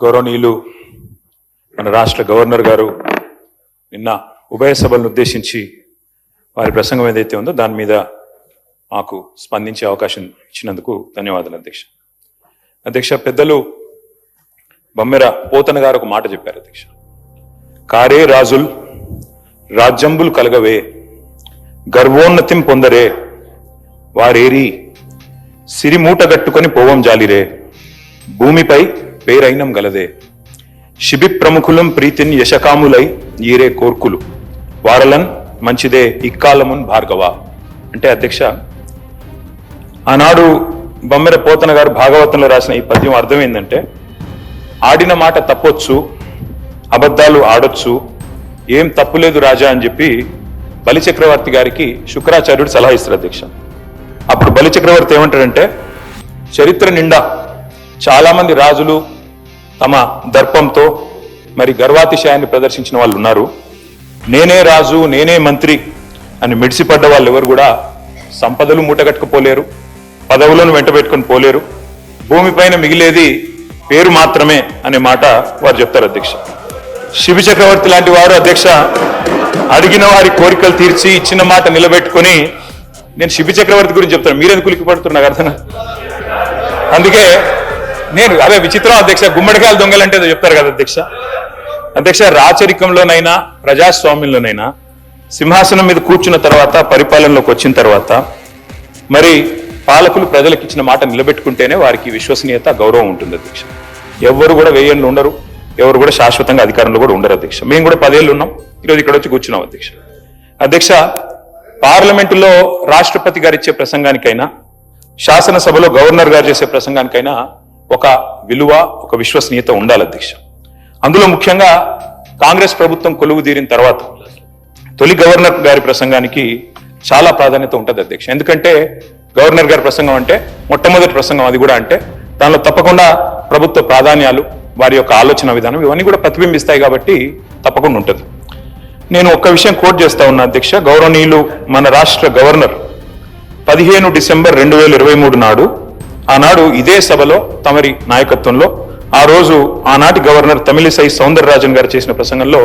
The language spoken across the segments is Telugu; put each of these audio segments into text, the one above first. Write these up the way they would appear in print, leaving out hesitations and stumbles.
గౌరవనీయులు మన రాష్ట్ర గవర్నర్ గారు నిన్న ఉభయ సభలను ఉద్దేశించి వారి ప్రసంగం ఏదైతే ఉందో దాని మీద మాకు స్పందించే అవకాశం ఇచ్చినందుకు ధన్యవాదాలు అధ్యక్ష. అధ్యక్ష, పెద్దలు బమ్మెర పోతన గారు ఒక మాట చెప్పారు అధ్యక్ష. కారే రాజుల్ రాజ్యంబుల్ కలగవే గర్వోన్నతిం పొందరే వారేరి సిరిమూట గట్టుకొని పోవం జాలిరే భూమిపై పేరైనం గలదే శిబి ప్రముఖులం ప్రీతిని యశకాములై ఈరే కోర్కులు వారలన్ మంచిదే ఇక్కాలమున్ భార్గవ. అంటే అధ్యక్ష, ఆనాడు బమ్మెర పోతన గారు భాగవతంలో రాసిన ఈ పద్యం అర్థం ఏంటంటే, ఆడిన మాట తప్పొచ్చు, అబద్ధాలు ఆడొచ్చు, ఏం తప్పులేదు రాజా అని చెప్పి బలిచక్రవర్తి గారికి శుక్రాచార్యుడు సలహా ఇస్తారు అధ్యక్ష. అప్పుడు బలిచక్రవర్తి ఏమంటాడంటే, చరిత్ర నిండా చాలా మంది రాజులు తమ దర్పంతో మరి గర్వాతిశయాన్ని ప్రదర్శించిన వాళ్ళు ఉన్నారు. నేనే రాజు, నేనే మంత్రి అని మిడిసిపడ్డ వాళ్ళు ఎవరు కూడా సంపదలు మూటగట్టుకుపోలేరు, పదవులను వెంట పెట్టుకుని పోలేరు, భూమిపైన మిగిలేది పేరు మాత్రమే అనే మాట వారు చెప్తారు అధ్యక్ష. శిబి చక్రవర్తి లాంటి వారు అధ్యక్ష అడిగిన వారి కోరికలు తీర్చి ఇచ్చిన మాట నిలబెట్టుకుని, నేను శిబి చక్రవర్తి గురించి చెప్తాను, మీరెందుకు ఉలిక్కిపడుతున్నారు నాకు అర్థం. అందుకే నేను అదే విచిత్రం అధ్యక్ష, గుమ్మడికాయలు దొంగలంటే చెప్తారు కదా అధ్యక్ష. అధ్యక్ష, రాచరికంలోనైనా ప్రజాస్వామ్యంలోనైనా సింహాసనం మీద కూర్చున్న తర్వాత, పరిపాలనలోకి వచ్చిన తర్వాత మరి పాలకులు ప్రజలకు ఇచ్చిన మాట నిలబెట్టుకుంటేనే వారికి విశ్వసనీయత, గౌరవం ఉంటుంది అధ్యక్ష. ఎవరు కూడా వెయ్యేళ్ళు ఉండరు, ఎవరు కూడా శాశ్వతంగా అధికారంలో కూడా ఉండరు అధ్యక్ష. మేము కూడా 10 ఏళ్ళు ఉన్నాం, ఈరోజు ఇక్కడ వచ్చి కూర్చున్నాం అధ్యక్ష. అధ్యక్ష, పార్లమెంటులో రాష్ట్రపతి గారు ఇచ్చే ప్రసంగానికైనా, శాసనసభలో గవర్నర్ గారు చేసే ప్రసంగానికైనా ఒక విలువ, ఒక విశ్వసనీయత ఉండాలి అధ్యక్ష. అందులో ముఖ్యంగా కాంగ్రెస్ ప్రభుత్వం కొలువు తీరిన తర్వాత తొలి గవర్నర్ గారి ప్రసంగానికి చాలా ప్రాధాన్యత ఉంటుంది అధ్యక్ష. ఎందుకంటే గవర్నర్ గారి ప్రసంగం అంటే మొట్టమొదటి ప్రసంగం, అది కూడా అంటే దానిలో తప్పకుండా ప్రభుత్వ ప్రాధాన్యాలు, వారి యొక్క ఆలోచన విధానం ఇవన్నీ కూడా ప్రతిబింబిస్తాయి కాబట్టి తప్పకుండా ఉంటుంది. నేను ఒక్క విషయం కోట్ చేస్తా ఉన్నా అధ్యక్ష. గౌరవనీయులు మన రాష్ట్ర గవర్నర్ 15 డిసెంబర్ 2023 నాడు, ఆనాడు ఇదే సభలో తమరి నాయకత్వంలో ఆ రోజు ఆనాటి గవర్నర్ తమిళిసై సౌందరరాజన్ గారు చేసిన ప్రసంగంలో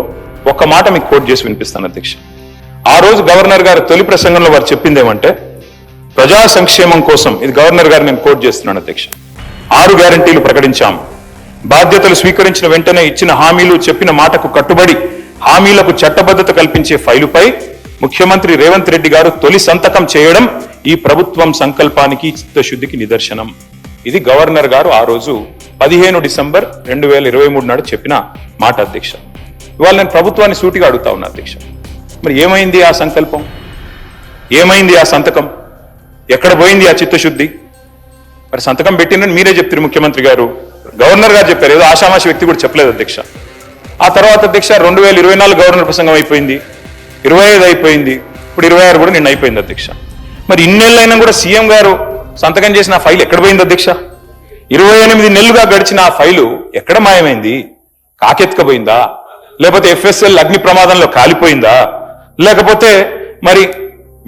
ఒక్క మాట మీకు కోట్ చేసి వినిపిస్తాను అధ్యక్ష. ఆ రోజు గవర్నర్ గారు తొలి ప్రసంగంలో వారు చెప్పింది ఏమంటే, ప్రజా సంక్షేమం కోసం, ఇది గవర్నర్ గారు నేను కోట్ చేస్తున్నాను అధ్యక్ష, 6 గ్యారంటీలు ప్రకటించాం. బాధ్యతలు స్వీకరించిన వెంటనే ఇచ్చిన హామీలు, చెప్పిన మాటకు కట్టుబడి హామీలకు చట్టబద్ధత కల్పించే ఫైలుపై ముఖ్యమంత్రి రేవంత్ రెడ్డి గారు తొలి సంతకం చేయడం ఈ ప్రభుత్వం సంకల్పానికి, చిత్తశుద్ధికి నిదర్శనం. ఇది గవర్నర్ గారు ఆ రోజు 15 డిసెంబర్ 2023 నాడు చెప్పిన మాట అధ్యక్ష. ఇవాళ నేను ప్రభుత్వాన్ని సూటిగా అడుగుతా ఉన్నా అధ్యక్ష, మరి ఏమైంది ఆ సంకల్పం, ఏమైంది ఆ సంతకం, ఎక్కడ పోయింది ఆ చిత్తశుద్ధి? మరి సంతకం పెట్టిందని మీరే చెప్తారు ముఖ్యమంత్రి గారు, గవర్నర్ గారు చెప్పారు, ఏదో ఆషామాషి వ్యక్తి కూడా చెప్పలేదు అధ్యక్ష. ఆ తర్వాత అధ్యక్ష 2024 గవర్నర్ ప్రసంగం అయిపోయింది, 25 అయిపోయింది, ఇప్పుడు 26 కూడా నిన్న అయిపోయింది అధ్యక్ష. మరి ఇన్నేళ్ళైనా కూడా సీఎం గారు సంతకం చేసిన ఆ ఫైల్ ఎక్కడ పోయింది అధ్యక్ష? 28 నెలలుగా గడిచిన ఆ ఫైలు ఎక్కడ మాయమైంది? కాకెత్తుకపోయిందా, లేకపోతే FSL అగ్ని ప్రమాదంలో కాలిపోయిందా, లేకపోతే మరి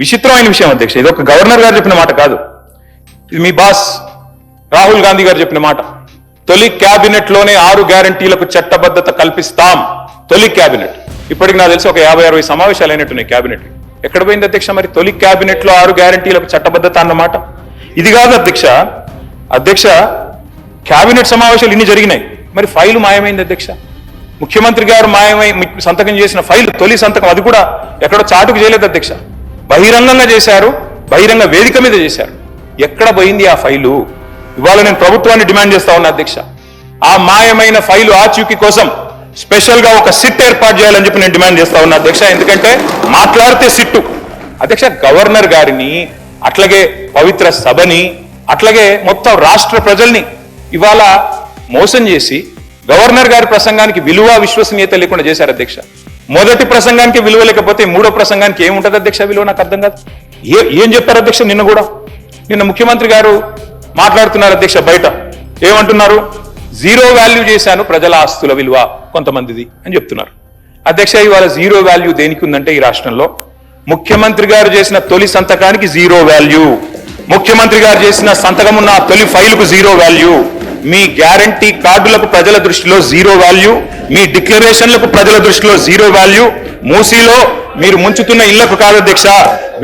విచిత్రమైన విషయం అధ్యక్ష, ఇది ఒక గవర్నర్ గారు చెప్పిన మాట కాదు, ఇది మీ బాస్ రాహుల్ గాంధీ గారు చెప్పిన మాట. తొలి క్యాబినెట్ లోనే 6 గ్యారంటీలకు చట్టబద్ధత కల్పిస్తాం. తొలి క్యాబినెట్, ఇప్పటికి నాకు తెలిసి ఒక 50-60 సమావేశాలు అయినట్టున్నాయి క్యాబినెట్. ఎక్కడ పోయింది అధ్యక్ష మరి తొలి క్యాబినెట్ లో 6 గ్యారంటీలకు చట్టబద్ధత అన్నమాట? ఇది కాదు అధ్యక్ష. అధ్యక్ష, క్యాబినెట్ సమావేశాలు ఇన్ని జరిగినాయి, మరి ఫైలు మాయమైంది అధ్యక్ష. ముఖ్యమంత్రి గారు మాయమై సంతకం చేసిన ఫైల్, తొలి సంతకం, అది కూడా ఎక్కడో చాటుకు చేయలేదు అధ్యక్ష, బహిరంగంగా చేశారు, బహిరంగ వేదిక మీద చేశారు. ఎక్కడ పోయింది ఆ ఫైలు? ఇవాళ నేను ప్రభుత్వాన్ని డిమాండ్ చేస్తా ఉన్నా అధ్యక్ష, ఆ మాయమైన ఫైలు ఆచూకీ కోసం స్పెషల్ గా ఒక సిట్ ఏర్పాటు చేయాలని చెప్పి నేను డిమాండ్ చేస్తా ఉన్నా అధ్యక్ష. ఎందుకంటే మాట్లాడితే సిట్టు అధ్యక్ష, గవర్నర్ గారిని, అట్లాగే పవిత్ర సభని, అట్లాగే మొత్తం రాష్ట్ర ప్రజల్ని ఇవాళ మోసం చేసి గవర్నర్ గారి ప్రసంగానికి విలువ, విశ్వసనీయత లేకుండా చేశారు అధ్యక్ష. మొదటి ప్రసంగానికి విలువ లేకపోతే మూడో ప్రసంగానికి ఏముంటది అధ్యక్ష విలువ? నాకు అర్థం కాదు. ఏం చెప్పారు అధ్యక్ష? నిన్న ముఖ్యమంత్రి గారు మాట్లాడుతున్నారు అధ్యక్ష, బయట ఏమంటున్నారు? 0 వాల్యూ చేశాను ప్రజల ఆస్తుల విలువ కొంతమందిది అని చెప్తున్నారు అధ్యక్ష. ఇవాళ 0 వాల్యూ దేనికి ఉందంటే ఈ రాష్ట్రంలో ముఖ్యమంత్రి గారు చేసిన తొలి సంతకానికి 0 వాల్యూ, ముఖ్యమంత్రి గారు చేసిన సంతకం ఉన్న తొలి ఫైలుకు 0 వాల్యూ, మీ గ్యారంటీ కార్డులకు ప్రజల దృష్టిలో జీరో వాల్యూ, మీ డిక్లరేషన్లకు ప్రజల దృష్టిలో జీరో వాల్యూ, మూసీలో మీరు ముంచుతున్న ఇళ్లకు కాదు అధ్యక్ష,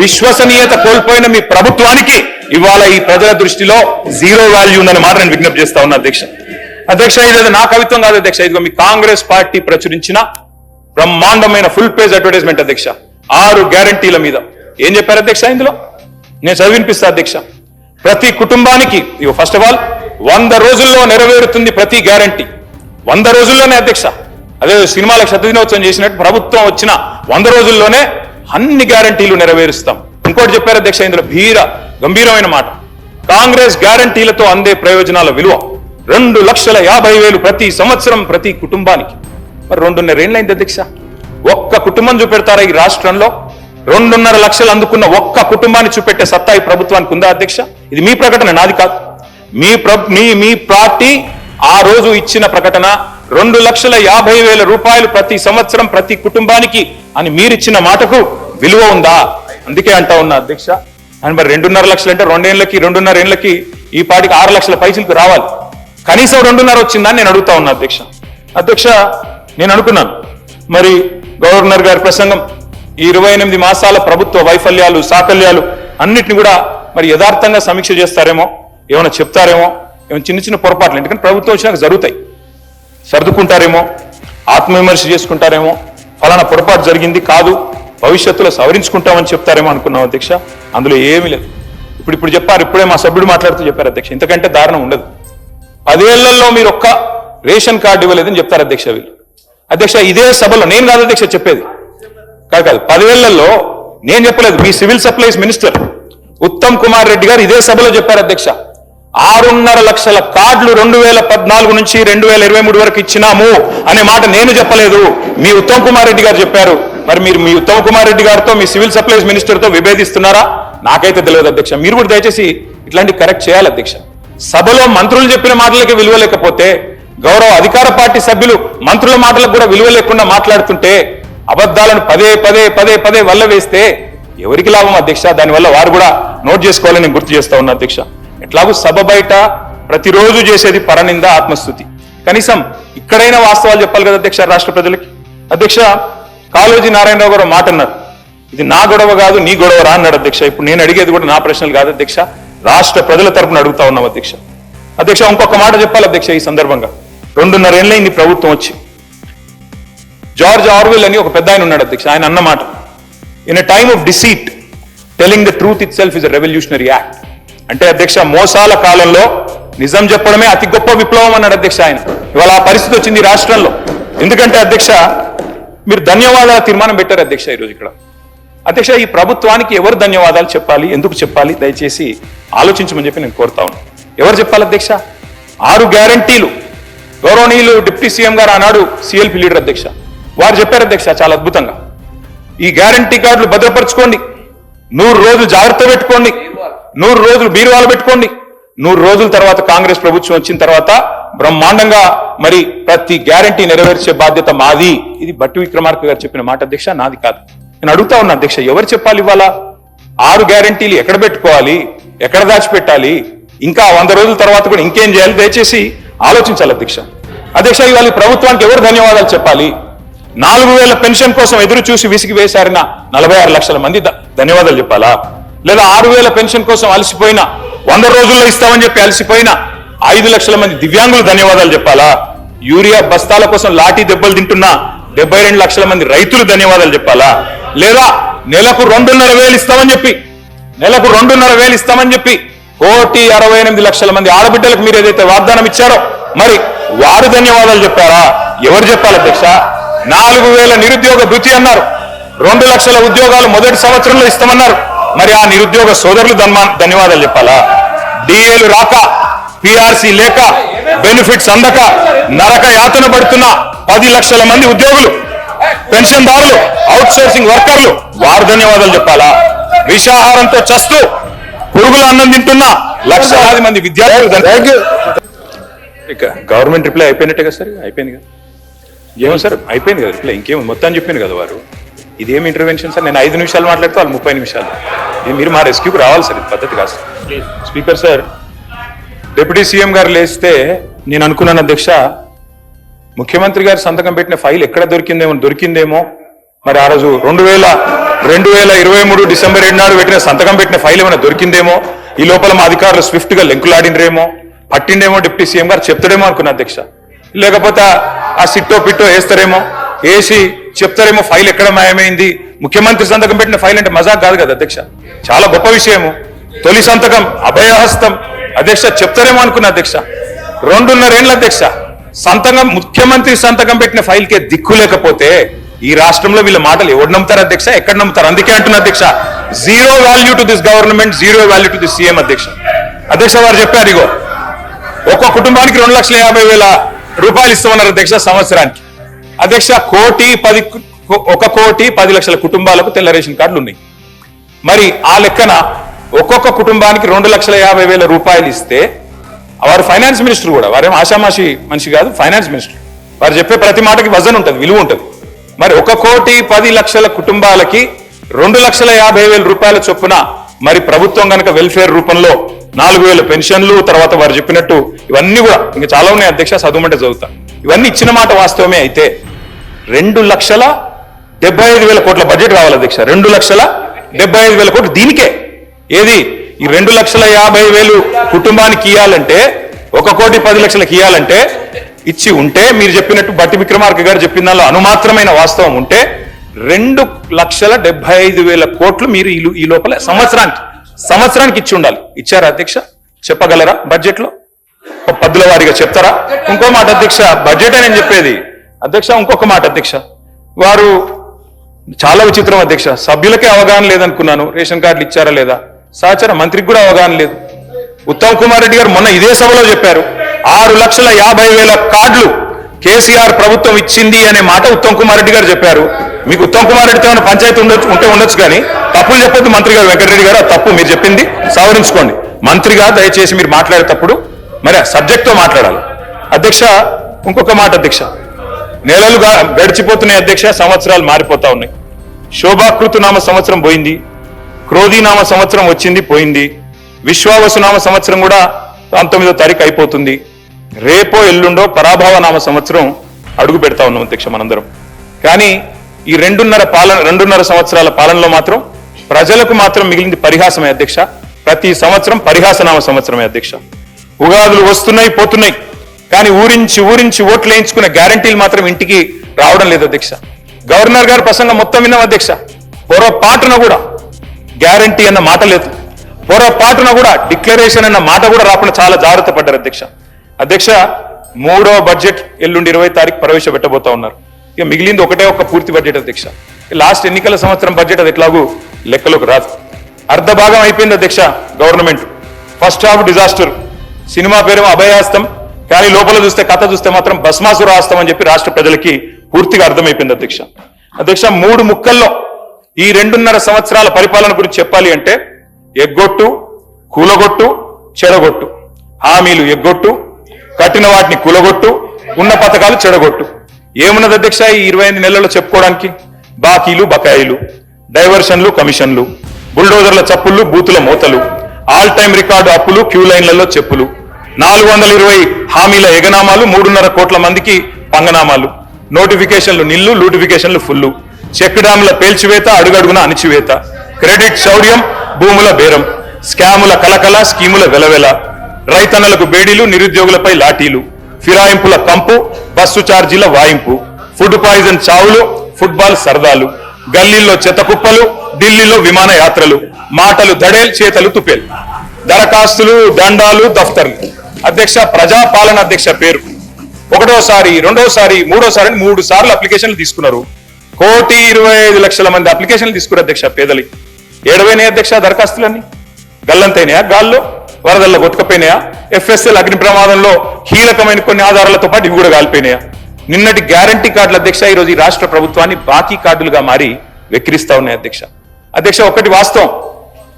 విశ్వసనీయత కోల్పోయిన మీ ప్రభుత్వానికి ఇవాళ ఈ ప్రజల దృష్టిలో జీరో వాల్యూ ఉందన్న మాట నేను విజ్ఞప్తి చేస్తా ఉన్నా అధ్యక్ష. అధ్యక్ష, ఇది నా కవిత్వం కాదు అధ్యక్ష, ఇదిగో మీ కాంగ్రెస్ పార్టీ ప్రచురించిన బ్రహ్మాండమైన ఫుల్ పేజ్ అడ్వర్టైజ్మెంట్ అధ్యక్ష. 6 గ్యారంటీల మీద ఏం చెప్పారు అధ్యక్ష ఇందులో? నేను చదివినిపిస్తా అధ్యక్ష. ప్రతి కుటుంబానికి ఫస్ట్ ఆఫ్ ఆల్ 100 రోజుల్లో నెరవేరుతుంది ప్రతి గ్యారంటీ. 100 రోజుల్లోనే అధ్యక్ష. అదే సినిమాలకు శతదినోత్సవం చేసినట్టు ప్రభుత్వం వచ్చిన 100 రోజుల్లోనే అన్ని గ్యారంటీలు నెరవేరుస్తాం. ఇంకోటి చెప్పారు అధ్యక్ష ఇందులో గంభీరమైన మాట. కాంగ్రెస్ గ్యారంటీలతో అందే ప్రయోజనాల విలువ 2,50,000 ప్రతి సంవత్సరం ప్రతి కుటుంబానికి. మరి 2.5 ఏళ్ళైంది అధ్యక్ష. ఒక్క కుటుంబం చూపెడతారా ఈ రాష్ట్రంలో? 2.5 లక్షలు అందుకున్న ఒక్క కుటుంబాన్ని చూపెట్టే సత్తా ఈ ప్రభుత్వానికి ఉందా అధ్యక్ష? ఇది మీ ప్రకటన, నాది కాదు. మీ పార్టీ ఆ రోజు ఇచ్చిన ప్రకటన 2,50,000 రూపాయలు ప్రతి సంవత్సరం ప్రతి కుటుంబానికి అని మీరిచ్చిన మాటకు విలువ ఉందా? అందుకే అంటా ఉన్నా అధ్యక్ష. అని మరి 2.5 లక్షలు అంటే 2.5 ఏళ్ళకి ఈ పార్టీకి 6 లక్షల పైసలకు రావాలి. కనీసం 2.5 వచ్చిందని నేను అడుగుతా ఉన్నా అధ్యక్ష. అధ్యక్ష, నేను అనుకున్నాను మరి గవర్నర్ గారి ప్రసంగం ఈ 28 మాసాల ప్రభుత్వ వైఫల్యాలు సాకల్యాలు అన్నిటిని కూడా మరి యథార్థంగా సమీక్ష చేస్తారేమో, ఏమైనా చెప్తారేమో, ఏమైనా చిన్న చిన్న పొరపాట్లు ఎందుకంటే ప్రభుత్వం వచ్చినాక జరుగుతాయి, సర్దుకుంటారేమో, ఆత్మవిమర్శ చేసుకుంటారేమో, ఫలానా పొరపాటు జరిగింది కాదు భవిష్యత్తులో సవరించుకుంటామని చెప్తారేమో అనుకున్నాం అధ్యక్ష. అందులో ఏమీ లేదు. ఇప్పుడు చెప్పారు, ఇప్పుడే మా సభ్యుడు మాట్లాడుతూ చెప్పారు అధ్యక్ష, ఇంతకంటే దారుణం ఉండదు. 10 ఏళ్లలో మీరు ఒక్క రేషన్ కార్డు ఇవ్వలేదని చెప్తారు అధ్యక్ష వీళ్ళు. అధ్యక్ష, ఇదే సభలో నేను కాదు అధ్యక్ష చెప్పేది, కాదు 10 ఏళ్లలో నేను చెప్పలేదు, మీ civil supplies minister Uttam Kumar Reddy గారు ఇదే సభలో చెప్పారు అధ్యక్ష. 6.5 లక్షల కార్డులు 2014 నుంచి 2023 వరకు ఇచ్చినాము అనే మాట నేను చెప్పలేదు, మీ ఉత్తమ్ కుమార్ రెడ్డి గారు చెప్పారు. మరి మీరు మీ ఉత్తమ్ కుమార్ రెడ్డి గారితో మీ సివిల్ సప్లైస్ మినిస్టర్తో విభేదిస్తున్నారా? నాకైతే తెలియదు అధ్యక్ష. మీరు కూడా దయచేసి ఇట్లాంటి కరెక్ట్ చేయాలి అధ్యక్ష. సభలో మంత్రులు చెప్పిన మాటలకి విలువ లేకపోతే గౌరవ అధికార పార్టీ సభ్యులు మంత్రుల మాటలకు కూడా విలువ లేకుండా మాట్లాడుతుంటే అబద్ధాలను పదే వల్ల వేస్తే ఎవరికి లాభం అధ్యక్ష? దానివల్ల వారు కూడా నోట్ చేసుకోవాలని నేను గుర్తు చేస్తా ఉన్నా అధ్యక్ష. ఎట్లాగూ సభ బయట ప్రతిరోజు చేసేది పరనింద ఆత్మస్థుతి, కనీసం ఇక్కడైనా వాస్తవాలు చెప్పాలి కదా అధ్యక్ష రాష్ట్ర ప్రజలకి. అధ్యక్ష, కాళోజీ నారాయణరావు గారు మాట అన్నారు, ఇది నా గొడవ కాదు నీ గొడవ రా అన్నాడు అధ్యక్ష. ఇప్పుడు నేను అడిగేది కూడా నా ప్రశ్నలు కాదు అధ్యక్ష, రాష్ట్ర ప్రజల తరపున అడుగుతా ఉన్నాం అధ్యక్ష. అధ్యక్ష, ఇంకొక మాట చెప్పాలి అధ్యక్ష ఈ సందర్భంగా. 2.5 ఏళ్ళైంది ప్రభుత్వం వచ్చి. జార్జ్ ఆర్వెల్ అని ఒక పెద్ద ఆయన ఉన్నాడు అధ్యక్ష, ఆయన అన్నమాట, in a time of deceit telling the truth it self is a revolutionary act. అంటే అధ్యక్ష, మోసాల కాలంలో నిజం చెప్పడమే అతి గొప్ప విప్లవం అన్నాడు అధ్యక్ష ఆయన. ఇవాళ ఆ పరిస్థితి వచ్చింది రాష్ట్రంలో. ఎందుకంటే అధ్యక్ష, మీరు ధన్యవాదాల తీర్మానం పెట్టారు అధ్యక్ష ఈరోజు ఇక్కడ. అధ్యక్ష, ఈ ప్రభుత్వానికి ఎవరు ధన్యవాదాలు చెప్పాలి, ఎందుకు చెప్పాలి, దయచేసి ఆలోచించమని చెప్పి నేను కోరుతా ఉన్నాను. ఎవరు చెప్పాలి అధ్యక్ష? 6 గ్యారంటీలు గౌరవనీయులు డిప్యూటీ సీఎం గారు ఆనాడు సిఎల్పి లీడర్ అధ్యక్ష, వారు చెప్పారు అధ్యక్ష చాలా అద్భుతంగా, ఈ గ్యారంటీ కార్డులు భద్రపరచుకోండి, 100 రోజులు జాగ్రత్త పెట్టుకోండి, 100 రోజులు బీరువాలు పెట్టుకోండి, 100 రోజుల తర్వాత కాంగ్రెస్ ప్రభుత్వం వచ్చిన తర్వాత బ్రహ్మాండంగా మరి ప్రతి గ్యారంటీ నెరవేర్చే బాధ్యత మాది. ఇది బట్టి విక్రమార్క గారు చెప్పిన మాట అధ్యక్ష, నాది కాదు. నేను అడుగుతా ఉన్నా అధ్యక్ష, ఎవరు చెప్పాలి ఇవాళ? 6 గ్యారంటీలు ఎక్కడ పెట్టుకోవాలి, ఎక్కడ దాచిపెట్టాలి, ఇంకా 100 రోజుల తర్వాత కూడా ఇంకేం చేయాలి, దయచేసి ఆలోచించాలి అధ్యక్ష. అధ్యక్ష, ఇవాళ ప్రభుత్వానికి ఎవరు ధన్యవాదాలు చెప్పాలి? 4,000 పెన్షన్ కోసం ఎదురు చూసి విసిగి వేశారిన 46 లక్షల మంది ధన్యవాదాలు చెప్పాలా? లేదా 6,000 పెన్షన్ కోసం అలసిపోయిన 100 రోజుల్లో ఇస్తామని చెప్పి అలసిపోయిన 5 లక్షల మంది దివ్యాంగులు ధన్యవాదాలు చెప్పాలా? యూరియా బస్తాల కోసం లాఠీ దెబ్బలు తింటున్న 72 లక్షల మంది రైతులు ధన్యవాదాలు చెప్పాలా? లేదా నెలకు 2,500,000 ఇస్తామని చెప్పి 1,68,00,000 మంది ఆడబిడ్డలకు మీరు ఏదైతే వాగ్దానం ఇచ్చారో మరి వారు ధన్యవాదాలు చెప్పారా? ఎవరు చెప్పాలి అధ్యక్ష? 4,000 నిరుద్యోగ భృతి అన్నారు, 2 లక్షల ఉద్యోగాలు మొదటి సంవత్సరంలో ఇస్తామన్నారు, మరి ఆ నిరుద్యోగ సోదరులు ధన్యవాదాలు చెప్పాలా? డిఏలు రాక, పిఆర్సీ లేక, బెనిఫిట్స్ అందక నరక యాతన పడుతున్న 10 లక్షల మంది ఉద్యోగులు, పెన్షన్దారులు, అవుట్ సోర్సింగ్ వర్కర్లు, వారు ధన్యవాదాలు చెప్పాలా? విషాహారంతో చస్తూ పురుగులు అన్నం తింటున్న లక్షలాది మంది విద్యార్థులు. గవర్నమెంట్ రిప్లై అయిపోయినట్టే కదా సార్, అయిపోయింది కదా, ఏమో సార్ అయిపోయింది కదా రిప్లై, ఇంకేమో మొత్తం చెప్పింది కదా వారు. ఇదేమి ఇంటర్వెన్షన్ సార్? నేను 5 నిమిషాలు మాట్లాడితే వాళ్ళు 30 నిమిషాలు. ఇది మీరు మా రెస్క్యూకి రావాలి సార్, ఇది పద్ధతి కాదు. స్పీకర్ సార్, డిప్యూటీ సీఎం గారు లేస్తే నేను అనుకున్నాను అధ్యక్ష, ముఖ్యమంత్రి గారు సంతకం పెట్టిన ఫైల్ ఎక్కడ దొరికిందేమో మరి ఆ రోజు 2023 డిసెంబర్ 7 నాడు సంతకం పెట్టిన ఫైల్ ఏమైనా దొరికిందేమో, ఈ లోపల మా అధికారులు స్విఫ్ట్ గా లెంకులాడినరేమో, పట్టిండేమో డిప్యూటీ సీఎం గారు చెప్తాడేమో అనుకున్నా అధ్యక్ష. లేకపోతే ఆ సిట్టో పిట్టో వేస్తారేమో, వేసి చెప్తారేమో ఫైల్ ఎక్కడ మాయమైంది. ముఖ్యమంత్రి సంతకం పెట్టిన ఫైల్ అంటే మజాక్ కాదు కదా అధ్యక్ష, చాలా గొప్ప విషయము. తొలి సంతకం అభయహస్తం అధ్యక్ష, చెప్తారేమో అనుకున్నా అధ్యక్ష. 2.5 ఏళ్ళ అధ్యక్ష సంతకం, ముఖ్యమంత్రి సంతకం పెట్టిన ఫైల్కే దిక్కు లేకపోతే ఈ రాష్ట్రంలో వీళ్ళ మాటలు ఎవరు నమ్ముతారు అధ్యక్ష, ఎక్కడ నమ్ముతారు? అందుకే అంటున్నా అధ్యక్ష, zero value to this government, zero value to this CM అధ్యక్ష. అధ్యక్ష వారు చెప్పారు, ఇగో ఒక్కో కుటుంబానికి 2,50,000 రూపాయలు ఇస్తామన్నారు అధ్యక్ష సంవత్సరానికి. అధ్యక్ష 1,10,00,000 కుటుంబాలకు తెల్ల రేషన్ కార్డులు ఉన్నాయి. మరి ఆ లెక్కన ఒక్కొక్క కుటుంబానికి 2,50,000 రూపాయలు ఇస్తే, వారు ఫైనాన్స్ మినిస్టర్ కూడా, వారేం ఆషామాషి మనిషి కాదు, ఫైనాన్స్ మినిస్టర్. వారు చెప్పే ప్రతి మాటకి వజన్ ఉంటుంది, విలువ ఉంటుంది. మరి 1,10,00,000 కుటుంబాలకి 2,50,000 రూపాయల చొప్పున మరి ప్రభుత్వం కనుక వెల్ఫేర్ రూపంలో 4,000 పెన్షన్లు, తర్వాత వారు చెప్పినట్టు ఇవన్నీ కూడా ఇంకా చాలా ఉన్నాయి అధ్యక్ష, చదువుమంటే చదువుతా. ఇవన్నీ ఇచ్చిన మాట వాస్తవమే అయితే 2,75,000 కోట్ల బడ్జెట్ కావాలి అధ్యక్ష. 2,75,000 కోట్లు దీనికే. ఏది ఈ 2,50,000 కుటుంబానికి ఇవ్వాలంటే, 1,10,00,000 ఇవ్వాలంటే ఇచ్చి ఉంటే, మీరు చెప్పినట్టు బట్టి విక్రమార్క గారు చెప్పిన దానిలో అనుమాత్రమైన వాస్తవం ఉంటే 2,75,000 కోట్లు మీరు ఈ లోపల సంవత్సరానికి ఇచ్చి ఉండాలి. ఇచ్చారా అధ్యక్ష? చెప్పగలరా? బడ్జెట్ లో పద్దుల వారీగా చెప్తారా? ఇంకో మాట అధ్యక్ష, బడ్జెట్ అని చెప్పేది అధ్యక్ష. ఇంకొక మాట అధ్యక్ష, వారు చాలా విచిత్రం అధ్యక్ష, సభ్యులకే అవగాహన లేదనుకున్నాను, రేషన్ కార్డులు ఇచ్చారా లేదా. సహచర మంత్రికి కూడా అవగాహన లేదు. ఉత్తమ్ కుమార్ రెడ్డి గారు మొన్న ఇదే సభలో చెప్పారు, 6,50,000 కార్డులు కేసీఆర్ ప్రభుత్వం ఇచ్చింది అనే మాట ఉత్తమ్ కుమార్ రెడ్డి గారు చెప్పారు. మీకు ఉత్తమ్ కుమార్ రెడ్డితో ఏమైనా పంచాయతీ ఉండొచ్చు కానీ తప్పులు చెప్పొద్దు మంత్రి గారు. వెంకటరెడ్డి గారు తప్పు మీరు చెప్పింది సవరించుకోండి. మంత్రిగా దయచేసి మీరు మాట్లాడేటప్పుడు మరి సబ్జెక్ట్ తో మాట్లాడాలి అధ్యక్ష. ఇంకొక మాట అధ్యక్ష, నెలలు గడిచిపోతున్నాయి అధ్యక్ష, సంవత్సరాలు మారిపోతా ఉన్నాయి. శోభాకృతు నామ సంవత్సరం పోయింది, క్రోధీనామ సంవత్సరం వచ్చింది పోయింది, విశ్వావసునామ సంవత్సరం కూడా 19వ తారీఖు అయిపోతుంది. రేపో ఎల్లుండో పరాభవ నామ సంవత్సరం అడుగు పెడతా ఉన్నాం అధ్యక్ష మనందరం. కానీ ఈ 2.5 సంవత్సరాల పాలనలో మాత్రం ప్రజలకు మాత్రం మిగిలింది పరిహాసమే అధ్యక్ష. ప్రతి సంవత్సరం పరిహాసనామ సంవత్సరమే అధ్యక్ష. ఉగాదులు వస్తున్నాయి పోతున్నాయి, కానీ ఊరించి ఓట్లు వేయించుకునే గ్యారంటీలు మాత్రం ఇంటికి రావడం లేదు అధ్యక్ష. గవర్నర్ గారు ప్రసంగం మొత్తం విన్నాం అధ్యక్ష, పొరపాటున కూడా గ్యారంటీ అన్న మాట లేదు, పొరపాటున కూడా డిక్లరేషన్ అన్న మాట కూడా రాకుండా చాలా జాగ్రత్త పడ్డారు అధ్యక్ష. అధ్యక్ష 3వ బడ్జెట్ ఎల్లుండి 20వ తారీఖు ప్రవేశపెట్టబోతా ఉన్నారు. ఇక మిగిలింది ఒక్క పూర్తి బడ్జెట్ అధ్యక్ష. లాస్ట్ ఎన్నికల సంవత్సరం బడ్జెట్ అది ఎట్లాగూ లెక్కలోకి రాదు. అర్ధ భాగం అయిపోయింది అధ్యక్ష government. First half disaster, cinema పేరు అభయహస్తం, కానీ లోపల చూస్తే కథ చూస్తే మాత్రం భస్మాసుర హస్తం అని చెప్పి రాష్ట్ర ప్రజలకి పూర్తిగా అర్థమైపోయింది అధ్యక్ష. అధ్యక్ష 3 ముక్కల్లో ఈ 2.5 సంవత్సరాల పరిపాలన గురించి చెప్పాలి అంటే, ఎగ్గొట్టు, కూలగొట్టు, చెడగొట్టు. హామీలు ఎగ్గొట్టు, కట్టిన వాటిని కూలగొట్టు, ఉన్న పథకాలు చెడగొట్టు. ఏమున్నది అధ్యక్ష ఈ 25 నెలల్లో చెప్పుకోవడానికి? బాకీలు బకాయిలు, డైవర్షన్లు కమిషన్లు, బుల్డోజర్ల చప్పుళ్ళు బూతుల మోతలు, ఆల్ టైమ్ రికార్డు అప్పులు, క్యూ లైన్లలో చెప్పులు, 420 హామీల ఎగనామాలు, 3.5 కోట్ల మందికి పంగనామాలు, నోటిఫికేషన్లు నిల్లు, లూటిఫికేషన్లు ఫుల్లు, చెక్ డ్యాముల పేల్చివేత, అడుగడుగున అణిచివేత, క్రెడిట్ శౌర్యం, భూముల బేరం, స్కాముల కలకల, స్కీముల వెలవెల, రైతన్నలకు బేడీలు, నిరుద్యోగులపై లాఠీలు, ఫిరాయింపుల కంపు, బస్సు ఛార్జీల వాయింపు, ఫుడ్ పాయిజన్ చావులు, ఫుట్బాల్ సరదాలు, గల్లీల్లో చెత్త కుప్పలు, ఢిల్లీలో విమాన యాత్రలు, మాటలు దడేల్, చేతలు తుపేల్, దరఖాస్తులు, దండాలు, దఫ్తర్లు. అధ్యక్ష ప్రజాపాలన అధ్యక్ష పేరు 1వసారి 2వసారి 3వసారి 3 సార్లు అప్లికేషన్లు తీసుకున్నారు. 1,25,00,000 మంది అప్లికేషన్లు తీసుకున్నారు అధ్యక్ష. పేదలి ఏడవైనాయి అధ్యక్ష దరఖాస్తులన్నీ, గల్లంతైనాయా, గాల్లో వరదల్లో కొట్టుకపోయినాయా, FSL అగ్ని ప్రమాదంలో కీలకమైన కొన్ని ఆధారాలతో పాటు ఇవి కూడా కాలిపోయినాయా. నిన్నటి గ్యారంటీ కార్డుల అధ్యక్ష ఈరోజు ఈ రాష్ట్ర ప్రభుత్వాన్ని బాకీ కార్డులుగా మారి వెక్కిరిస్తా ఉన్నాయి అధ్యక్ష. అధ్యక్ష ఒకటి వాస్తవం,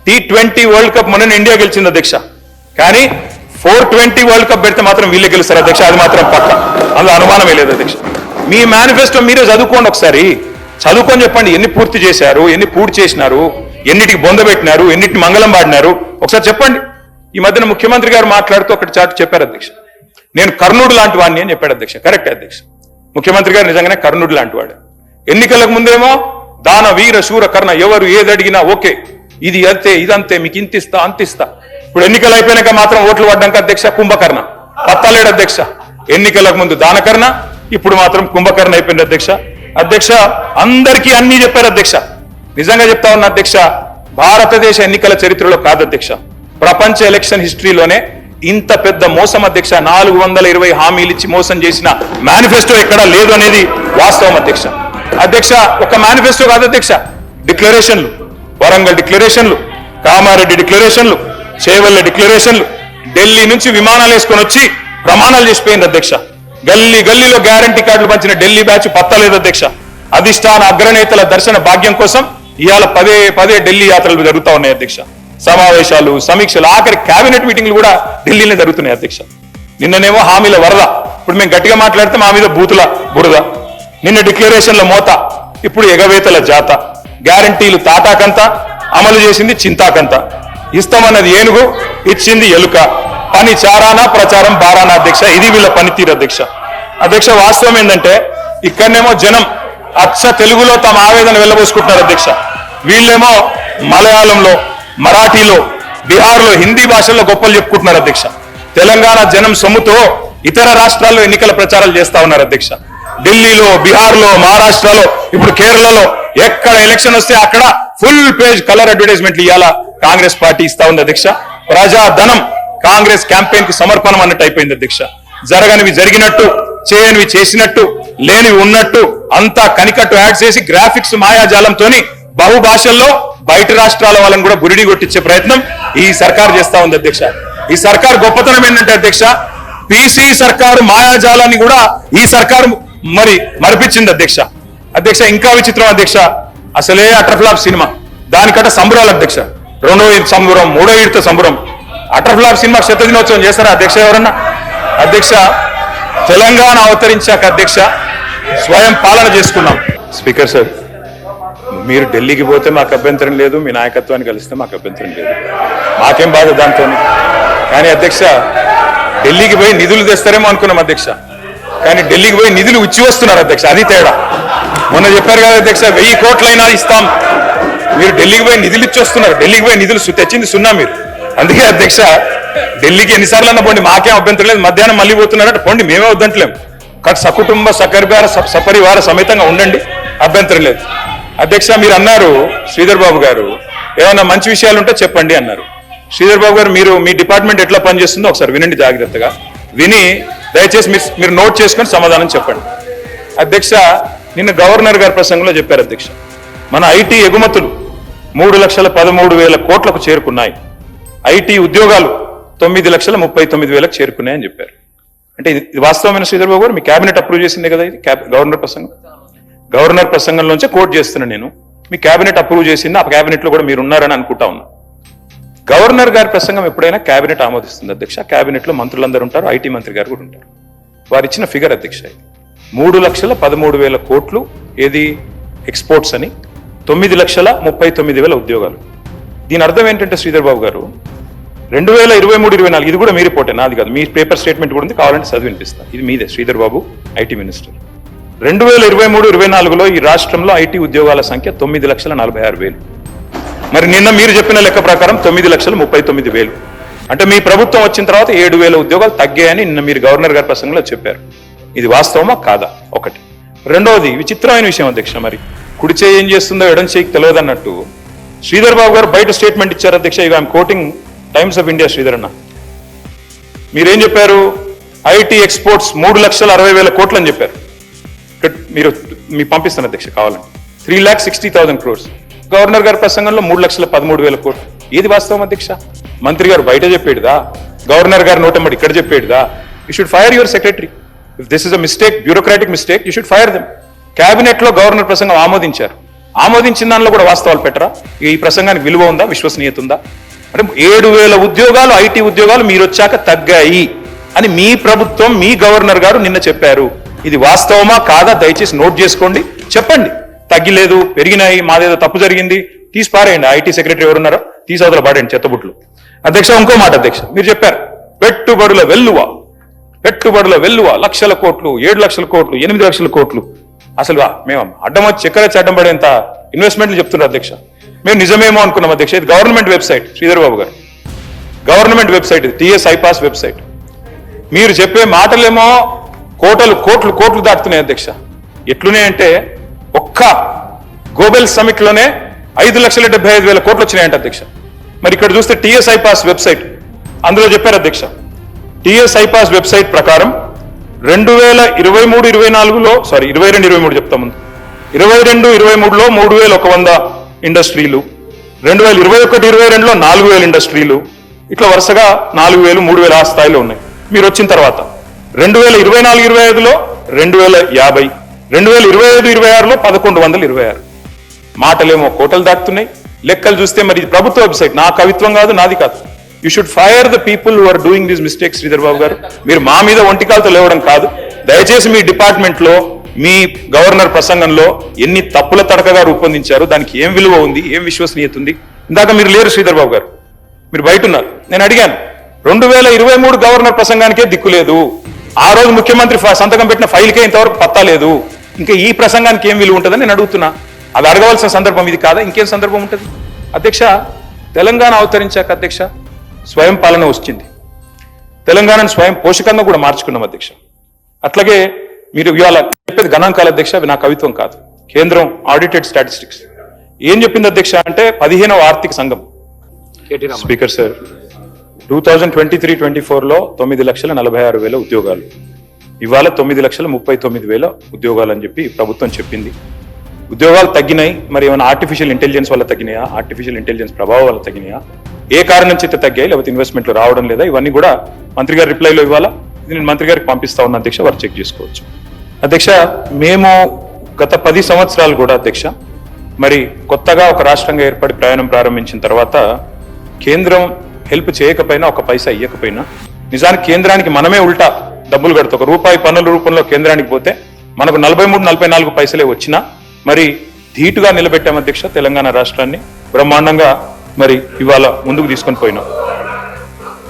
T20 వరల్డ్ కప్ మొన్న ఇండియా గెలిచింది అధ్యక్ష, కానీ 420 వరల్డ్ కప్ పెడితే మాత్రం వీళ్ళే గెలుస్తారు అధ్యక్ష, అది మాత్రం పక్క, అందులో అనుమానమే లేదు అధ్యక్ష. మీ మేనిఫెస్టో మీరే చదువుకోండి ఒకసారి, చదువుకొని చెప్పండి ఎన్ని పూర్తి చేశారు, ఎన్ని పూర్తి చేసినారు, ఎన్నిటికి బొందబెట్టినారు, ఎన్నిటిని మంగళం పాడినారు ఒకసారి చెప్పండి. ఈ మధ్యన ముఖ్యమంత్రి గారు మాట్లాడుతూ ఒకటి చాటు చెప్పారు అధ్యక్ష, నేను కర్ణుడు లాంటి వాడిని అని చెప్పాడు అధ్యక్ష. కరెక్ట్ అధ్యక్ష, ముఖ్యమంత్రి గారు నిజంగానే కర్ణుడు లాంటి వాడు. ఎన్నికలకు ముందేమో దాన వీర శూర కర్ణ, ఎవరు ఏది అడిగినా ఓకే, ఇది అంతే ఇదంతే, మీకు ఇంతిస్తా అంతిస్తా. ఇప్పుడు ఎన్నికలు అయిపోయినాక మాత్రం ఓట్లు పడ్డాక అధ్యక్ష కుంభకర్ణ పత్తలేడు అధ్యక్ష. ఎన్నికలకు ముందు దానకర్ణ, ఇప్పుడు మాత్రం కుంభకర్ణ అయిపోయింది అధ్యక్ష. అధ్యక్ష అందరికీ అన్ని చెప్పారు అధ్యక్ష. నిజంగా చెప్తా ఉన్నా అధ్యక్ష, భారతదేశ ఎన్నికల చరిత్రలో కాదు అధ్యక్ష, ప్రపంచ ఎలక్షన్ హిస్టరీలోనే ఇంత పెద్ద మోసం అధ్యక్ష. 420 హామీలు ఇచ్చి మోసం చేసిన మేనిఫెస్టో ఎక్కడా లేదు అనేది వాస్తవం అధ్యక్ష. అధ్యక్ష ఒక మేనిఫెస్టో కాదు అధ్యక్ష, డిక్లరేషన్లు, వరంగల్ డిక్లరేషన్లు, కామారెడ్డి డిక్లరేషన్లు, చేవెళ్ల డిక్లరేషన్లు, ఢిల్లీ నుంచి విమానాలు వేసుకొని వచ్చి ప్రమాణాలు చేసిపోయింది అధ్యక్ష. గల్లీ గల్లీలో గ్యారంటీ కార్డులు పంచిన ఢిల్లీ బ్యాచ్ పత్తలేదు అధ్యక్ష. అధిష్టాన అగ్రనేతల దర్శన భాగ్యం కోసం ఇవాళ పదే ఢిల్లీ యాత్రలు జరుగుతా ఉన్నాయి అధ్యక్ష. సమావేశాలు, సమీక్షలు, ఆఖరి కేబినెట్ మీటింగ్లు కూడా ఢిల్లీలో జరుగుతున్నాయి అధ్యక్ష. నిన్ననేమో హామీల వరద, ఇప్పుడు మేము గట్టిగా మాట్లాడితే మా మీద బూతుల బురద. నిన్న డిక్లరేషన్ల మోత, ఇప్పుడు ఎగవేతల జాత. గ్యారంటీలు తాటాకంత, అమలు చేసింది చింతాకంత. ఇస్తామన్నది ఏనుగు, ఇచ్చింది ఎలుక. పని చారానా ప్రచారం బారానా అధ్యక్ష. ఇది వీళ్ళ పనితీరు అధ్యక్ష. అధ్యక్ష వాస్తవం ఏంటంటే ఇక్కడనేమో జనం అచ్చ తెలుగులో తమ ఆవేదన వెళ్ళబోసుకుంటున్నారు అధ్యక్ష. వీళ్ళేమో మలయాళంలో, మరాఠీలో, బీహార్లో, హిందీ భాషల్లో గొప్పలు చెప్పుకుంటున్నారు అధ్యక్ష. తెలంగాణ జనం సొమ్ముతో ఇతర రాష్ట్రాల్లో ఎన్నికల ప్రచారాలు చేస్తా ఉన్నారు అధ్యక్ష. ఢిల్లీలో, బీహార్లో, మహారాష్ట్రలో, ఇప్పుడు కేరళలో ఎక్కడ ఎలక్షన్ వస్తే అక్కడ ఫుల్ పేజ్ కలర్ అడ్వర్టైజ్మెంట్లు ఇవాళ కాంగ్రెస్ పార్టీ ఇస్తా ఉంది అధ్యక్ష. ప్రజాధనం కాంగ్రెస్ క్యాంపెయిన్ కు సమర్పణం అన్నట్టు అయిపోయింది అధ్యక్ష. జరగనివి జరిగినట్టు, చేయనివి చేసినట్టు, లేనివి ఉన్నట్టు అంతా కనికట్టు యాడ్ చేసి గ్రాఫిక్స్ మాయాజాలంతో బహుభాషల్లో బయట రాష్ట్రాల వాళ్ళని కూడా బురిడి కొట్టించే ప్రయత్నం ఈ సర్కార్ చేస్తా ఉంది అధ్యక్ష. ఈ సర్కార్ గొప్పతనం ఏంటంటే అధ్యక్ష, పీసీ సర్కారు మాయాజాలాన్ని కూడా ఈ సర్కారు మరిపించింది అధ్యక్ష. అధ్యక్ష ఇంకా విచిత్రం అధ్యక్ష, అసలే అటర్ఫ్లాప్ సినిమా, దానికట సంబరాలు అధ్యక్ష. 2వ ఈడ్ సంబరం, 3వ ఈడ్తో సంబరం. అటర్ఫ్లాప్ సినిమా శతదినోత్సవం చేస్తారా అధ్యక్ష ఎవరన్నా? అధ్యక్ష తెలంగాణ అవతరించాక అధ్యక్ష స్వయం పాలన చేసుకున్నాం. స్పీకర్ సార్, మీరు ఢిల్లీకి పోతే మాకు అభ్యంతరం లేదు, మీ నాయకత్వాన్ని కలిస్తే మాకు అభ్యంతరం లేదు, మాకేం బాధ దాంతో. కానీ అధ్యక్ష ఢిల్లీకి పోయి నిధులు తెస్తారేమో అనుకున్నాం అధ్యక్ష, కానీ ఢిల్లీకి పోయి నిధులు ఇచ్చి వస్తున్నారు అధ్యక్ష. అది తేడా. మొన్న చెప్పారు కదా అధ్యక్ష, 1000 కోట్లైనా ఇస్తాం, మీరు ఢిల్లీకి పోయి నిధులు ఇచ్చి వస్తున్నారు. ఢిల్లీకి పోయి నిధులు తెచ్చింది సున్నా మీరు. అందుకే అధ్యక్ష ఢిల్లీకి ఎన్నిసార్లు అన్న పోండి, మాకేం అభ్యంతరం లేదు, మధ్యాహ్నం మళ్ళీ పోతున్నారంటే పోండి, మేమే వద్దంటలేం. కానీ సకుటుంబ సపరివార సమేతంగా ఉండండి, అభ్యంతరం లేదు. అధ్యక్ష మీరు అన్నారు శ్రీధర్ బాబు గారు, ఏమైనా మంచి విషయాలు ఉంటే చెప్పండి అన్నారు. శ్రీధర్ బాబు గారు, మీరు మీ డిపార్ట్మెంట్ ఎట్లా పనిచేస్తుందో ఒకసారి వినండి జాగ్రత్తగా. విని దయచేసి మీరు నోట్ చేసుకొని సమాధానం చెప్పండి. అధ్యక్ష నిన్న గవర్నర్ గారి ప్రసంగంలో చెప్పారు అధ్యక్ష, మన ఐటీ ఎగుమతులు 3,13,000 కోట్లకు చేరుకున్నాయి, ఐటీ ఉద్యోగాలు 9,39,000 చేరుకున్నాయని చెప్పారు. అంటే ఇది వాస్తవమైన శ్రీధర్ బాబు గారు, మీ కేబినెట్ అప్రూవ్ చేసిందే కదా ఇది గవర్నర్ ప్రసంగం. గవర్నర్ ప్రసంగంలోంచే కోట్ చేస్తున్నా నేను. మీ కేబినెట్ అప్రూవ్ చేసింది, ఆ కేబినెట్ లో కూడా మీరు ఉన్నారని అనుకుంటా ఉన్నా. గవర్నర్ గారి ప్రసంగం ఎప్పుడైనా కేబినెట్ ఆమోదిస్తుంది అధ్యక్ష. కేబినెట్ లో మంత్రులందరూ ఉంటారు, ఐటీ మంత్రి గారు కూడా ఉంటారు. వారు ఇచ్చిన ఫిగర్ అధ్యక్ష 3,13,000 కోట్లు ఏది ఎక్స్పోర్ట్స్ అని, 9,39,000 ఉద్యోగాలు. దీని అర్థం ఏంటంటే శ్రీధర్ బాబు గారు, 2023-24 ఇది కూడా మీ రిపోర్టే, నాది కాదు, మీ పేపర్ స్టేట్మెంట్ కూడా ఉంది, కావాలంటే చదివి వినిపిస్తా. ఇది మీదే శ్రీధర్ బాబు ఐటీ మినిస్టర్. 2023-24లో ఈ రాష్ట్రంలో ఐటీ ఉద్యోగాల సంఖ్య 9,46,000. మరి నిన్న మీరు చెప్పిన లెక్క ప్రకారం 9,39,000. అంటే మీ ప్రభుత్వం వచ్చిన తర్వాత 7,000 ఉద్యోగాలు తగ్గాయని నిన్న మీరు గవర్నర్ గారి ప్రసంగంలో చెప్పారు. ఇది వాస్తవమా కాదా? ఒకటి. రెండవది విచిత్రమైన విషయం అధ్యక్ష, మరి కుడి చేయి ఏం చేస్తుందో ఎడం చేయికి తెలియదన్నట్టు శ్రీధర్ బాబు గారు బయట స్టేట్మెంట్ ఇచ్చారు అధ్యక్ష. ఇక I'm quoting times of India. Sridhar అన్న మీరేం చెప్పారు? ఐటీ ఎక్స్పోర్ట్స్ 3,60,000 కోట్లు అని చెప్పారు. మీరు మీకు పంపిస్తాను అధ్యక్ష కావాలంటే. 3,60,000 crores. గవర్నర్ గారి ప్రసంగంలో 3,13,000 కోట్లు. ఏది వాస్తవం అధ్యక్ష? మంత్రి గారు బయట చెప్పేడుదా, గవర్నర్ గారు నోటమ్మడి ఇక్కడ చెప్పేడుదా? You should fire your secretary. If this is a mistake, bureaucratic mistake, you should fire them. Cabinet లో గవర్నర్ ప్రసంగం ఆమోదించారు. ఆమోదించిన దానిలో కూడా వాస్తవాలు పెట్టరా? ఈ ప్రసంగానికి విలువ ఉందా, విశ్వసనీయత ఉందా? అంటే 7,000 ఉద్యోగాలు, ఐటీ ఉద్యోగాలు మీరు వచ్చాక తగ్గాయి అని మీ ప్రభుత్వం, మీ గవర్నర్ గారు నిన్న చెప్పారు. ఇది వాస్తవమా కాదా? దయచేసి నోట్ చేసుకోండి, చెప్పండి. తగ్గిలేదు, పెరిగినాయి, మాదేదో తప్పు జరిగింది, తీసి పారేయండి. ఐటీ సెక్రటరీ ఎవరున్నారో తీసి అవతల పాడండి చెత్తబుట్లు. అధ్యక్ష ఇంకో మాట అధ్యక్ష, మీరు చెప్పారు పెట్టుబడుల వెల్లువ పెట్టుబడుల వెల్లువ లక్షల కోట్లు, 7 లక్షల కోట్లు, 8 లక్షల కోట్లు. అసలు మేము అడ్డం వచ్చి చక్కెర అడ్డం పడేంత ఇన్వెస్ట్మెంట్లు చెప్తున్నారు అధ్యక్ష. మేము నిజమేమో అనుకున్నాం అధ్యక్ష. ఇది గవర్నమెంట్ వెబ్సైట్, శ్రీధర్ బాబు గారు, గవర్నమెంట్ వెబ్సైట్, ఇది టీఎస్ ఐపాస్ వెబ్సైట్. మీరు చెప్పే మాటలేమో కోటలు కోట్లు కోట్లు దాటుతున్నాయి అధ్యక్ష. ఎట్లునే అంటే ఒక్క గ్లోబల్ సమిట్ లోనే 5,75,000 కోట్లు వచ్చినాయంట అధ్యక్ష. మరి ఇక్కడ చూస్తే టీఎస్ ఐపాస్ వెబ్సైట్, అందులో చెప్పారు అధ్యక్ష, టీఎస్ ఐపాస్ వెబ్సైట్ ప్రకారం 2023-24లో 22-23 చెప్తా ముందు, 22-23లో 3,100 ఇండస్ట్రీలు, 2021-22లో 4,000 ఇండస్ట్రీలు, ఇట్లా వరుసగా 4,000, 3,000 ఆ స్థాయిలో ఉన్నాయి. మీరు వచ్చిన తర్వాత 2024-25లో 2,050, 2025-26లో 1,126. మాటలేమో కోటలు దాటుతున్నాయి, లెక్కలు చూస్తే మరి ఇది ప్రభుత్వ వెబ్సైట్, నా కవిత్వం కాదు, నాది కాదు. You should fire the people who are doing these mistakes. Sridhar Babu గారు, మీరు మా మీద ఒంటికాలతో లేవడం కాదు. దయచేసి మీ డిపార్ట్మెంట్ లో మీ గవర్నర్ ప్రసంగంలో ఎన్ని తప్పుల తడకగా రూపొందించారు, దానికి ఏం విలువ ఉంది, ఏం విశ్వసనీయత ఉంది. ఇందాక మీరు లేరు శ్రీధర్ బాబు గారు, మీరు బయట ఉన్నారు. నేను అడిగాను, 2023 గవర్నర్ ప్రసంగానికే దిక్కులేదు, ఆ రోజు ముఖ్యమంత్రి సంతకం పెట్టిన ఫైల్కే ఇంతవరకు పత్తా లేదు, ఇంకా ఈ ప్రసంగానికి ఏం విలువ ఉంటుందని నేను అడుగుతున్నా. అది అడగవలసిన సందర్భం ఇది కాదా? ఇంకేం సందర్భం ఉంటుంది అధ్యక్ష? తెలంగాణ అవతరించాక అధ్యక్ష స్వయం పాలన వచ్చింది, తెలంగాణను స్వయం పోషకంగా కూడా మార్చుకున్నాం అధ్యక్ష. అట్లాగే మీరు ఇవాళ చెప్పేది గణాంకాల అధ్యక్ష, అవి నా కవిత్వం కాదు. కేంద్రం ఆడిటెడ్ స్టాటిస్టిక్స్ ఏం చెప్పింది అధ్యక్ష అంటే 15వ ఆర్థిక సంఘం స్పీకర్ సార్ 2023-24లో 9,46,000 ఉద్యోగాలు, ఇవాళ 9,39,000 ఉద్యోగాలు అని చెప్పి ప్రభుత్వం చెప్పింది. ఉద్యోగాలు తగ్గినాయి, మరి ఏమైనా ఆర్టిఫిషియల్ ఇంటెలిజెన్స్ వల్ల తగ్గినాయా, ఆర్టిఫిషియల్ ఇంటెలిజెన్స్ ప్రభావం వల్ల తగ్గినాయా, ఏ కారణం చేత తగ్గాయి, లేకపోతే ఇన్వెస్ట్మెంట్లు రావడం లేదా, ఇవన్నీ కూడా మంత్రి గారి రిప్లైలో ఇవ్వాలా. ఇది నేను మంత్రి గారికి పంపిస్తా ఉన్న అధ్యక్ష, వారు చెక్ చేసుకోవచ్చు. అధ్యక్ష, మేము గత 10 సంవత్సరాలు కూడా అధ్యక్ష, మరి కొత్తగా ఒక రాష్ట్రంగా ఏర్పడి ప్రయాణం ప్రారంభించిన తర్వాత కేంద్రం హెల్ప్ చేయకపోయినా, ఒక పైసా ఇవ్వకపోయినా, నిజానికి కేంద్రానికి మనమే ఉల్టా డబ్బులు కడతాం. ₹1 పన్నుల రూపంలో కేంద్రానికి పోతే మనకు 43-44 పైసలే వచ్చినా మరి ధీటుగా నిలబెట్టాం అధ్యక్ష. తెలంగాణ రాష్ట్రాన్ని బ్రహ్మాండంగా మరి ఇవాళ ముందుకు తీసుకొని పోయినాం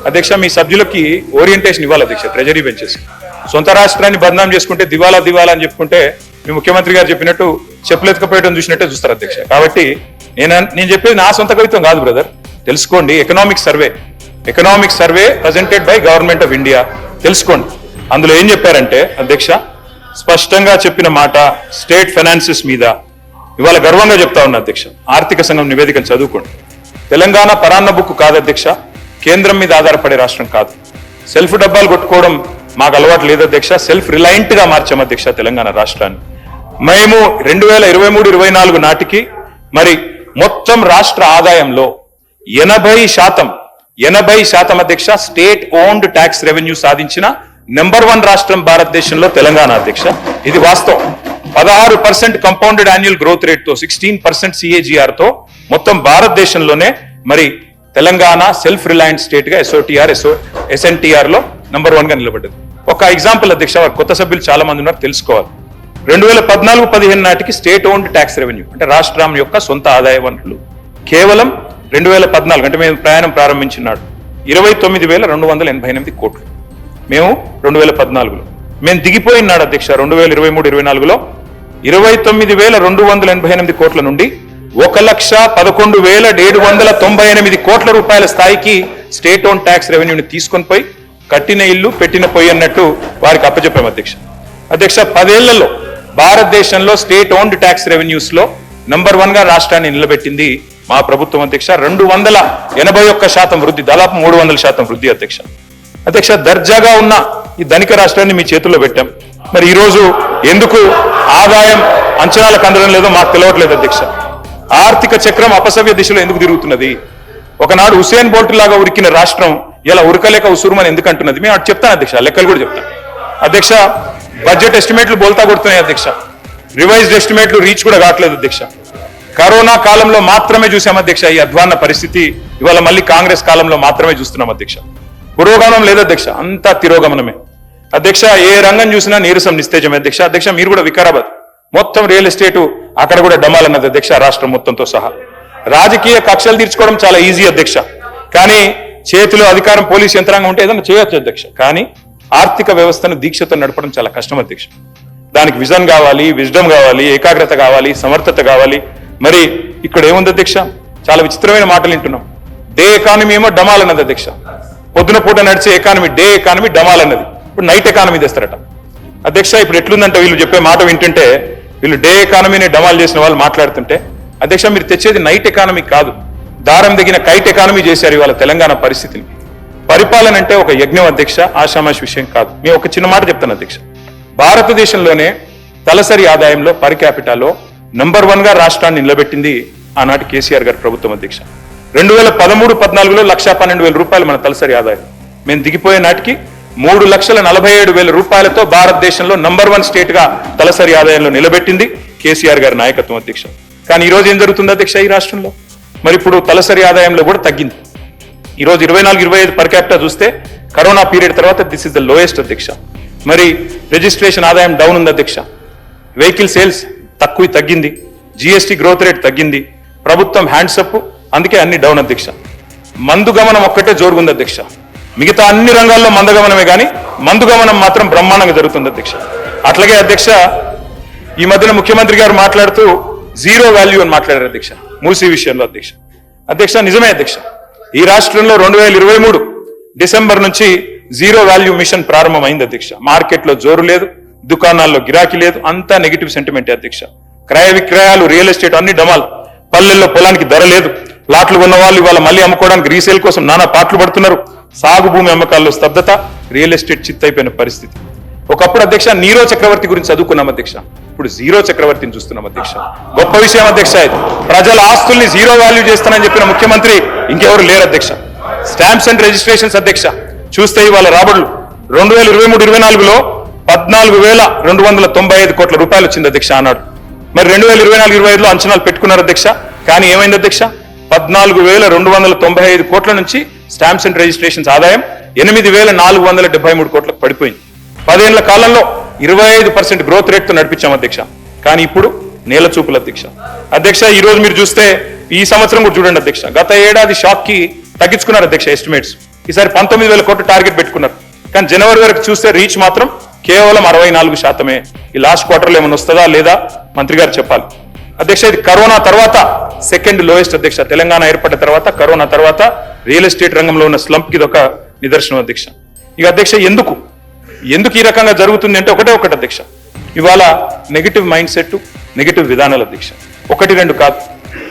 అధ్యక్ష. మీ సభ్యులకి ఓరియంటేషన్ ఇవ్వాలి అధ్యక్ష, ట్రెజరీ బెంచెస్. సొంత రాష్ట్రాన్ని బదనాం చేసుకుంటే దివాలా అని చెప్పుకుంటే మీ ముఖ్యమంత్రి గారు చెప్పినట్టు చెప్పులెత్తుకపోయడం చూసినట్టే చూస్తారు అధ్యక్ష. కాబట్టి నేను చెప్పేది నా సొంత కవిత్వం కాదు బ్రదర్, తెలుసుకోండి. Economic survey presented by government of India, తెలుసుకోండి. అందులో ఏం చెప్పారంటే అధ్యక్ష, స్పష్టంగా చెప్పిన మాట స్టేట్ ఫైనాన్సెస్ మీద ఇవాళ గర్వంగా చెప్తా ఉన్నా అధ్యక్ష. ఆర్థిక సంఘం నివేదికలు చదువుకోండి. తెలంగాణ పరాన్న బుక్ కాదు అధ్యక్ష, కేంద్రం మీద ఆధారపడే రాష్ట్రం కాదు. సెల్ఫ్ డబ్బాలు కొట్టుకోవడం మాకు అలవాటు లేదు అధ్యక్ష, సెల్ఫ్ రిలయంట్ గా మార్చాం అధ్యక్ష తెలంగాణ రాష్ట్రాన్ని. మేము 2023-24 నాటికి మరి మొత్తం రాష్ట్ర ఆదాయంలో 80% అధ్యక్ష స్టేట్ ఓన్డ్ ట్యాక్స్ రెవెన్యూ సాధించిన నెంబర్ 1 రాష్ట్రం భారతదేశంలో తెలంగాణ అధ్యక్ష. ఇది వాస్తవం. 16% కంపౌండెడ్ యాన్యువల్ గ్రోత్ రేట్ తో 16% CAGR తో మొత్తం భారతదేశంలోనే మరి తెలంగాణ సెల్ఫ్ రిలయంట్ స్టేట్ గా SNTR లో నెంబర్ 1 గా నిలబడ్డది. ఒక ఎగ్జాంపుల్ అధ్యక్ష, కొత్త సభ్యులు చాలా మంది ఉన్నారు, తెలుసుకోవాలి. 2014-15 నాటికి స్టేట్ ఓన్డ్ ట్యాక్స్ రెవెన్యూ అంటే రాష్ట్రం యొక్క సొంత ఆదాయ వనరులు కేవలం 2014 అంటే మేము ప్రయాణం ప్రారంభించినాడు 29,288 కోట్లు. మేము 2014లో మేము దిగిపోయినాడు అధ్యక్ష 2023-24లో 29,288 కోట్ల నుండి 1,11,798 కోట్ల రూపాయల స్థాయికి స్టేట్ ఓన్ ట్యాక్స్ రెవెన్యూని తీసుకొని పోయి కట్టిన ఇల్లు పెట్టిన పొయ్యి అన్నట్టు వారికి అప్పచెప్పాం అధ్యక్ష. 10 ఏళ్లలో భారతదేశంలో స్టేట్ ఓన్డ్ ట్యాక్స్ రెవెన్యూస్ లో నెంబర్ 1 గా రాష్ట్రాన్ని నిలబెట్టింది మా ప్రభుత్వం అధ్యక్ష. 281% వృద్ధి, దాదాపు 300% వృద్ధి అధ్యక్ష. దర్జాగా ఉన్న ఈ ధనిక రాష్ట్రాన్ని మీ చేతుల్లో పెట్టాం. మరి ఈ రోజు ఎందుకు ఆదాయం అంచనాలకు అందడం లేదో మాకు తెలియట్లేదు అధ్యక్ష. ఆర్థిక చక్రం అపసవ్య దిశలో ఎందుకు తిరుగుతున్నది? ఒకనాడు హుసేన్ బోల్ట్ లాగా ఉరికిన రాష్ట్రం ఇలా ఉరకలేక ఉసురుమని ఎందుకు అంటున్నది? మేము అటు చెప్తాను అధ్యక్ష, లెక్కలు కూడా చెప్తాను అధ్యక్ష. బడ్జెట్ ఎస్టిమేట్లు బోల్తా కొడుతున్నాయి అధ్యక్ష, రివైజ్డ్ ఎస్టిమేట్లు రీచ్ కూడా కావట్లేదు అధ్యక్ష. కరోనా కాలంలో మాత్రమే చూసాం అధ్యక్ష ఈ అధ్వాన్న పరిస్థితి. ఇవాళ మళ్ళీ కాంగ్రెస్ కాలంలో మాత్రమే చూస్తున్నాం అధ్యక్ష. పురోగమనం లేదు అధ్యక్ష, అంతా తిరోగమనమే అధ్యక్ష. ఏ రంగం చూసినా నీరసం నిస్తేజమే అధ్యక్ష. మీరు కూడా వికారాబాద్ మొత్తం రియల్ ఎస్టేట్ అక్కడ కూడా డమాలన్నది అధ్యక్ష, రాష్ట్రం మొత్తంతో సహా. రాజకీయ కక్షలు తీర్చుకోవడం చాలా ఈజీ అధ్యక్ష, కానీ చేతిలో అధికారం పోలీస్ యంత్రాంగం ఉంటే ఏదైనా చేయొచ్చు అధ్యక్ష. కానీ ఆర్థిక వ్యవస్థను దీక్షతో నడపడం చాలా కష్టం అధ్యక్ష. దానికి విజన్ కావాలి, విజ్డమ్ కావాలి, ఏకాగ్రత కావాలి, సమర్థత కావాలి. మరి ఇక్కడ ఏముంది అధ్యక్ష, చాలా విచిత్రమైన మాటలు వింటున్నాం. డే ఎకానమీ ఏమో డమాల్ అన్నది అధ్యక్ష. పొద్దున పూట నడిచే ఎకానమీ డే ఎకానమీ డమాల్ అన్నది. ఇప్పుడు నైట్ ఎకానమీ తెస్తారట అధ్యక్ష. ఇప్పుడు ఎట్లుందంటే వీళ్ళు చెప్పే మాట వింటుంటే, వీళ్ళు డే ఎకానమీని డమాల్ చేసిన వాళ్ళు మాట్లాడుతుంటే, అధ్యక్ష మీరు తెచ్చేది నైట్ ఎకానమీ కాదు, దారం దిగిన కైట్ ఎకానమీ చేశారు ఇవాళ తెలంగాణ పరిస్థితిని. పరిపాలన అంటే ఒక యజ్ఞం అధ్యక్ష, ఆషామాషి విషయం కాదు. మేము ఒక చిన్న మాట చెప్తాను అధ్యక్ష. భారతదేశంలోనే తలసరి ఆదాయంలో పర్ క్యాపిటాలో నంబర్ 1 గా రాష్ట్రాన్ని నిలబెట్టింది ఆనాటి కేసీఆర్ గారి ప్రభుత్వం అధ్యక్ష. 2013-14లో 1,12,000 రూపాయలు మన తలసరి ఆదాయం. మేము దిగిపోయే నాటికి 3,47,000 రూపాయలతో భారతదేశంలో నంబర్ 1 స్టేట్ గా తలసరి ఆదాయంలో నిలబెట్టింది కేసీఆర్ గారి నాయకత్వం అధ్యక్ష. కానీ ఈ రోజు ఏం జరుగుతుంది అధ్యక్ష ఈ రాష్ట్రంలో? మరి ఇప్పుడు తలసరి ఆదాయంలో కూడా తగ్గింది. ఈ రోజు 24-25 పర్ క్యాపిటా చూస్తే కరోనా పీరియడ్ తర్వాత దిస్ ఇస్ ద లోయెస్ట్ అధ్యక్ష. మరి రిజిస్ట్రేషన్ ఆదాయం డౌన్ ఉంది అధ్యక్ష. వెహికల్ సేల్స్ తగ్గింది. జిఎస్టీ గ్రోత్ రేట్ తగ్గింది. ప్రభుత్వం హ్యాండ్స్ అప్, అందుకే అన్ని డౌన్ అధ్యక్ష. మందు గమనం ఒక్కటే జోరుగుంది అధ్యక్ష. మిగతా అన్ని రంగాల్లో మందగమనమే కానీ మందు గమనం మాత్రం బ్రహ్మాండంగా జరుగుతుంది అధ్యక్ష. అట్లాగే అధ్యక్ష ఈ మధ్యన ముఖ్యమంత్రి గారు మాట్లాడుతూ జీరో వాల్యూ అని మాట్లాడారు అధ్యక్ష మూసీ విషయంలో అధ్యక్ష. అధ్యక్ష నిజమే అధ్యక్ష, ఈ రాష్ట్రంలో 2023 డిసెంబర్ నుంచి జీరో వాల్యూ మిషన్ ప్రారంభమైంది అధ్యక్ష. మార్కెట్లో జోరు లేదు, దుకాణాల్లో గిరాకీ లేదు, అంతా నెగిటివ్ సెంటిమెంట్ అధ్యక్ష. క్రయ విక్రయాలు, రియల్ ఎస్టేట్ అన్ని డమాల్. పల్లెల్లో పొలానికి ధర లేదు. ప్లాట్లు ఉన్న వాళ్ళు ఇవాళ మళ్ళీ అమ్ముకోవడానికి రీసేల్ కోసం నానా పాటలు పడుతున్నారు. సాగు భూమి అమ్మకాల్లో స్తబ్దత, రియల్ ఎస్టేట్ చిత్తైపోయిన పరిస్థితి. ఒకప్పుడు అధ్యక్ష నీరో చక్రవర్తి గురించి చదువుకున్నాం అధ్యక్ష, ఇప్పుడు జీరో చక్రవర్తిని చూస్తున్నాం అధ్యక్ష. గొప్ప విషయం అధ్యక్ష ఇది. ప్రజల ఆస్తుల్ని జీరో వాల్యూ చేస్తానని చెప్పిన ముఖ్యమంత్రి ఇంకెవరు లేరు అధ్యక్ష. స్టాంప్స్ అండ్ రిజిస్ట్రేషన్స్ అధ్యక్ష చూస్తే ఇవాళ రాబడులు 2023-24లో 14,295 కోట్ల రూపాయలు వచ్చింది అధ్యక్ష ఆనాడు. మరి 2024-25లో అంచనాలు పెట్టుకున్నారు అధ్యక్ష. కానీ ఏమైంది అధ్యక్ష, 14,295 కోట్ల నుంచి స్టాంప్స్ అండ్ రిజిస్ట్రేషన్స్ ఆదాయం 8,473 కోట్లకు పడిపోయింది. 10 ఏళ్ల కాలంలో 25% గ్రోత్ రేట్ తో నడిపించాం అధ్యక్ష. కానీ ఇప్పుడు నేల చూపులు అధ్యక్ష. అధ్యక్ష ఈ రోజు మీరు చూస్తే ఈ సంవత్సరం కూడా చూడండి అధ్యక్ష, గత ఏడాది షాక్ కి తగ్గించుకున్నారు అధ్యక్ష ఎస్టిమేట్స్. ఈసారి 19,000 కోట్ల టార్గెట్ పెట్టుకున్నారు. కానీ జనవరి వరకు చూస్తే రీచ్ మాత్రం కేవలం 64%. ఈ లాస్ట్ క్వార్టర్లో ఏమైనా వస్తుందా లేదా మంత్రి గారు చెప్పాలి అధ్యక్ష. ఇది కరోనా తర్వాత సెకండ్ లోయెస్ట్ అధ్యక్ష. తెలంగాణ ఏర్పడ్డ తర్వాత కరోనా తర్వాత రియల్ ఎస్టేట్ రంగంలో ఉన్న స్లంప్ కి ఇది ఒక నిదర్శనం అధ్యక్ష. ఇక అధ్యక్ష ఎందుకు ఈ రకంగా జరుగుతుంది అంటే ఒకటే అధ్యక్ష, ఇవాళ నెగిటివ్ మైండ్ సెట్, నెగిటివ్ విధానాలు అధ్యక్ష. 1-2 కాదు.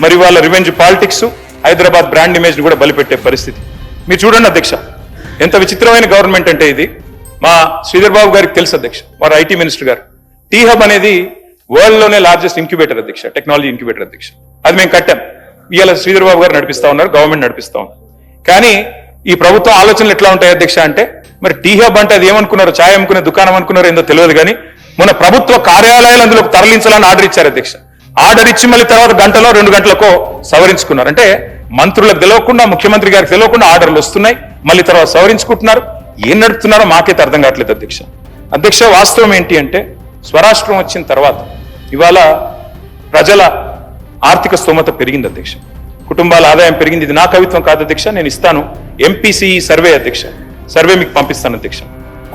మరి ఇవాళ revenge politics, Hyderabad brand image కూడా బలిపెట్టే పరిస్థితి. మీరు చూడండి అధ్యక్ష, ఎంత విచిత్రమైన గవర్నమెంట్ అంటే ఇది. మా శ్రీధర్ బాబు గారికి తెలుసు అధ్యక్ష, వారు ఐటీ మినిస్టర్ గారు. టీ హబ్ అనేది వరల్డ్ లోనే లార్జెస్ట్ ఇంక్యుబేటర్ అధ్యక్ష, టెక్నాలజీ ఇంక్యుబేటర్ అధ్యక్ష. అది మేము కట్టాం. ఇవాళ శ్రీధర్ బాబు గారు నడిపిస్తా ఉన్నారు, గవర్నమెంట్ నడిపిస్తా ఉన్నారు. కానీ ఈ ప్రభుత్వం ఆలోచనలు ఎట్లా ఉంటాయి అధ్యక్ష అంటే, మరి టీ హబ్ అంటే అది ఏమనుకున్నారు, ఛాయ్ అమ్ముకునే దుకాణం అనుకున్నారు ఏందో తెలియదు. కానీ మన ప్రభుత్వ కార్యాలయాలు అందులో తరలించాలని ఆర్డర్ ఇచ్చారు అధ్యక్ష. ఆర్డర్ ఇచ్చి మళ్ళీ తర్వాత 2 గంటలకో సవరించుకున్నారు. అంటే మంత్రులకు తెలియకుండా, ముఖ్యమంత్రి గారికి తెలియకుండా ఆర్డర్లు వస్తున్నాయి, మళ్ళీ తర్వాత సవరించుకుంటున్నారు. ఏం నడుపుతున్నారో మాకైతే అర్థం కావట్లేదు అధ్యక్ష. అధ్యక్ష వాస్తవం ఏంటి అంటే, స్వరాష్ట్రం వచ్చిన తర్వాత ఇవాళ ప్రజల ఆర్థిక స్తోమత పెరిగింది అధ్యక్ష. కుటుంబాల ఆదాయం పెరిగింది. ఇది నా కవిత్వం కాదు అధ్యక్ష, నేను ఇస్తాను. ఎంపీసీఈ సర్వే అధ్యక్ష, సర్వే మీకు పంపిస్తాను అధ్యక్ష.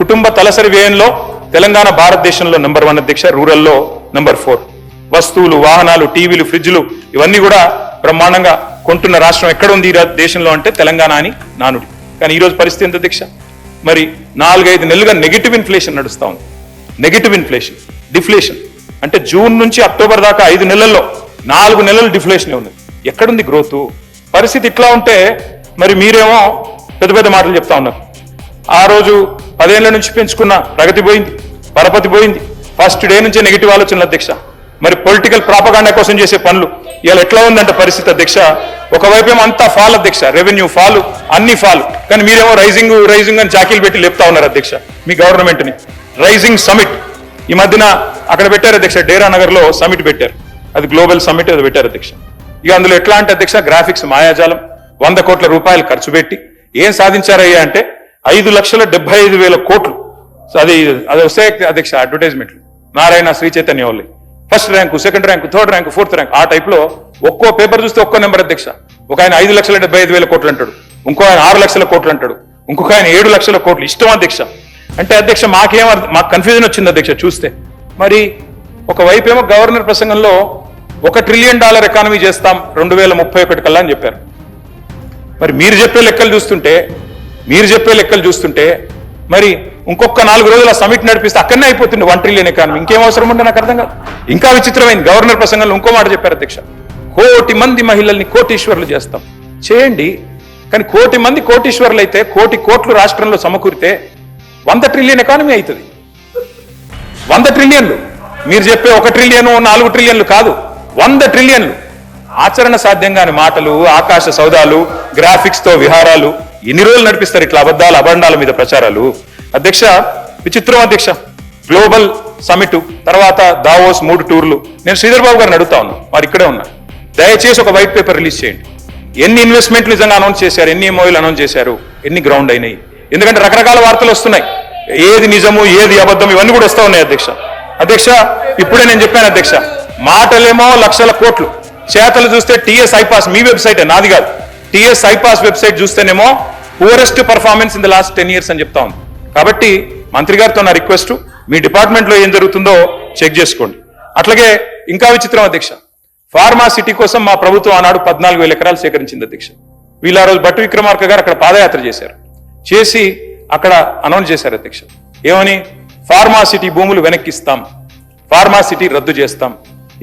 కుటుంబ తలసరి వ్యయంలో తెలంగాణ భారతదేశంలో నంబర్ 1 అధ్యక్ష, రూరల్లో నంబర్ 4. వస్తువులు, వాహనాలు, టీవీలు, ఫ్రిడ్జ్లు ఇవన్నీ కూడా బ్రహ్మాండంగా కొంటున్న రాష్ట్రం ఎక్కడ ఉంది ఈ దేశంలో అంటే తెలంగాణ అని నానుడి. కానీ ఈ రోజు పరిస్థితి ఎంత అధ్యక్ష? మరి 4-5 నెలలుగా నెగిటివ్ ఇన్ఫ్లేషన్ నడుస్తా ఉంది. నెగిటివ్ ఇన్ఫ్లేషన్, డిఫ్లేషన్ అంటే జూన్ నుంచి అక్టోబర్ దాకా 5 నెలల్లో 4 నెలలు డిఫ్లేషన్ ఉన్నది. ఎక్కడుంది గ్రోత్? పరిస్థితి ఇట్లా ఉంటే మరి మీరేమో పెద్ద మాటలు చెప్తా ఉన్నారు. ఆ రోజు 10 ఏళ్ల నుంచి పెంచుకున్న ప్రగతి పోయింది, పరపతి పోయింది. ఫస్ట్ డే నుంచే నెగిటివ్ ఆలోచనలు అధ్యక్ష. మరి పొలిటికల్ ప్రాపగాండా కోసం చేసే పనులు ఇవాళ ఎట్లా ఉందంటే పరిస్థితి అధ్యక్ష. ఒకవైపు ఏమో అంతా ఫాల్ అధ్యక్ష, రెవెన్యూ ఫాల్, అన్ని ఫాల్. కానీ మీరేమో రైజింగ్ అని చాకీలు పెట్టి లేపుతా ఉన్నారు అధ్యక్ష మీ గవర్నమెంట్ ని. రైజింగ్ సమిట్ ఈ మధ్యన అక్కడ పెట్టారు అధ్యక్ష, డేరా నగర్ లో సమిట్ పెట్టారు. అది గ్లోబల్ సమిట్, అది పెట్టారు అధ్యక్ష. ఇక అందులో ఎట్లా అంటే అధ్యక్ష, గ్రాఫిక్స్ మాయాజాలం, 100 కోట్ల రూపాయలు ఖర్చు పెట్టి ఏం సాధించారయ్యా అంటే 5,75,000 కోట్లు. అది వస్తే అధ్యక్ష అడ్వర్టైజ్మెంట్లు, నారాయణ, శ్రీ చైతన్య వాళ్ళు first rank, second rank, third rank, fourth rank. ఆ టైప్ లో ఒక్కో పేపర్ చూస్తే ఒక్కో నెంబర్ అధ్యక్ష. ఒక ఆయన 5,75,000 కోట్లు అంటాడు, ఇంకో ఆయన 6 లక్షల కోట్లు అంటాడు, ఇంకొక ఆయన 7 లక్షల కోట్లు. ఇష్టం అధ్యక్ష. అంటే అధ్యక్ష మాకు కన్ఫ్యూజన్ వచ్చింది అధ్యక్ష చూస్తే. మరి ఒకవైపు ఏమో గవర్నర్ ప్రసంగంలో $1 ట్రిలియన్ ఎకానమీ చేస్తాం 2031 కల్లా అని చెప్పారు. మరి మీరు చెప్పే లెక్కలు చూస్తుంటే మరి ఇంకొక 4 రోజుల సమిట్ నడిపిస్తే అక్కడనే అయిపోతుంది 1 ట్రిలియన్ ఎకానమీ. ఇంకేం అవసరం ఉంటే నాకు అర్థం కాదు. ఇంకా విచిత్రమైంది, గవర్నర్ ప్రసంగంలో ఇంకో మాట చెప్పారు అధ్యక్ష, 1 కోటి మంది మహిళల్ని కోటీశ్వర్లు చేస్తాం. చేయండి, కానీ 1 కోటి మంది కోటీశ్వర్లు అయితే 1 కోటి కోట్లు రాష్ట్రంలో సమకూరితే 100 ట్రిలియన్ ఎకానమీ అవుతుంది. 100 ట్రిలియన్లు మీరు చెప్పే 1 ట్రిలియన్ 4 ట్రిలియన్లు కాదు, 100 ట్రిలియన్లు. ఆచరణ సాధ్యంగాని మాటలు, ఆకాశ సౌదాలు, గ్రాఫిక్స్ తో విహారాలు ఎన్ని రోజులు నడిపిస్తారు ఇట్లా అబండాల మీద ప్రచారాలు? అధ్యక్ష విచిత్రం అధ్యక్ష, గ్లోబల్ సమిట్ తర్వాత దావోస్ 3 టూర్లు. నేను శ్రీధర్ బాబు గారిని అడుగుతా ఉన్నా, వారు ఇక్కడే ఉన్నారు, దయచేసి ఒక వైట్ పేపర్ రిలీజ్ చేయండి. ఎన్ని ఇన్వెస్ట్మెంట్లు నిజంగా అనౌన్స్ చేశారు, ఎన్ని ఎంఓయూలు అనౌన్స్ చేశారు, ఎన్ని గ్రౌండ్ అయినాయి? ఎందుకంటే రకరకాల వార్తలు వస్తున్నాయి, ఏది నిజము ఏది అబద్ధం ఇవన్నీ కూడా వస్తూ ఉన్నాయి అధ్యక్ష. ఇప్పుడే నేను చెప్పాను అధ్యక్ష, మాటలేమో లక్షల కోట్లు, చేతలు చూస్తే టిఎస్ ఐపాస్ మీ వెబ్సైట్ నాది కాదు, టిఎస్ ఐపాస్ వెబ్సైట్ చూస్తేనేమో poorest performance in the last 10 years అని చెప్తా ఉంది. కాబట్టి మంత్రి గారితో నా రిక్వెస్ట్, మీ డిపార్ట్మెంట్ లో ఏం జరుగుతుందో చెక్ చేసుకోండి. అట్లాగే ఇంకా విచిత్రం అధ్యక్ష, ఫార్మా సిటీ కోసం మా ప్రభుత్వం ఆనాడు 14,000 ఎకరాలు సేకరించింది అధ్యక్ష. వీళ్ళ రోజు భట్టి విక్రమార్క గారు అక్కడ పాదయాత్ర చేసి అక్కడ అనౌన్స్ చేశారు అధ్యక్ష, ఏమని? ఫార్మా సిటీ భూములు వెనక్కిస్తాం, ఫార్మా సిటీ రద్దు చేస్తాం.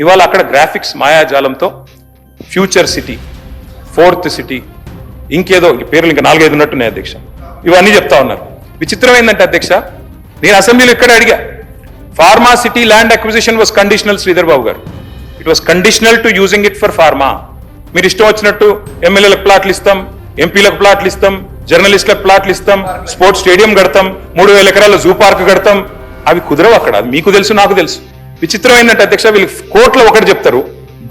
ఇవాళ అక్కడ గ్రాఫిక్స్ మాయాజాలంతో ఫ్యూచర్ సిటీ, 4th సిటీ, ఇంకేదో పేర్లు ఇంకా 4-5 ఉన్నట్టున్నాయి అధ్యక్ష. ఇవన్నీ చెప్తా ఉన్నారు. విచిత్రం ఏంటంటే అధ్యక్ష, నేను అసెంబ్లీలో ఇక్కడే అడిగా, pharma city land acquisition was conditional. Sridhar Babu గారు, it was conditional to using it for pharma. మీరు ఇష్టం వచ్చినట్టు ఎమ్మెల్యేలకు ప్లాట్లు ఇస్తాం, ఎంపీలకు ప్లాట్లు ఇస్తాం, జర్నలిస్టులకు ప్లాట్లు ఇస్తాం, స్పోర్ట్స్ స్టేడియం కడతాం, 3,000 ఎకరాల జూ పార్క్ కడతాం. అవి కుదరవు అక్కడ, అది మీకు తెలుసు నాకు తెలుసు. విచిత్రం ఏంటంటే అధ్యక్ష, వీళ్ళు కోర్టులో ఒకటి చెప్తారు,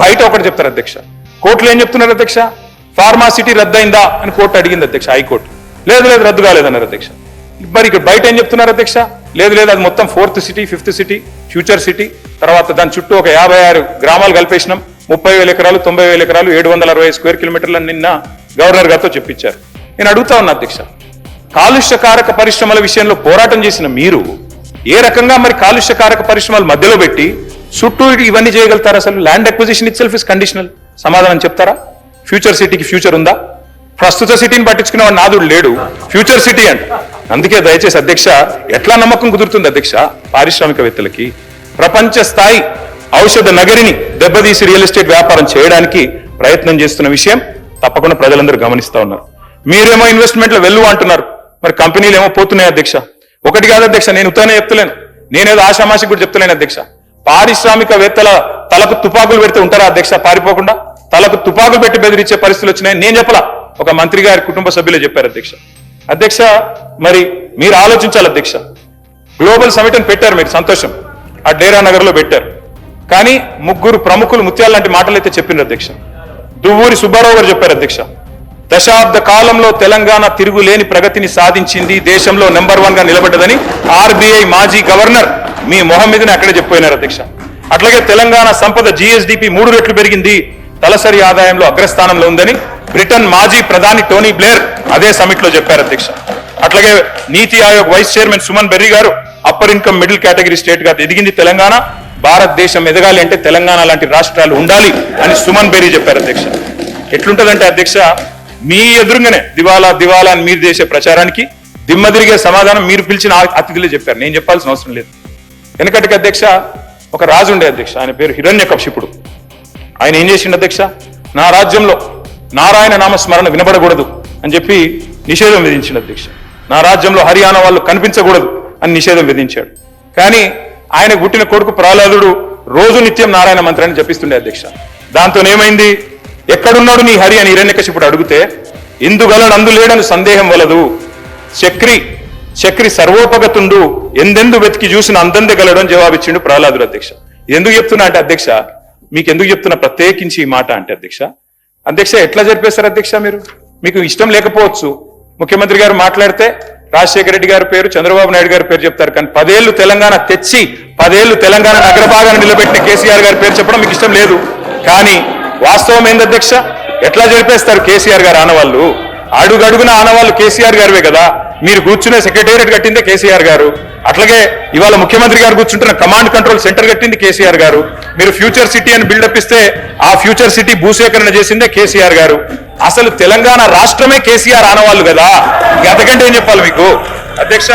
బయట ఒకటి చెప్తారు అధ్యక్ష. కోర్టులో ఏం చెప్తున్నారు అధ్యక్ష? ఫార్మా సిటీ రద్దయిందా అని కోర్టు అడిగింది అధ్యక్ష, హైకోర్టు. లేదు రద్దు కాలేదన్నారు అధ్యక్ష. మరి ఇక్కడ బయట ఏం చెప్తున్నారు అధ్యక్ష? లేదు అది మొత్తం 4th city, 5th city, future city, తర్వాత దాని చుట్టూ ఒక 56 గ్రామాలు కలిపేసినాం, 30,000 ఎకరాలు, 90,000 ఎకరాలు, 760 స్క్వేర్ కిలోమీటర్లను నిన్న గవర్నర్ గారితో చెప్పించారు. నేను అడుగుతా ఉన్నా అధ్యక్ష, కాలుష్యకారక పరిశ్రమల విషయంలో పోరాటం చేసిన మీరు ఏ రకంగా మరి కాలుష్యకారక పరిశ్రమల మధ్యలో పెట్టి చుట్టూ ఇవన్నీ చేయగలుగుతారు? అసలు land acquisition it self is conditional. సమాధానం చెప్తారా? ఫ్యూచర్ సిటీకి ఫ్యూచర్ ఉందా? ప్రస్తుత సిటీని పట్టించుకునే వాడు నాదుడు లేడు, ఫ్యూచర్ సిటీ అంట. అందుకే దయచేసి అధ్యక్ష, ఎట్లా నమ్మకం కుదురుతుంది అధ్యక్ష పారిశ్రామికవేత్తలకి? ప్రపంచ స్థాయి ఔషధ నగరిని దెబ్బతీసి రియల్ ఎస్టేట్ వ్యాపారం చేయడానికి ప్రయత్నం చేస్తున్న విషయం తప్పకుండా ప్రజలందరూ గమనిస్తా ఉన్నారు. మీరేమో ఇన్వెస్ట్మెంట్లు వెళ్ళు అంటున్నారు, మరి కంపెనీలు ఏమో పోతున్నాయి అధ్యక్ష. ఒకటి కాదు అధ్యక్ష, నేను ఉత్తనే చెప్తలేను, నేనేదో ఆషామాషికి కూడా చెప్తలేను అధ్యక్ష. పారిశ్రామికవేత్తల తలకు తుపాకులు పెడితే ఉంటారా అధ్యక్ష పారిపోకుండా? తలకు తుపాకులు పెట్టి బెదిరించే పరిస్థితులు వచ్చినాయి. నేను చెప్పలా, ఒక మంత్రి గారి కుటుంబ సభ్యులే చెప్పారు అధ్యక్ష. మరి మీరు ఆలోచించాలి అధ్యక్ష, గ్లోబల్ సమిట్ అని పెట్టారు మీరు, సంతోషం, ఆ డేరా నగర్ లో పెట్టారు. కానీ 3 ప్రముఖులు ముత్యాల లాంటి మాటలు అయితే చెప్పిండ్రు అధ్యక్ష. దువ్వూరి సుబ్బారావు గారు చెప్పారు అధ్యక్ష, దశాబ్ద కాలంలో తెలంగాణ తిరుగులేని ప్రగతిని సాధించింది, దేశంలో నెంబర్ 1 గా నిలబడ్డదని ఆర్బీఐ మాజీ గవర్నర్ మీ మొహం మీదనే అక్కడే చెప్పిపోయినారు అధ్యక్ష. అట్లాగే తెలంగాణ సంపద జీఎస్డిపి 3 రెట్లు పెరిగింది, తలసరి ఆదాయంలో అగ్రస్థానంలో ఉందని బ్రిటన్ మాజీ ప్రధాని టోనీ బ్లేర్ అదే సమిట్ లో చెప్పారు అధ్యక్ష. అట్లాగే నీతి ఆయోగ్ వైస్ చైర్మన్ సుమన్ బెర్రీ గారు upper income middle category state గా ఎదిగింది తెలంగాణ, భారతదేశం ఎదగాలి అంటే తెలంగాణ లాంటి రాష్ట్రాలు ఉండాలి అని సుమన్ బెర్రీ చెప్పారు అధ్యక్ష. ఎట్లుంటదంటే అధ్యక్ష, మీ ఎదురుగానే దివాలా అని మీరు చేసే ప్రచారానికి దిమ్మ తిరిగే సమాధానం మీరు పిలిచిన అతిథులే చెప్పారు, నేను చెప్పాల్సిన అవసరం లేదు. వెనకటికి అధ్యక్ష ఒక రాజు ఉండే అధ్యక్ష, ఆయన పేరు హిరణ్యకశిపుడు. ఆయన ఏం చేసిండు అధ్యక్ష? నా రాజ్యంలో నారాయణ నామస్మరణ వినబడకూడదు అని చెప్పి నిషేధం విధించిండు అధ్యక్ష. నా రాజ్యంలో హర్యానా వాళ్ళు కనిపించకూడదు అని నిషేధం విధించాడు. కానీ ఆయన పుట్టిన కొడుకు ప్రహ్లాదుడు రోజు నిత్యం నారాయణ మంత్రాన్ని జపిస్తుండే అధ్యక్ష. దాంతో ఏమైంది? ఎక్కడున్నాడు నీ హరి అని హిరణ్యకశిపుడు అడిగితే, ఇందుగలడు అందులేడని సందేహం వలదు, చక్రి సర్వోపగతుండు, ఎందెందు వెతికి చూసిన అందందే గలడు అని జవాబిచ్చిండు ప్రహ్లాదుడు అధ్యక్ష. ఎందుకు చెప్తున్నా అంటే అధ్యక్ష, మీకు ఎందుకు చెప్తున్నా ప్రత్యేకించి ఈ మాట అంటే అధ్యక్ష ఎట్లా జరిపేస్తారు అధ్యక్ష? మీకు ఇష్టం లేకపోవచ్చు, ముఖ్యమంత్రి గారు మాట్లాడితే రాజశేఖర రెడ్డి గారి పేరు, చంద్రబాబు నాయుడు గారి పేరు చెప్తారు, కానీ 10 ఏళ్లు తెలంగాణ తెచ్చి 10 ఏళ్లు తెలంగాణ అగ్రభాగాన్ని నిలబెట్టిన కేసీఆర్ గారి పేరు చెప్పడం మీకు ఇష్టం లేదు. కానీ వాస్తవం ఏంది అధ్యక్ష? ఎట్లా జరిపేస్తారు కేసీఆర్ గారు ఆనవాళ్ళు? అడుగడుగున ఆనవాళ్ళు కేసీఆర్ గారివే కదా. మీరు కూర్చునే సెక్రటేరియట్ కట్టిందే కేసీఆర్ గారు. అట్లాగే ఇవాళ ముఖ్యమంత్రి గారు కూర్చుంటున్న కమాండ్ కంట్రోల్ సెంటర్ కట్టింది కేసీఆర్ గారు. మీరు ఫ్యూచర్ సిటీ అని బిల్డప్ ఇస్తే ఆ ఫ్యూచర్ సిటీ భూసేకరణ చేసిందే కేసీఆర్ గారు. అసలు తెలంగాణ రాష్ట్రమే కేసీఆర్ ఆనవాళ్ళు కదా, అంతకంటే ఏం చెప్పాలి మీకు? అధ్యక్ష,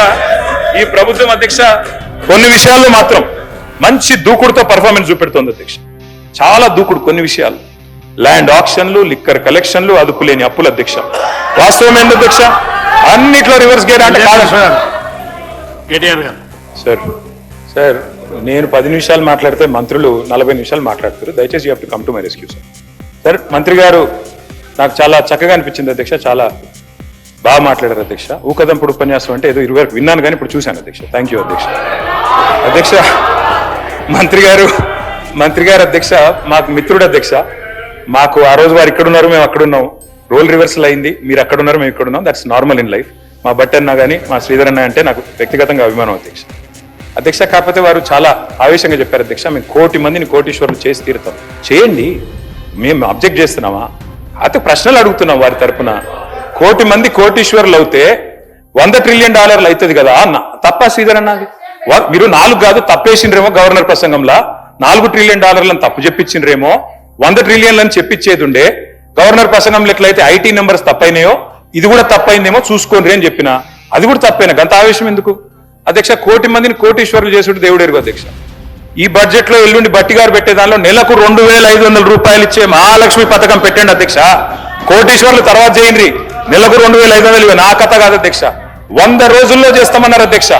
ఈ ప్రభుత్వం అధ్యక్ష కొన్ని విషయాల్లో మాత్రం మంచి దూకుడుతో పర్ఫార్మెన్స్ చూపెడుతోంది అధ్యక్ష. చాలా దూకుడు కొన్ని విషయాలు. ల్యాండ్ ఆక్షన్లు, లిక్కర్ కలెక్షన్లు, అదుపులేని అప్పులు అధ్యక్ష. వాస్తవం ఏంటి అధ్యక్ష? అన్నిట్లో రివర్స్ గేర్ అంటే సార్ నేను 10 నిమిషాలు మాట్లాడితే మంత్రులు 40 నిమిషాలు మాట్లాడతారు. దయచేసి you have to come to my rescue sir. Sir మంత్రి గారు నాకు చాలా చక్కగా అనిపించింది అధ్యక్ష, చాలా బాగా మాట్లాడారు అధ్యక్ష. ఊకదంపుడు ఉపన్యాసం అంటే ఏదో 20 వరకు విన్నాను కానీ ఇప్పుడు చూశాను అధ్యక్ష. థ్యాంక్ యూ అధ్యక్ష. అధ్యక్ష మంత్రి గారు అధ్యక్ష మాకు మిత్రుడు అధ్యక్ష. మాకు ఆ రోజు వారు ఇక్కడ ఉన్నారు, మేము అక్కడ ఉన్నాం. రోల్ రివర్సల్ అయింది. మీరు అక్కడ ఉన్నారు, మేము ఇక్కడ ఉన్నాం. That's normal in life. మా బట్టి అన్నా కానీ మా శ్రీధర్ అన్న అంటే నాకు వ్యక్తిగతంగా అభిమానం అధ్యక్ష. కాకపోతే వారు చాలా ఆవేశంగా చెప్పారు అధ్యక్ష, మేము 1 కోటి మందిని కోటీశ్వరులు చేసి తీరుతాం. చేయండి, మేము అబ్జెక్ట్ చేస్తున్నామా? అయితే ప్రశ్నలు అడుగుతున్నాం వారి తరపున. 1 కోటి మంది కోటీశ్వరులు అవుతే $100 ట్రిలియన్ అవుతుంది కదా అన్న. తప్ప శ్రీధర్ అన్నది మీరు 4 కాదు తప్పేసిండ్రేమో. గవర్నర్ ప్రసంగంలో $4 ట్రిలియన్ తప్పు చెప్పించిండ్రేమో. 100 ట్రిలియన్లు అని చెప్పించేది ఉండే. గవర్నర్ ప్రసంగంలో ఎట్లయితే ఐటీ నెంబర్స్ తప్పైనాయో ఇది కూడా తప్పైందేమో చూసుకోండి అని చెప్పిన. అది కూడా తప్పైనా గంత ఆవేశం ఎందుకు అధ్యక్ష? 1 కోటి మందిని కోటీశ్వరులు చేసుడు దేవుడు ఎరుగు అధ్యక్ష. ఈ బడ్జెట్ లో ఎల్లుండి బట్టి గారు పెట్టే దానిలో నెలకు 2,500 రూపాయలు ఇచ్చే మహాలక్ష్మి పథకం పెట్టండి అధ్యక్ష. కోటీశ్వరులు తర్వాత చేయండి, నెలకు 2,500 ఇవి నా కథ కాదు అధ్యక్ష. 100 రోజుల్లో చేస్తామన్నారు అధ్యక్ష.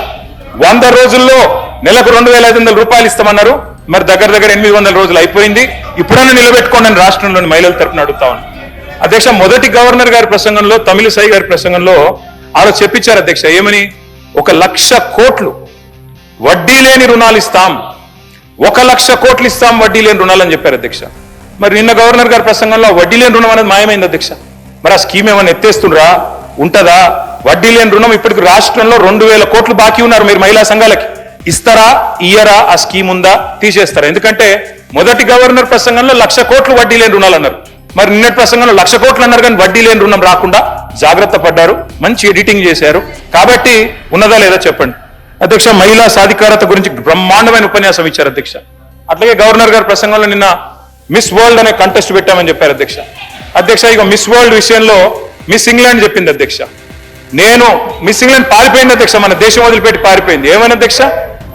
100 రోజుల్లో నెలకు 2,500 రూపాయలు ఇస్తామన్నారు. మరి దగ్గర 800 రోజులు అయిపోయింది. ఇప్పుడైనా నిలబెట్టుకోండి అని రాష్ట్రంలోని మహిళల తరపున అడుగుతా ఉన్నాను అధ్యక్ష. మొదటి గవర్నర్ గారి ప్రసంగంలో, తమిళిసై గారి ప్రసంగంలో ఆలో చెప్పించారు అధ్యక్ష. ఏమని? 1,00,000 కోట్లు వడ్డీ లేని రుణాలు ఇస్తాం, 1,00,000 కోట్లు ఇస్తాం వడ్డీ లేని రుణాలు అని చెప్పారు అధ్యక్ష. మరి నిన్న గవర్నర్ గారి ప్రసంగంలో వడ్డీ లేని రుణం అనేది మాయమైంది అధ్యక్ష. మరి ఆ స్కీమ్ ఏమైనా ఎత్తేస్తుండ్రా? ఉంటదా? వడ్డీ లేని రుణం ఇప్పటికి రాష్ట్రంలో 2,000 కోట్లు బాకీ ఉన్నారు. మీరు మహిళా సంఘాలకి ఇస్తారా, ఇయ్యరా? ఆ స్కీమ్ ఉందా, తీసేస్తారా? ఎందుకంటే మొదటి గవర్నర్ ప్రసంగంలో 1,00,000 కోట్లు వడ్డీ లేని రుణాలు అన్నారు. మరి నిన్నటి ప్రసంగంలో 1,00,000 కోట్లు అన్నారు కానీ వడ్డీ లేని రుణం రాకుండా జాగ్రత్త పడ్డారు. మంచి ఎడిటింగ్ చేశారు. కాబట్టి ఉన్నదా లేదా చెప్పండి అధ్యక్ష. మహిళా సాధికారత గురించి బ్రహ్మాండమైన ఉపన్యాసం ఇచ్చారు అధ్యక్ష. అట్లాగే గవర్నర్ గారి ప్రసంగంలో నిన్న మిస్ వరల్డ్ అనే కంటెస్ట్ పెట్టామని చెప్పారు అధ్యక్ష. ఇక మిస్ వరల్డ్ విషయంలో మిస్ ఇంగ్లాండ్ చెప్పింది అధ్యక్ష. నేను మిస్ ఇంగ్లాండ్ పారిపోయింది అధ్యక్ష, మన దేశం వదిలిపెట్టి పారిపోయింది. ఏమని అధ్యక్ష?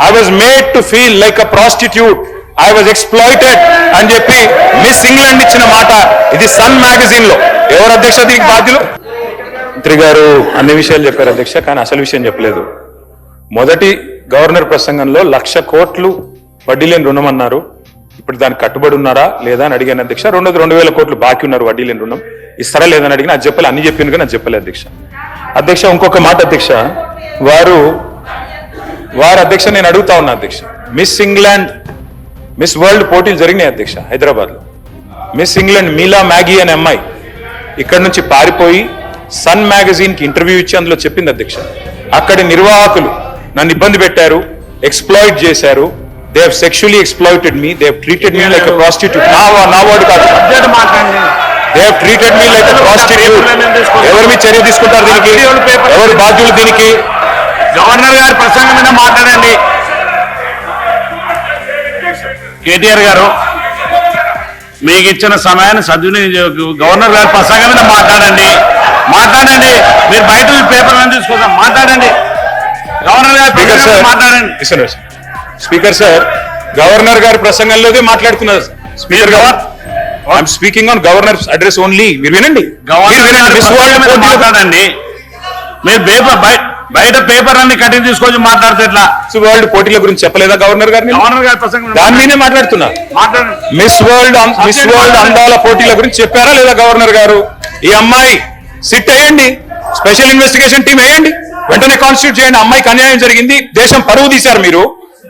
I was made to feel like a prostitute. I was exploited అని చెప్పి మిస్ ఇంగ్లాండ్ ఇచ్చిన మాట ఇది సన్ మ్యాగజైన్ లో. ఎవరు అధ్యక్ష దీనికి బాధ్యులు? మంత్రి గారు అన్ని విషయాలు చెప్పారు అధ్యక్ష, కానీ అసలు విషయం చెప్పలేదు. మొదటి గవర్నర్ ప్రసంగంలో 1,00,000 కోట్లు వడ్డీ లేని రుణం అన్నారు. ఇప్పుడు దానికి కట్టుబడి ఉన్నారా లేదా అని అడిగాను అధ్యక్ష. 2,000 కోట్లు బాకీ ఉన్నారు వడ్డీ లేని రుణం, ఇస్తారా లేదని అడిగిన. అది చెప్పలే, అన్ని చెప్పింది కానీ అది చెప్పలేదు అధ్యక్ష. ఇంకొక మాట అధ్యక్ష, వారు అధ్యక్ష నేను అడుగుతా ఉన్నా అధ్యక్ష. మిస్ ఇంగ్లాండ్, మిస్ వరల్డ్ పోటీలు జరిగినాయి అధ్యక్ష హైదరాబాద్ లో. మిస్ ఇంగ్లాండ్ మీలా మ్యాగీ అనే అమ్మాయి ఇక్కడ నుంచి పారిపోయి సన్ మ్యాగజైన్ కి ఇంటర్వ్యూ ఇచ్చి అందులో చెప్పింది అధ్యక్ష, అక్కడి నిర్వాహకులు నన్ను ఇబ్బంది పెట్టారు, ఎక్స్ప్లాయిట్ చేశారు. They have sexually exploited me, they have treated me like a prostitute. నా వర్డ్ కాదు, they have treated me like a prostitute. ఎవరు మీ చర్య తీసుకుంటారు దీనికి? ఎవరు బాధ్యులు దీనికి? గవర్నర్ గారి ప్రసంగం మీద మాట్లాడండి. కేటీఆర్ గారు మీకు ఇచ్చిన సమయాన్ని సద్వినియోగం. గవర్నర్ గారి ప్రసంగం మీద మాట్లాడండి. మీరు బయట పేపర్ తీసుకుందాం, మాట్లాడండి. గవర్నర్ గారి మాట్లాడండి. స్పీకర్ సార్, గవర్నర్ గారి ప్రసంగంలోనే మాట్లాడుతున్నారు స్పీకర్ గారు. I'm speaking on governors address only. మీరు వినండి. మాట్లాడండి. మీరు బయట పేపర్ అన్ని కటింగ్ తీసుకొని మాట్లాడితే ఎట్లా? వరల్డ్ పోటీల గురించి చెప్పలేదా గవర్నర్ గారిని? గవర్నర్ గారి ప్రసంగం దాని మీదే మాట్లాడుతున్నా. మిస్ వరల్డ్ అందాల పోటీల గురించి చెప్పారా లేదా గవర్నర్ గారు? ఈ అమ్మాయి సిట్ వేయండి, స్పెషల్ ఇన్వెస్టిగేషన్ టీం వేయండి, వెంటనే కాన్స్టిట్యూట్ చేయండి. అమ్మాయికి అన్యాయం జరిగింది, దేశం పరువు తీశారు మీరు,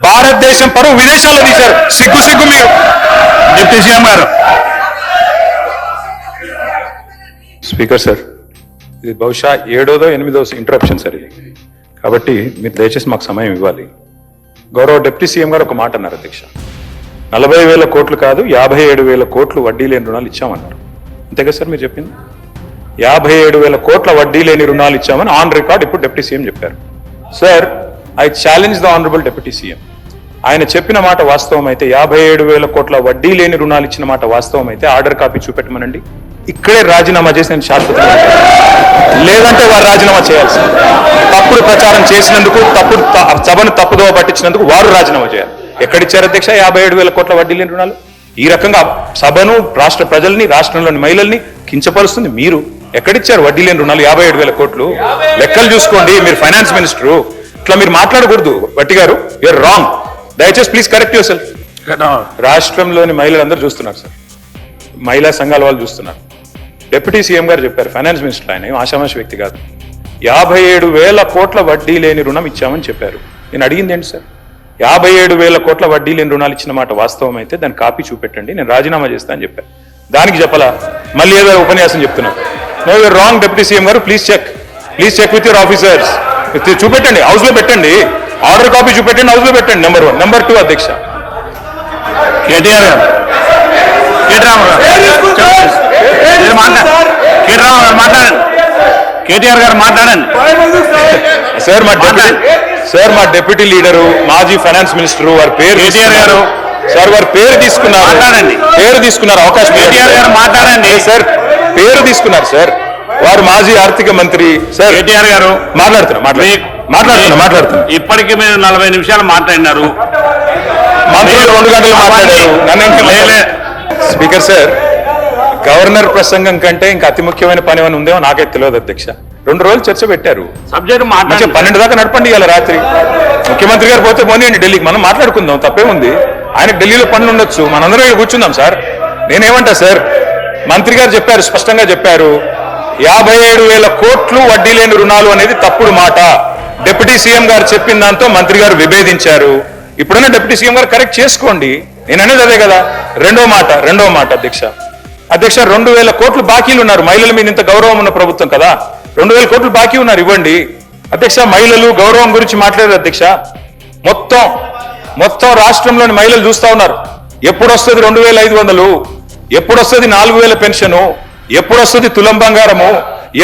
భారతదేశం పరువు విదేశాల్లో తీశారు. సిగ్గు మీరు. డిప్యూటీ సీఎం గారు. స్పీకర్ సార్, ఇది బహుశా 7వ 8వ ఇంటరప్షన్ సార్ ఇది. కాబట్టి మీరు దయచేసి మాకు సమయం ఇవ్వాలి. గౌరవ డిప్యూటీ సీఎం గారు ఒక మాట అన్నారు అధ్యక్ష, 40,000 కోట్లు కాదు 57,000 కోట్లు వడ్డీ లేని రుణాలు ఇచ్చామన్నారు. అంతేగా సార్ మీరు చెప్పింది? 57,000 కోట్ల వడ్డీ లేని రుణాలు ఇచ్చామని ఆన్ రికార్డ్ ఇప్పుడు డిప్యూటీ సీఎం చెప్పారు. Sir, I challenge the honourable deputy CM. ఆయన చెప్పిన మాట వాస్తవం అయితే, 57,000 కోట్ల వడ్డీ లేని రుణాలు ఇచ్చిన మాట వాస్తవం అయితే ఆర్డర్ కాపీ చూపెట్టమనండి. ఇక్కడే రాజీనామా చేసి నేను శాశ్వతంగా, లేదంటే వారు రాజీనామా చేయాల్సి, తప్పుడు ప్రచారం చేసినందుకు, సభను తప్పుదోవ పట్టించినందుకు వారు రాజీనామా చేయాలి. ఎక్కడిచ్చారు అధ్యక్ష 57,000 కోట్ల వడ్డీ లేని రుణాలు? ఈ రకంగా సభను, రాష్ట్ర ప్రజల్ని, రాష్ట్రంలోని మహిళల్ని కించపరుస్తుంది మీరు. ఎక్కడిచ్చారు వడ్డీ లేని రుణాలు 57,000 కోట్లు? లెక్కలు చూసుకోండి, మీరు ఫైనాన్స్ మినిస్టరు. ఇట్లా మీరు మాట్లాడకూడదు భట్టి గారు, యూఆర్ రాంగ్. దయచేసి ప్లీజ్ కరెక్ట్ యువర్ సెల్ఫ్. రాష్ట్రంలోని మహిళలందరూ చూస్తున్నారు సార్, మహిళా సంఘాల వాళ్ళు చూస్తున్నారు. డిప్యూటీ సీఎం గారు చెప్పారు, ఫైనాన్స్ మినిస్టర్ ఆయన, ఏం ఆషామాషి వ్యక్తి కాదు. 57,000 కోట్ల వడ్డీ లేని రుణం ఇచ్చామని చెప్పారు. నేను అడిగింది ఏంటి సార్? 57,000 కోట్ల వడ్డీ లేని రుణాలు ఇచ్చిన మాట వాస్తవం అయితే దాని కాపీ చూపెట్టండి, నేను రాజీనామా చేస్తా అని చెప్పాను. దానికి చెప్పలా, మళ్ళీ ఏదో ఉపన్యాసం చెప్తున్నారు. No, you're wrong deputy CM గారు. Please check with your officers. చూపెట్టండి, హౌస్ లో పెట్టండి, ఆర్డర్ కాపీ చూపెట్టండి, హౌస్ లో పెట్టండి. నెంబర్ 1. నెంబర్ 2 అధ్యక్ష, కేటీఆర్ గారు, కేటీఆర్ గారు మాట్లాడండి. సార్ మా డిప్యూటీ లీడరు, మాజీ ఫైనాన్స్ మినిస్టర్, వారి పేరు కేటీఆర్ గారు సార్, వారి పేరు తీసుకున్నారు, మాట్లాడండి. పేరు తీసుకున్నారు, అవకాశం. కేటీఆర్ గారు మాట్లాడండి సార్, పేరు తీసుకున్నారు సార్, వారు మాజీ ఆర్థిక మంత్రి. సార్ కేటీఆర్ గారు మాట్లాడుతున్నా. ఇప్పటికీ మీరు 40 నిమిషాలు మాట్లాడినారు, మంత్రులు 2 గంటలు మాట్లాడారు. స్పీకర్ సార్, గవర్నర్ ప్రసంగం కంటే ఇంకా అతి ముఖ్యమైన పని ఏమైనా ఉందేమో నాకైతే తెలియదు అధ్యక్ష. 2 రోజులు చర్చ పెట్టారు, సబ్జెక్ట్ మాట్లాడి 12 దాకా నడపండి. ఇవాళ రాత్రి ముఖ్యమంత్రి గారు పోతే పోనీయండి ఢిల్లీకి, మనం మాట్లాడుకుందాం, తప్పేముంది. ఆయనకు ఢిల్లీలో పనులు ఉండొచ్చు, మనందరం ఇక్కడ కూర్చుందాం సార్. నేనేమంటా సార్, మంత్రి గారు చెప్పారు, స్పష్టంగా చెప్పారు, 57,000 కోట్లు వడ్డీ లేని రుణాలు అనేది తప్పుడు మాట. డిప్యూటీ సీఎం గారు చెప్పిన దాంతో మంత్రి గారు విభేదించారు. ఇప్పుడైనా డిప్యూటీ సీఎం గారు కరెక్ట్ చేసుకోండి. నేను అనేది అదే కదా. రెండో మాట అధ్యక్ష, 2,000 కోట్లు బాకీలు ఉన్నారు. మహిళల మీద ఇంత గౌరవం ఉన్న ప్రభుత్వం కదా, 2,000 కోట్లు బాకీ ఉన్నారు, ఇవ్వండి అధ్యక్ష. మహిళలు గౌరవం గురించి మాట్లాడారు అధ్యక్ష. మొత్తం రాష్ట్రంలోని మహిళలు చూస్తా ఉన్నారు. ఎప్పుడు వస్తుంది 2,500, ఎప్పుడు వస్తుంది 4,000 పెన్షను, ఎప్పుడు వస్తుంది తులం బంగారము,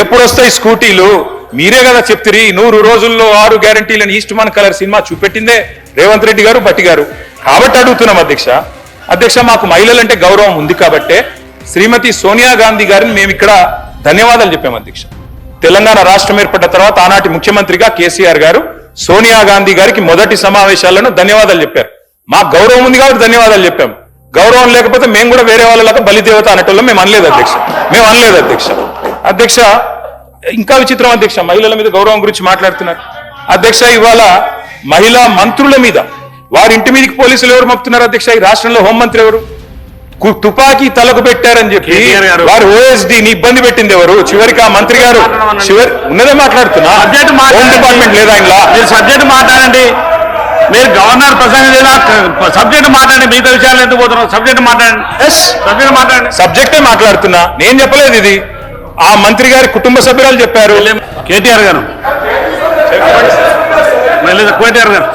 ఎప్పుడు వస్తాయి స్కూటీలు? మీరే కదా చెప్తిరి 100 రోజుల్లో 6 గ్యారంటీలను ఈస్ట్మన్ కలర్ సినిమా చూపెట్టిందే రేవంత్ రెడ్డి గారు, భట్టి గారు. కాబట్టి అడుగుతున్నాం అధ్యక్ష, మాకు మహిళలంటే గౌరవం ఉంది కాబట్టే శ్రీమతి సోనియా గాంధీ గారిని మేము ఇక్కడ ధన్యవాదాలు చెప్పాం అధ్యక్ష. తెలంగాణ రాష్ట్రం ఏర్పడ్డ తర్వాత ఆనాటి ముఖ్యమంత్రిగా కేసీఆర్ గారు సోనియా గాంధీ గారికి మొదటి సమావేశాలను ధన్యవాదాలు చెప్పారు. మాకు గౌరవం ఉంది కాబట్టి ధన్యవాదాలు చెప్పాం. గౌరవం లేకపోతే మేము కూడా వేరే వాళ్ళలాగా బలిదేవత అనేటోళ్ళం మేము అనలేదు అధ్యక్ష. అధ్యక్ష, ఇంకా విచిత్రం అధ్యక్ష, మహిళల మీద గౌరవం గురించి మాట్లాడుతున్నారు అధ్యక్ష. ఇవాళ మహిళా మంత్రుల మీద, వారి ఇంటి మీదకి పోలీసులు ఎవరు మప్పుతున్నారు అధ్యక్ష? ఈ రాష్ట్రంలో హోంమంత్రి ఎవరు? తుపాకీ తలకు పెట్టారని చెప్పి వారు ఓఎస్డీని ఇబ్బంది పెట్టింది ఎవరు? చివరికి ఆ మంత్రి గారు ఉన్నదే మాట్లాడుతున్నా, హోమ్ డిపార్ట్మెంట్ లేదా ఇలా? మీరు సబ్జెక్ట్ మాట్లాడండి, మీరు గవర్నర్ ప్రసంగం లేదా సబ్జెక్ట్ మాట్లాడండి, మిగతా విషయాలు ఎందుకు పోతున్నారు? సబ్జెక్ట్ మాట్లాడండి. సబ్జెక్టే మాట్లాడుతున్నా, నేను చెప్పలేదు ఇది, ఆ మంత్రి గారి కుటుంబ సభ్యురాలు చెప్పారు. కేటీఆర్ గారు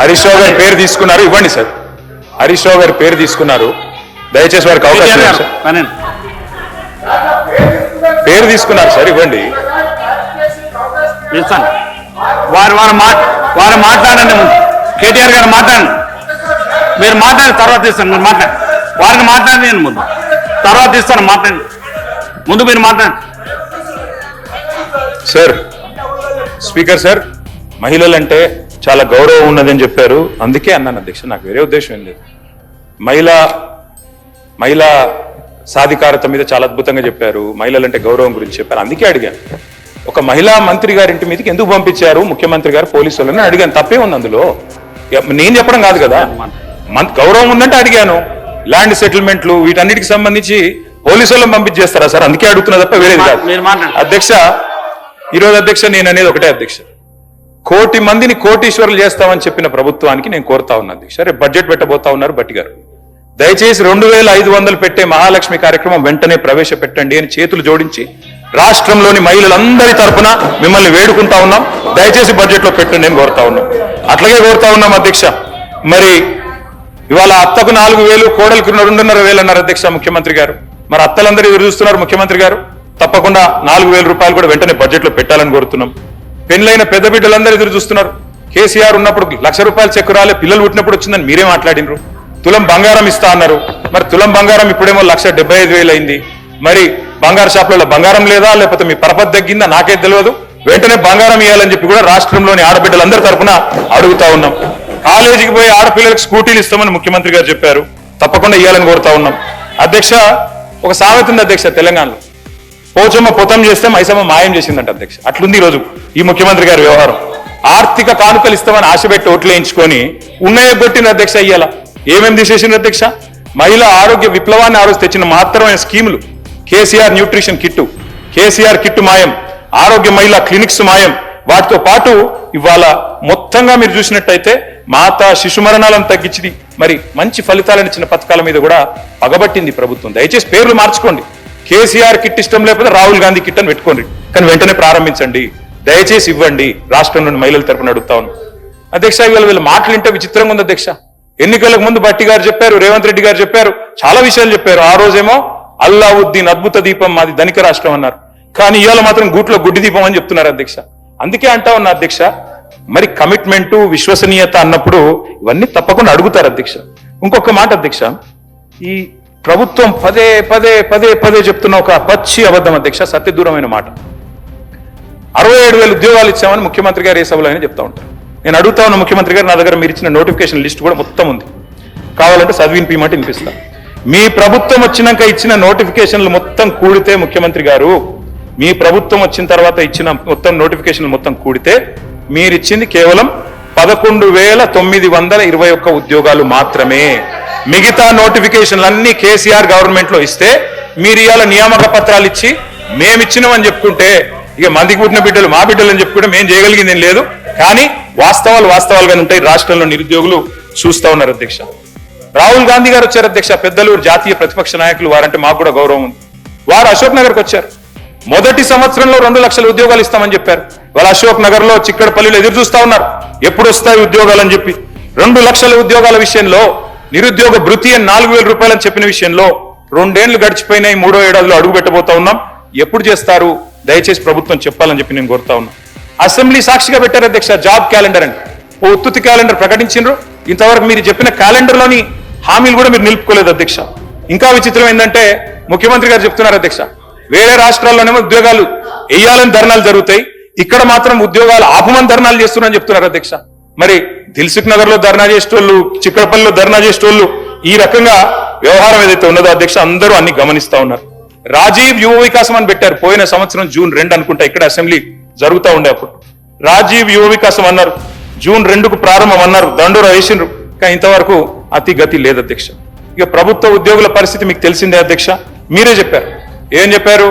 హరీష్ రావు గారి పేరు తీసుకున్నారు, ఇవ్వండి సార్. హరీష్ రావు గారి పేరు తీసుకున్నారు, దయచేసి వారికి అవకాశం పేరు తీసుకున్నారు సార్, ఇవ్వండి. వారు మాట్లాడండి, కేటీఆర్ గారు మాట్లాడండి. మీరు మాట్లాడి తర్వాత ఇస్తాను, మీరు మాట్లాడండి. వారిని మాట్లాడి నేను ముందు తర్వాత ఇస్తాను, మాట్లాడండి. ముందు మీరు మాట్లాడండి సార్. స్పీకర్ సార్, మహిళలంటే చాలా గౌరవం ఉన్నదని చెప్పారు, అందుకే అన్నాను అధ్యక్ష, నాకు వేరే ఉద్దేశం ఏం లేదు. మహిళా సాధికారత మీద చాలా అద్భుతంగా చెప్పారు, మహిళలంటే గౌరవం గురించి చెప్పారు, అందుకే అడిగాను. ఒక మహిళా మంత్రి గారింటి మీదకి ఎందుకు పంపించారు ముఖ్యమంత్రి గారు పోలీసులను అడిగాను, తప్పే ఉంది అందులో. నేను చెప్పడం కాదు కదా, గౌరవం ఉందంటే అడిగాను. ల్యాండ్ సెటిల్మెంట్లు వీటన్నిటికి సంబంధించి పోలీసులను పంపించేస్తారా సార్? అందుకే అడుగుతున్నా తప్ప వేరేది కాదు అధ్యక్ష. ఈరోజు అధ్యక్ష, నేను అనేది ఒకటే అధ్యక్ష, 1 కోటి మందిని కోటీశ్వరులు చేస్తామని చెప్పిన ప్రభుత్వానికి నేను కోరుతా ఉన్నా అధ్యక్ష. రేపు బడ్జెట్ పెట్టబోతా ఉన్నారు భట్టి గారు, దయచేసి 2,500 పెట్టే మహాలక్ష్మి కార్యక్రమం వెంటనే ప్రవేశపెట్టండి అని చేతులు జోడించి రాష్ట్రంలోని మహిళలందరి తరఫున మిమ్మల్ని వేడుకుంటా ఉన్నాం. దయచేసి బడ్జెట్ లో పెట్టండి అని కోరుతా ఉన్నాం. అట్లాగే కోరుతా ఉన్నాం అధ్యక్ష. మరి ఇవాళ అత్తకు 4,000, కోడలికి 2,500 అన్నారు అధ్యక్ష ముఖ్యమంత్రి గారు. మరి అత్తలందరూ ఎదురు చూస్తున్నారు ముఖ్యమంత్రి గారు. తప్పకుండా 4,000 రూపాయలు కూడా వెంటనే బడ్జెట్ లో పెట్టాలని కోరుతున్నాం. పెళ్లైన పెద్ద బిడ్డలందరూ ఎదురు చూస్తున్నారు. కేసీఆర్ ఉన్నప్పుడు 1,00,000 రూపాయలు చెక్ రాలే, పిల్లలు పుట్టినప్పుడు వచ్చిందని మీరే మాట్లాడినరు. తులం బంగారం ఇస్తా అన్నారు. మరి తులం బంగారం ఇప్పుడేమో 1,75,000 అయింది. మరి బంగారు షాపులలో బంగారం లేదా, లేకపోతే మీ పరపతి తగ్గిందా నాకే తెలియదు. వెంటనే బంగారం ఇవ్వాలని చెప్పి కూడా రాష్ట్రంలోని ఆడబిడ్డలందరి తరఫున అడుగుతా ఉన్నాం. కాలేజీకి పోయి ఆడపిల్లలకు స్కూటీలు ఇస్తామని ముఖ్యమంత్రి గారు చెప్పారు. తప్పకుండా ఇవ్వాలని కోరుతా ఉన్నాం. అధ్యక్ష, ఒక సామెత ఉంది అధ్యక్ష తెలంగాణలో, పోచమ్మ పొతం చేస్తే మైసమ్మ మాయం చేసిందంట అధ్యక్ష. అట్లుంది ఈరోజు ఈ ముఖ్యమంత్రి గారి వ్యవహారం. ఆర్థిక కానుకలు ఇస్తామని ఆశపెట్టి ఓట్లు వేయించుకొని ఉన్నయ్య కొట్టిన అధ్యక్ష. ఇయ్యాల ఏమేమి తీసేసిన అధ్యక్ష? మహిళా ఆరోగ్య విప్లవాన్ని ఆ రోజు తెచ్చిన మహత్తరమైన స్కీములు, KCR nutrition kit, KCR kit మాయం, ఆరోగ్య మహిళా క్లినిక్స్ మాయం. వాటితో పాటు ఇవాళ మొత్తంగా మీరు చూసినట్టయితే మాతా శిశు మరణాలను తగ్గించింది, మరి మంచి ఫలితాలను ఇచ్చిన పథకాల మీద కూడా పగబట్టింది ప్రభుత్వం. దయచేసి పేర్లు మార్చుకోండి. కేసీఆర్ కిట్ ఇష్టం లేకపోతే రాహుల్ గాంధీ కిట్ అని పెట్టుకోండి, కానీ వెంటనే ప్రారంభించండి. దయచేసి ఇవ్వండి. రాష్ట్రంలోని మహిళల తరపున అడుగుతా ఉన్నాం. అధ్యక్ష, ఇవాళ వీళ్ళ మాటలు వింటే విచిత్రంగా ఉంది అధ్యక్ష. ఎన్నికలకు ముందు భట్టి గారు చెప్పారు, రేవంత్ రెడ్డి గారు చెప్పారు, చాలా విషయాలు చెప్పారు. ఆ రోజేమో అల్లావుద్దీన్ అద్భుత దీపం మాది ధనిక రాష్ట్రం అన్నారు. కానీ ఇవాళ మాత్రం గూట్లో గుడ్డి దీపం అని చెప్తున్నారు అధ్యక్ష. అందుకే అంటా ఉన్నా అధ్యక్ష, మరి కమిట్మెంటు విశ్వసనీయత అన్నప్పుడు ఇవన్నీ తప్పకుండా అడుగుతారు అధ్యక్ష. ఇంకొక మాట అధ్యక్ష, ఈ ప్రభుత్వం పదే పదే పదే పదే చెప్తున్న ఒక పచ్చి అబద్ధం అధ్యక్ష, సత్యదూరమైన మాట. 67,000 ఉద్యోగాలు ఇచ్చామని ముఖ్యమంత్రి గారు ఏ సభలో అయినా చెప్తా ఉంటారు. నేను అడుగుతా ఉన్న ముఖ్యమంత్రి గారు, నా దగ్గర మీరు ఇచ్చిన నోటిఫికేషన్ లిస్ట్ కూడా మొత్తం ఉంది, కావాలంటే చదివినిపిమాట వినిపిస్తా. మీ ప్రభుత్వం వచ్చినాక ఇచ్చిన నోటిఫికేషన్లు మొత్తం కూడితే ముఖ్యమంత్రి గారు, మీ ప్రభుత్వం వచ్చిన తర్వాత ఇచ్చిన మొత్తం నోటిఫికేషన్లు మొత్తం కూడితే మీరిచ్చింది కేవలం 11,921 ఉద్యోగాలు మాత్రమే. మిగతా నోటిఫికేషన్లన్నీ కేసీఆర్ గవర్నమెంట్ లో ఇస్తే మీరు ఇవాళ నియామక పత్రాలు ఇచ్చి మేమిచ్చినామని చెప్పుకుంటే, ఇక మందికి పుట్టిన బిడ్డలు మా బిడ్డలు అని చెప్పుకుంటే మేము చేయగలిగింది ఏం లేదు. కానీ వాస్తవాలుగానే ఉంటాయి. రాష్ట్రంలో నిరుద్యోగులు చూస్తా ఉన్నారు అధ్యక్ష. రాహుల్ గాంధీ గారు వచ్చారు అధ్యక్ష, పెద్దలు జాతీయ ప్రతిపక్ష నాయకులు, వారంటే మాకు కూడా గౌరవం ఉంది. వారు అశోక్ నగర్కి వచ్చారు. మొదటి సంవత్సరంలో 2 లక్షల ఉద్యోగాలు ఇస్తామని చెప్పారు. వాళ్ళ అశోక్ నగర్ లో చిక్కడపల్లిలో ఎదురు చూస్తా ఉన్నారు, ఎప్పుడు వస్తాయి ఉద్యోగాలు అని చెప్పి. 2 లక్షల ఉద్యోగాల విషయంలో, నిరుద్యోగ భృతి 4,000 రూపాయలని చెప్పిన విషయంలో 2 ఏళ్లు గడిచిపోయినాయి. 3వ ఏడాదిలో అడుగు పెట్టబోతా ఉన్నాం. ఎప్పుడు చేస్తారు? దయచేసి ప్రభుత్వం చెప్పాలని చెప్పి నేను కోరుతా ఉన్నా. అసెంబ్లీ సాక్షిగా పెట్టారు అధ్యక్ష జాబ్ క్యాలెండర్ అని. ఓ ఉత్తుతి క్యాలెండర్ ప్రకటించారు. ఇంతవరకు మీరు చెప్పిన క్యాలెండర్ లోని హామీలు కూడా మీరు నిలుపుకోలేదు అధ్యక్ష. ఇంకా విచిత్రం ఏంటంటే ముఖ్యమంత్రి గారు చెప్తున్నారు అధ్యక్ష, వేరే రాష్ట్రాల్లోనేమో ఉద్యోగాలు వేయాలని ధర్నాలు జరుగుతాయి, ఇక్కడ మాత్రం ఉద్యోగాలు ఆపమని ధర్నాలు చేస్తున్నారని చెప్తున్నారు అధ్యక్ష. మరి దిల్సుఖ్ నగర్ లో ధర్నా చేసేటోళ్ళు, చిక్కడపల్లిలో ధర్నా చేసేటోళ్ళు, ఈ రకంగా వ్యవహారం ఏదైతే ఉన్నదో అధ్యక్ష అందరూ అన్ని గమనిస్తా ఉన్నారు. రాజీవ్ యువ వికాసం అని పెట్టారు. పోయిన సంవత్సరం జూన్ 2 అనుకుంటా ఇక్కడ అసెంబ్లీ జరుగుతూ ఉండే అప్పుడు రాజీవ్ యువ వికాసం అన్నారు. జూన్ 2కు ప్రారంభం అన్నారు, దండోరా వేసిండ్రు. కానీ ఇంతవరకు అతి గతి లేదు అధ్యక్ష. ఇక ప్రభుత్వ ఉద్యోగుల పరిస్థితి మీకు తెలిసిందే అధ్యక్ష. మీరే చెప్పారు. ఏం చెప్పారు?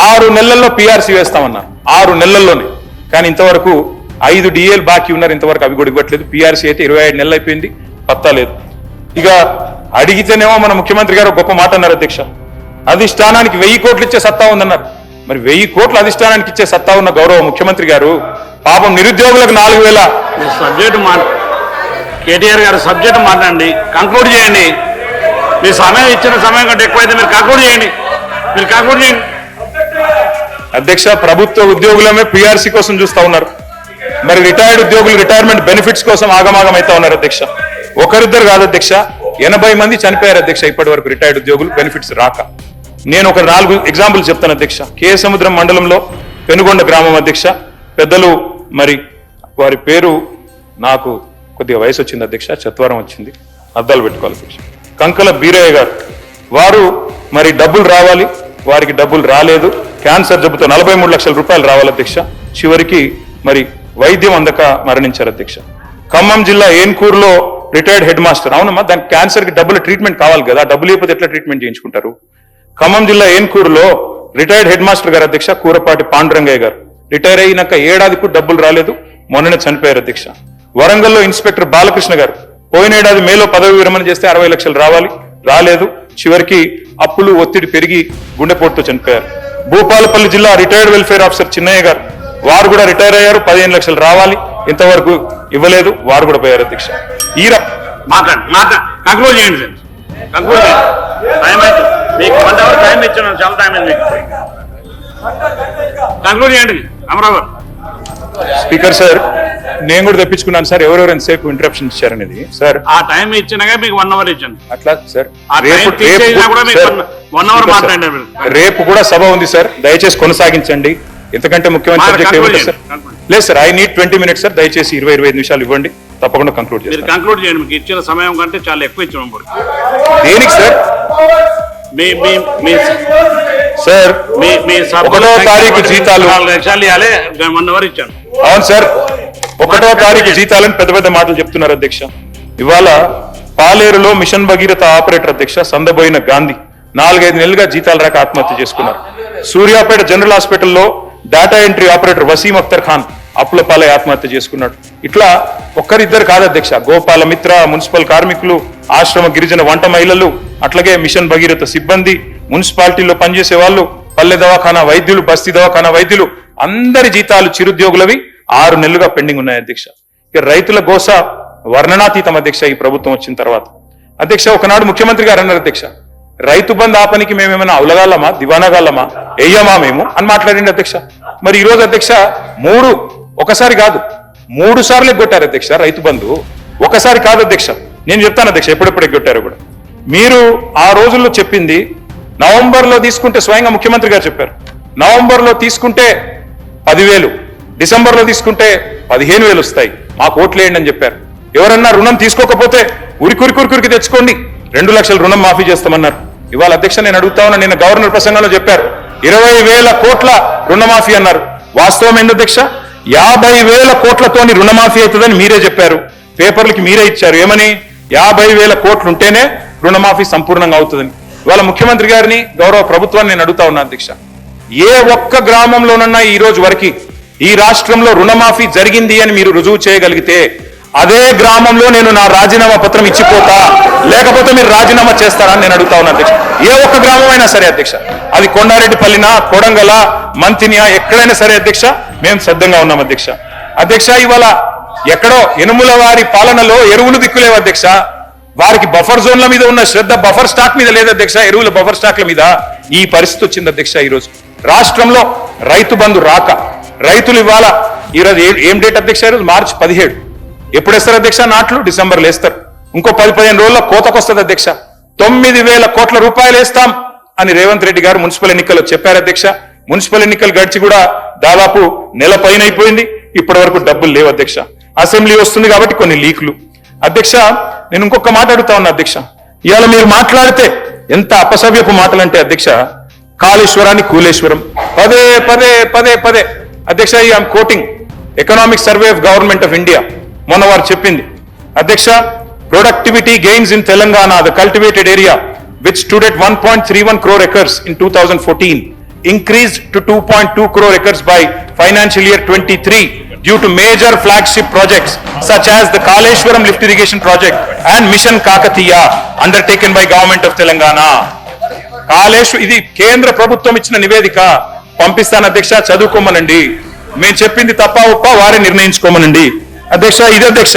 6 నెలల్లో పిఆర్సీ వేస్తామన్నారు. 6 నెలల్లోనే. కానీ ఇంతవరకు 5 డిఏలు బాకీ ఉన్నారు, ఇంతవరకు అవి కూడా ఇవ్వట్లేదు. పిఆర్సీ అయితే 25 నెలలు అయిపోయింది, పత్తా లేదు. ఇక అడిగితేనేమో మన ముఖ్యమంత్రి గారు గొప్ప మాట అన్నారు అధ్యక్ష, అధిష్టానానికి 1000 కోట్లు ఇచ్చే సత్తా ఉందన్నారు. మరి 1000 కోట్ల అధిష్టానానికి ఇచ్చే సత్తా ఉన్న గౌరవ ముఖ్యమంత్రి గారు పాపం నిరుద్యోగులకు 4,000 సబ్జెక్టు కేటీఆర్ గారు సబ్జెక్టు మాట్లాడండి, కంక్లూడ్ చేయండి. మీ సమయం ఇచ్చిన సమయం కంటే ఎక్కువైతే మీరు కంక్లూడ్ చేయండి. అధ్యక్ష, ప్రభుత్వ ఉద్యోగులమే పిఆర్సీ కోసం చూస్తా ఉన్నారు. మరి రిటైర్డ్ ఉద్యోగులు రిటైర్మెంట్ బెనిఫిట్స్ కోసం ఆగమాగం అవుతా ఉన్నారు అధ్యక్ష. ఒకరిద్దరు కాదు అధ్యక్ష, 80 మంది చనిపోయారు అధ్యక్ష ఇప్పటి వరకు రిటైర్డ్ ఉద్యోగులు బెనిఫిట్స్ రాక. నేను ఒక 4 ఎగ్జాంపుల్ చెప్తాను అధ్యక్ష. కేసముద్రం మండలంలో పెనుగొండ గ్రామం అధ్యక్ష, పెద్దలు మరి వారి పేరు నాకు కొద్దిగా వయసు వచ్చింది అధ్యక్ష, చత్వారం వచ్చింది, అద్దాలు పెట్టుకోవాలి అధ్యక్ష. కంకల బీరయ్య గారు, వారు మరి డబ్బులు రావాలి, వారికి డబ్బులు రాలేదు. క్యాన్సర్ జబ్బుతో 43 లక్షల రూపాయలు రావాలి అధ్యక్ష. చివరికి మరి వైద్యం అందక మరణించారు అధ్యక్ష. ఖమ్మం జిల్లా ఏన్కూరులో రిటైర్డ్ హెడ్ మాస్టర్, అవునమ్మా దానికి క్యాన్సర్ కి డబ్బులు ట్రీట్మెంట్ కావాలి కదా, డబ్బులు లేకపోతే ఎట్లా ట్రీట్మెంట్ చేయించుకుంటారు? ఖమ్మం జిల్లా ఏన్కూరులో రిటైర్డ్ హెడ్ మాస్టర్ గారు అధ్యక్ష, కూరపాటి పాండురంగయ్య గారు, రిటైర్ అయినాక ఏడాదికి డబ్బులు రాలేదు, మొన్ననే చనిపోయారు అధ్యక్ష. వరంగల్లో ఇన్స్పెక్టర్ బాలకృష్ణ గారు పోయిన ఏడాది మేలో పదవి విరమణ చేస్తే 60 లక్షలు రాలేదు, చివరికి అప్పులు ఒత్తిడి పెరిగి గుండెపోటుతో చనిపోయారు. భూపాలపల్లి జిల్లా రిటైర్డ్ వెల్ఫేర్ ఆఫీసర్ చిన్నయ్య గారు, వారు కూడా రిటైర్ అయ్యారు, 15 లక్షలు రావాలి, ఇంతవరకు ఇవ్వలేదు, వారు కూడా పోయారు అధ్యక్ష. కంక్లూడ్ చేయండి సార్, కంక్లూడ్ చేయండి. టైం అయితే మీకు 1 అవర్ టైం ఇచ్చాను, చాలా టైం అయింది మీకు. కంక్లూడ్ చేయండి అమరావతి. స్పీకర్ సార్, నేను కూడా తెప్పించుకున్నాను సార్, ఎవరెవరు ఎంతసేపు ఇంటరప్షన్ ఇచ్చారనేది సార్. ఆ టైం ఇచ్చినాగా మీకు 1 అవర్ ఇచ్చాను. అట్లా సార్, ఆ టైం తీసేసినా కూడా మీకు సార్, 1 అవర్ సార్, మాట్లాడారు మీరు. రేపు కూడా సభ ఉంది సార్, దయచేసి కొనసాగించండి. ఎంతకంటే ముఖ్యమైన మా సబ్జెక్ట్ conclude ఏమిటి సార్? చేయండి. లేదు sir, I need 20 minutes sir, దయచేసి 20-25 నిమిషాలు ఇవ్వండి, తప్పకుండా కంక్లూడ్ మీరు చేస్తాను. కంక్లూడ్ చేయండి. మీకు ఇచ్చిన సమయం కంటే చాలా ఎక్కువ ఇచ్చాము ఇప్పుడు. దేనికి సార్? మీ మీ మీ సార్, మీ మీ సభలో 1వ తారీఖు జీతాలు 4 లక్షలు ఇవ్వాలి, 1 అవర్ ఇచ్చాను. అవును సార్, 1వ తారీఖు జీతాలని పెద్ద పెద్ద మాటలు చెప్తున్నారు అధ్యక్ష. ఇవాళ పాలేరులో మిషన్ భగీరథ ఆపరేటర్ అధ్యక్ష సందబోయిన గాంధీ 4-5 నెలలుగా జీతాలు రాక ఆత్మహత్య చేసుకున్నారు. సూర్యాపేట జనరల్ హాస్పిటల్లో data entry operator Wasim Akhtar Khan అప్పులపాలై ఆత్మహత్య చేసుకున్నాడు. ఇట్లా ఒక్కరిద్దరు కాదు అధ్యక్ష, గోపాల మిత్ర, మున్సిపల్ కార్మికులు, ఆశ్రమ గిరిజన వంట మహిళలు, అట్లాగే మిషన్ భగీరథ సిబ్బంది, మున్సిపాలిటీలో పనిచేసే వాళ్ళు, పల్లె దవాఖానా వైద్యులు, బస్తీ దవాఖానా వైద్యులు, అందరి జీతాలు చిరుద్యోగులవి 6 నెలలుగా పెండింగ్ ఉన్నాయి అధ్యక్ష. ఇక రైతుల గోస వర్ణనాతీతం అధ్యక్ష ఈ ప్రభుత్వం వచ్చిన తర్వాత. అధ్యక్ష, ఒకనాడు ముఖ్యమంత్రి గారు అన్నారు అధ్యక్ష, రైతు బంధు ఆపనికి మేమేమైనా అవులగాళ్ళమా, దివానాగాళ్ళమా, వెయ్యమా మేము అని మాట్లాడింది అధ్యక్ష. మరి ఈ రోజు అధ్యక్ష ఒకసారి కాదు 3 సార్లు ఎగ్గొట్టారు అధ్యక్ష రైతు బంధు. ఒకసారి కాదు అధ్యక్ష, నేను చెప్తాను అధ్యక్ష ఎప్పుడెప్పుడు ఎగ్గొట్టారో కూడా. మీరు ఆ రోజుల్లో చెప్పింది నవంబర్లో తీసుకుంటే, స్వయంగా ముఖ్యమంత్రి గారు చెప్పారు, నవంబర్లో తీసుకుంటే 10,000, డిసెంబర్లో తీసుకుంటే 15,000 వస్తాయి, మాకు ఓట్లేయండి అని చెప్పారు. ఎవరన్నా రుణం తీసుకోకపోతే ఉరికి తెచ్చుకోండి, 2 లక్షల రుణం మాఫీ చేస్తామన్నారు. ఇవాళ అధ్యక్ష నేను అడుగుతా ఉన్నా, నిన్న గవర్నర్ ప్రసంగంలో చెప్పారు 20,000 కోట్ల రుణమాఫీ అన్నారు. వాస్తవం ఏంటి అధ్యక్ష? 50,000 కోట్లతోని రుణమాఫీ అవుతుందని మీరే చెప్పారు, పేపర్లకి మీరే ఇచ్చారు. ఏమని? 50,000 కోట్లు ఉంటేనే రుణమాఫీ సంపూర్ణంగా అవుతుందని. ఇవాళ ముఖ్యమంత్రి గారిని, గౌరవ ప్రభుత్వాన్ని నేను అడుగుతా ఉన్నా అధ్యక్ష, ఏ ఒక్క గ్రామంలోనన్నా ఈ రోజు వరకు ఈ రాష్ట్రంలో రుణమాఫీ జరిగింది అని మీరు రుజువు చేయగలిగితే అదే గ్రామంలో నేను నా రాజీనామా పత్రం ఇచ్చిపోతా, లేకపోతే మీరు రాజీనామా చేస్తారా అని నేను అడుగుతా ఉన్నా అధ్యక్ష. ఏ ఒక్క గ్రామం అయినా సరే అధ్యక్ష, అది కొండారెడ్డిపల్లినా, కొడంగల, మంతినియా, ఎక్కడైనా సరే అధ్యక్ష, మేము సిద్ధంగా ఉన్నాం అధ్యక్ష. అధ్యక్ష, ఇవాళ ఎక్కడో యనుముల వారి పాలనలో ఎరువులు దిక్కులేవు అధ్యక్ష. వారికి బఫర్ జోన్ల మీద ఉన్న శ్రద్ధ బఫర్ స్టాక్ మీద లేదు అధ్యక్ష, ఎరువుల బఫర్ స్టాక్ల మీద ఈ పరిస్థితి వచ్చింది అధ్యక్ష. ఈరోజు రాష్ట్రంలో రైతు బంధు రాక రైతులు ఇవాళ ఈరోజు ఏం డేట్ అధ్యక్ష? ఈరోజు మార్చి 17. ఎప్పుడు వేస్తారు అధ్యక్ష నాట్లు? డిసెంబర్లో వేస్తారు. ఇంకో 10-15 రోజుల్లో కోతకు వస్తుంది అధ్యక్ష. 9,000 కోట్ల రూపాయలు వేస్తాం అని రేవంత్ రెడ్డి గారు మున్సిపల్ ఎన్నికల్లో చెప్పారు అధ్యక్ష. మున్సిపల్ ఎన్నికలు గడిచి కూడా దాదాపు నెల పైన అయిపోయింది, ఇప్పటి వరకు డబ్బులు లేవు అధ్యక్ష. అసెంబ్లీ వస్తుంది కాబట్టి కొన్ని లీకులు. అధ్యక్ష, నేను ఇంకొక మాట అడుగుతా ఉన్నా అధ్యక్ష, ఇవాళ మీరు మాట్లాడితే ఎంత అపసవ్యపు మాటలంటే అధ్యక్ష, కాళేశ్వరాన్ని కూలేశ్వరం పదే పదే పదే పదే అధ్యక్ష. I'm quoting economic survey of government of India, మొన్న వారు చెప్పింది అధ్యక్ష, productivity gains in Telangana, the cultivated area which stood at 1.31 crore acres in 2014 increased to 2.2 crore acres by financial year 23 due to major flagship projects such as the Kaleshwaram lift irrigation project and Mission Kakatiya undertaken by government of Telangana. ఇది కేంద్ర ప్రభుత్వం ఇచ్చిన నివేదిక, పంపిస్తాను అధ్యక్ష, చదువుకోమనండి. మేము చెప్పింది తప్ప ఒప్ప వారే నిర్ణయించుకోమనండి అధ్యక్ష. ఇది అధ్యక్ష,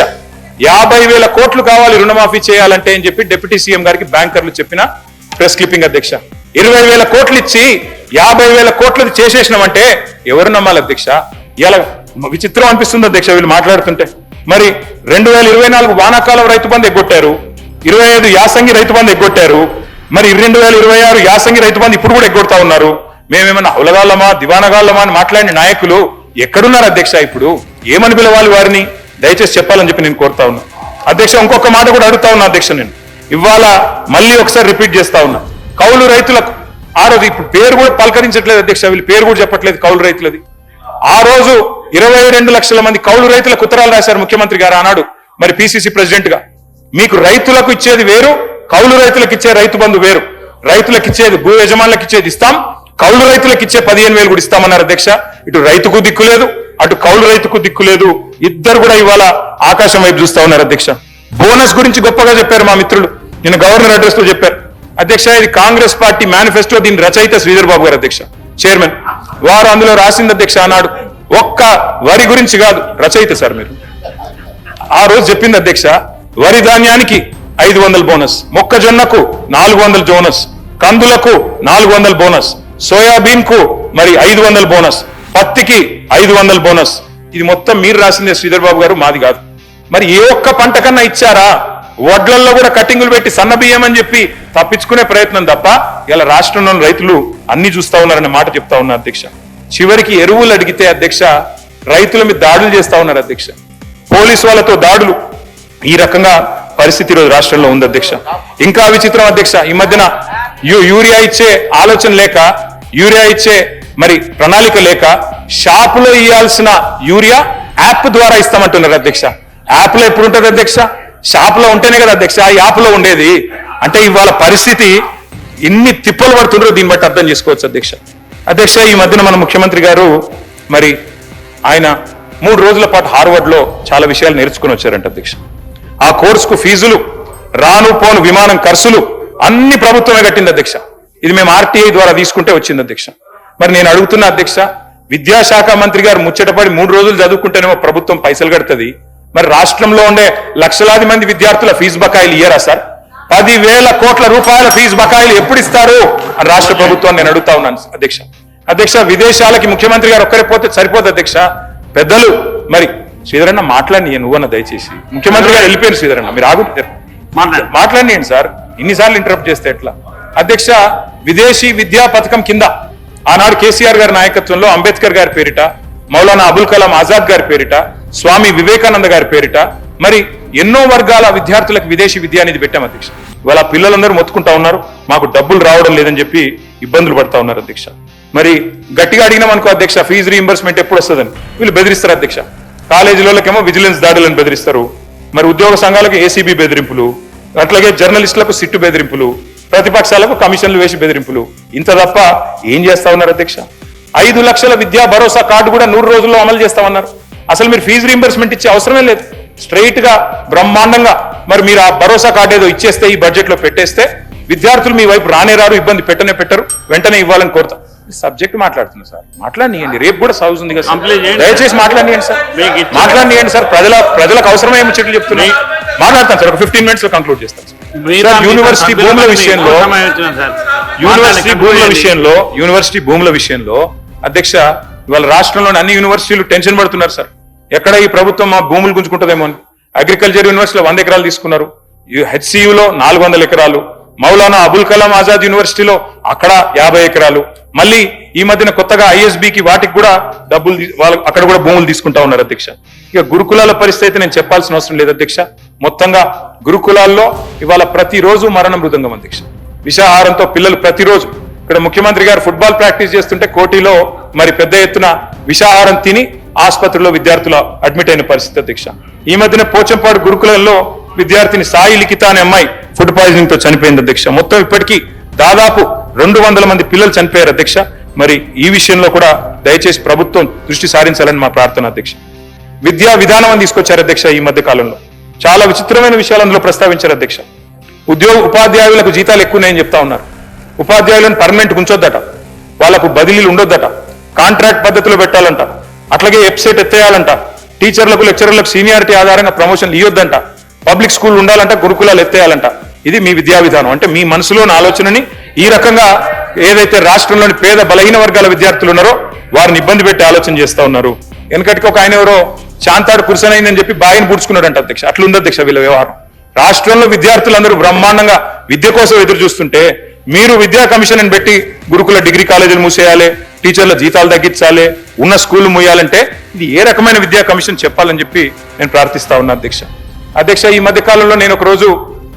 50,000 కోట్లు కావాలి రుణమాఫీ చేయాలంటే అని చెప్పి డిప్యూటీ సీఎం గారికి బ్యాంకర్లు చెప్పిన ప్రెస్ క్లిప్పింగ్ అధ్యక్ష. 20,000 కోట్లు ఇచ్చి 50,000 కోట్లది చేసేసినామంటే ఎవరు నమ్మాలి అధ్యక్ష? ఇలా విచిత్రం అనిపిస్తుంది అధ్యక్ష వీళ్ళు మాట్లాడుతుంటే. మరి 2024 వానాకాలం రైతు బంధు ఎగ్గొట్టారు, 25 యాసంగి రైతు బంధు ఎగ్గొట్టారు, మరి 2026 యాసంగి రైతు బంధు ఇప్పుడు కూడా ఎగ్గొడతా ఉన్నారు. మేమేమన్నా ఉలగాళ్ళమా, దివానగాళ్ళమా అని మాట్లాడిన నాయకులు ఎక్కడున్నారు అధ్యక్ష? ఇప్పుడు ఏమని పిలవాలి వారిని? దయచేసి చెప్పాలని చెప్పి నేను కోరుతా ఉన్నా అధ్యక్ష. ఇంకొక మాట కూడా అడుగుతా ఉన్నా అధ్యక్ష, నేను ఇవాళ మళ్ళీ ఒకసారి రిపీట్ చేస్తా ఉన్నా. కౌలు రైతులకు ఆ రోజు, ఇప్పుడు పేరు కూడా పలకరించట్లేదు అధ్యక్ష, వీళ్ళు పేరు కూడా చెప్పట్లేదు కౌలు రైతులది. ఆ రోజు 22 లక్షల మంది కౌలు రైతులకు ఉత్తరాలు రాశారు ముఖ్యమంత్రి గారు ఆనాడు, మరి పిసిసి ప్రెసిడెంట్ గా. మీకు రైతులకు ఇచ్చేది వేరు, కౌలు రైతులకు ఇచ్చే రైతు బంధు వేరు. రైతులకు ఇచ్చేది, భూ యజమానులకు ఇచ్చేది ఇస్తాం, కౌలు రైతులకు ఇచ్చే 15,000 కూడా ఇస్తామన్నారు అధ్యక్ష. ఇటు రైతుకు దిక్కు లేదు, అటు కౌలు రైతుకు దిక్కు లేదు, ఇద్దరు కూడా ఇవాళ ఆకాశం వైపు చూస్తా ఉన్నారు అధ్యక్ష. బోనస్ గురించి గొప్పగా చెప్పారు మా మిత్రులు, నిన్న గవర్నర్ అడ్రస్ లో చెప్పారు అధ్యక్ష. ఇది కాంగ్రెస్ పార్టీ మేనిఫెస్టో, దీని రచయిత శ్రీధర్ బాబు గారు అధ్యక్ష, చైర్మన్. వారు అందులో రాసింది అధ్యక్ష ఆనాడు, ఒక్క వరి గురించి కాదు, రచయిత సార్ మీరు. ఆ రోజు చెప్పింది అధ్యక్ష, వరి ధాన్యానికి 500 బోనస్, మొక్కజొన్నకు 400 బోనస్, కందులకు 400 బోనస్, సోయాబీన్ కు మరి 500 బోనస్, పత్తికి 500 బోనస్. ఇది మొత్తం మీరు రాసిందే శ్రీధర్ బాబు గారు, మాది కాదు. మరి ఏ ఒక్క పంట కన్నా ఇచ్చారా? వడ్లల్లో కూడా కటింగులు పెట్టి సన్న బియ్యం అని చెప్పి తప్పించుకునే ప్రయత్నం తప్ప ఇలా రాష్ట్రంలోని రైతులు అన్ని చూస్తా ఉన్నారనే మాట చెప్తా ఉన్నారు అధ్యక్ష. చివరికి ఎరువులు అడిగితే అధ్యక్ష రైతుల మీద దాడులు చేస్తా ఉన్నారు అధ్యక్ష. పోలీసు వాళ్ళతో దాడులు. ఈ రకంగా పరిస్థితి ఈరోజు రాష్ట్రంలో ఉంది అధ్యక్ష. ఇంకా విచిత్రం అధ్యక్ష, ఈ మధ్యన యూరియా ఇచ్చే ఆలోచన లేక, యూరియా ఇచ్చే మరి ప్రణాళిక లేక షాపులో ఇవ్వాల్సిన యూరియా యాప్ ద్వారా ఇస్తామంటున్నారు అధ్యక్ష. యాప్ లో ఎప్పుడు ఉంటుంది అధ్యక్ష? షాప్ లో ఉంటేనే కదా అధ్యక్ష యాప్ లో ఉండేది. అంటే ఇవాళ పరిస్థితి ఎన్ని తిప్పలు పడుతుండ్రో దీన్ని బట్టి అర్థం చేసుకోవచ్చు అధ్యక్ష. అధ్యక్ష, ఈ మధ్యన మన ముఖ్యమంత్రి గారు మరి ఆయన 3 రోజుల పాటు హార్వర్డ్ లో చాలా విషయాలు నేర్చుకుని వచ్చారంట అధ్యక్ష. ఆ కోర్సుకు ఫీజులు, రాను పోను విమానం ఖర్చులు అన్ని ప్రభుత్వమే కట్టింది అధ్యక్ష. ఇది మేము ఆర్టీఐ ద్వారా తీసుకుంటే వచ్చింది అధ్యక్ష. మరి నేను అడుగుతున్నా అధ్యక్ష, విద్యాశాఖ మంత్రి గారు ముచ్చటపడి 3 రోజులు చదువుకుంటేనేమో ప్రభుత్వం పైసలు కడుతుంది. మరి రాష్ట్రంలో ఉండే లక్షలాది మంది విద్యార్థుల ఫీజు బకాయిలు ఇయ్యరా సార్? 10,000 కోట్ల రూపాయల ఫీజు బకాయిలు ఎప్పుడు ఇస్తారు అని రాష్ట్ర ప్రభుత్వం నేను అడుగుతా ఉన్నాను అధ్యక్ష. అధ్యక్ష, విదేశాలకి ముఖ్యమంత్రి గారు ఒక్కరే పోతే సరిపోదు అధ్యక్ష. పెద్దలు మరి శ్రీధరన్న మాట్లాడి నువ్వన్న దయచేసి. ముఖ్యమంత్రి గారు వెళ్ళిపోయారు శ్రీధరన్న, మీరు ఆగు మాట్లాడియండి సార్. ఇన్నిసార్లు ఇంటరప్ట్ చేస్తే ఎట్లా? అధ్యక్ష, విదేశీ విద్యా పథకం కింద ఆనాడు కేసీఆర్ గారి నాయకత్వంలో అంబేద్కర్ గారి పేరిట, మౌలానా అబుల్ కలాం ఆజాద్ గారి పేరిట, స్వామి వివేకానంద గారి పేరిట మరి ఎన్నో వర్గాల విద్యార్థులకు విదేశీ విద్య అనేది పెట్టాం అధ్యక్ష. ఇవాళ పిల్లలందరూ మొత్తుకుంటా ఉన్నారు, మాకు డబ్బులు రావడం లేదని చెప్పి ఇబ్బందులు పడతా ఉన్నారు అధ్యక్ష. మరి గట్టిగా అడిగినాం అనుకో అధ్యక్ష, ఫీజు రీయింబర్స్మెంట్ ఎప్పుడు వస్తుందని వీళ్ళు బెదిరిస్తారు అధ్యక్ష. కాలేజీలకేమో విజిలెన్స్ దాడులను బెదిరిస్తారు, మరి ఉద్యోగ సంఘాలకు ఏసీబీ బెదిరింపులు, అట్లాగే జర్నలిస్టులకు సిట్టు బెదిరింపులు, ప్రతిపక్షాలకు కమిషన్లు వేసి బెదిరింపులు. ఇంత తప్ప ఏం చేస్తా ఉన్నారు అధ్యక్ష? 5 లక్షల విద్యా భరోసా కార్డు కూడా 100 రోజుల్లో అమలు చేస్తామన్నారు. అసలు మీరు ఫీజు రీయింబర్స్మెంట్ ఇచ్చే అవసరమే లేదు. స్ట్రైట్ గా బ్రహ్మాండంగా మరి మీరు ఆ భరోసా కార్డు ఏదో ఇచ్చేస్తే, ఈ బడ్జెట్ లో పెట్టేస్తే విద్యార్థులు మీ వైపు రానే రారు, ఇబ్బంది పెట్టరు, వెంటనే ఇవ్వాలని కోరుతా. సబ్జెక్ట్ మాట్లాడుతున్నా సార్, మాట్లాడియండి. రేపు కూడా సౌజ్ ఉంది కదా, దయచేసి మాట్లాడియండి సార్, మాట్లాడియండి సార్. ప్రజలకు అవసరమయ్యే ముచ్చట్లు చెప్తున్నాయి. మాట్లాడతాను సార్, ఒక 15 minutes లో కంక్లూడ్ చేస్తాను సార్. యూనివర్సిటీ భూముల విషయంలో అధ్యక్ష, ఇవాళ రాష్ట్రంలోని అన్ని యూనివర్సిటీలు టెన్షన్ పడుతున్నారు సార్. ఎక్కడ ఈ ప్రభుత్వం మా భూములు గుంజుకుంటుందేమో అని. అగ్రికల్చర్ యూనివర్సిటీలో 100 ఎకరాలు తీసుకున్నారు, హెచ్సియులో 400 ఎకరాలు, మౌలానా అబుల్ కలాం ఆజాద్ యూనివర్సిటీలో అక్కడ 50 ఎకరాలు, మళ్ళీ ఈ మధ్యన కొత్తగా ఐఎస్బికి వాటికి కూడా డబ్బులు వాళ్ళు అక్కడ కూడా భూములు తీసుకుంటా ఉన్నారు అధ్యక్ష. ఇక గురుకులాల పరిస్థితి నేను చెప్పాల్సిన అవసరం లేదు అధ్యక్ష. మొత్తంగా గురుకులాల్లో ఇవాళ ప్రతిరోజు మరణ మృదంగం అధ్యక్ష. విషాహారంతో పిల్లలు ప్రతిరోజు. ఇక్కడ ముఖ్యమంత్రి గారు ఫుట్బాల్ ప్రాక్టీస్ చేస్తుంటే కోటిలో మరి పెద్ద ఎత్తున విషాహారం తిని ఆసుపత్రిలో విద్యార్థుల అడ్మిట్ అయిన పరిస్థితి అధ్యక్ష. ఈ మధ్యన పోచంపాడు గురుకులంలో విద్యార్థిని సాయి లిఖిత అనే అమ్మాయి ఫుడ్ పాయిజనింగ్ తో చనిపోయింది అధ్యక్ష. మొత్తం ఇప్పటికీ దాదాపు 200 మంది పిల్లలు చనిపోయారు అధ్యక్ష. మరి ఈ విషయంలో కూడా దయచేసి ప్రభుత్వం దృష్టి సారించాలని మా ప్రార్థన అధ్యక్ష. విద్యా విధానం అని తీసుకొచ్చారు అధ్యక్ష. ఈ మధ్య కాలంలో చాలా విచిత్రమైన విషయాలు అందులో ప్రస్తావించారు అధ్యక్ష. ఉపాధ్యాయులకు జీతాలు ఎక్కువన్నాయని చెప్తా ఉన్నారు. ఉపాధ్యాయులను పర్మనెంట్ ఉంచొద్దట, వాళ్లకు బదిలీలు ఉండొద్దట, కాంట్రాక్ట్ పద్ధతిలో పెట్టాలంట, అట్లాగే వెబ్సైట్ ఎత్తేయాలంట, టీచర్లకు లెక్చరర్లకు సీనియారిటీ ఆధారంగా ప్రమోషన్లు ఇవ్వద్దంట, పబ్లిక్ స్కూల్ ఉండాలంట, గురుకులాలు ఎత్తేయాలంట. ఇది మీ విద్యా విధానం అంటే మీ మనసులోని ఆలోచనని ఈ రకంగా ఏదైతే రాష్ట్రంలోని పేద బలహీన వర్గాల విద్యార్థులు ఉన్నారో వారిని ఇబ్బంది పెట్టి ఆలోచన చేస్తా ఉన్నారు. వెనకటికి ఒక ఆయన ఎవరో చాంతాడు పురుషనైందని చెప్పి బాయిని పుడుచుకున్నాడంట అధ్యక్ష. అట్లుంది అధ్యక్ష వీళ్ళ వ్యవహారం. రాష్ట్రంలో విద్యార్థులందరూ బ్రహ్మాండంగా విద్య కోసం ఎదురు చూస్తుంటే మీరు విద్యా కమిషన్ అని పెట్టి గురుకుల డిగ్రీ కాలేజీలు మూసేయాలి, టీచర్ల జీతాలు తగ్గించాలి, ఉన్న స్కూళ్లు మూయాలంటే ఇది ఏ రకమైన విద్యా కమిషన్ చెప్పాలని చెప్పి నేను ప్రార్థిస్తా ఉన్నా అధ్యక్ష. అధ్యక్ష, ఈ మధ్య కాలంలో నేను ఒక రోజు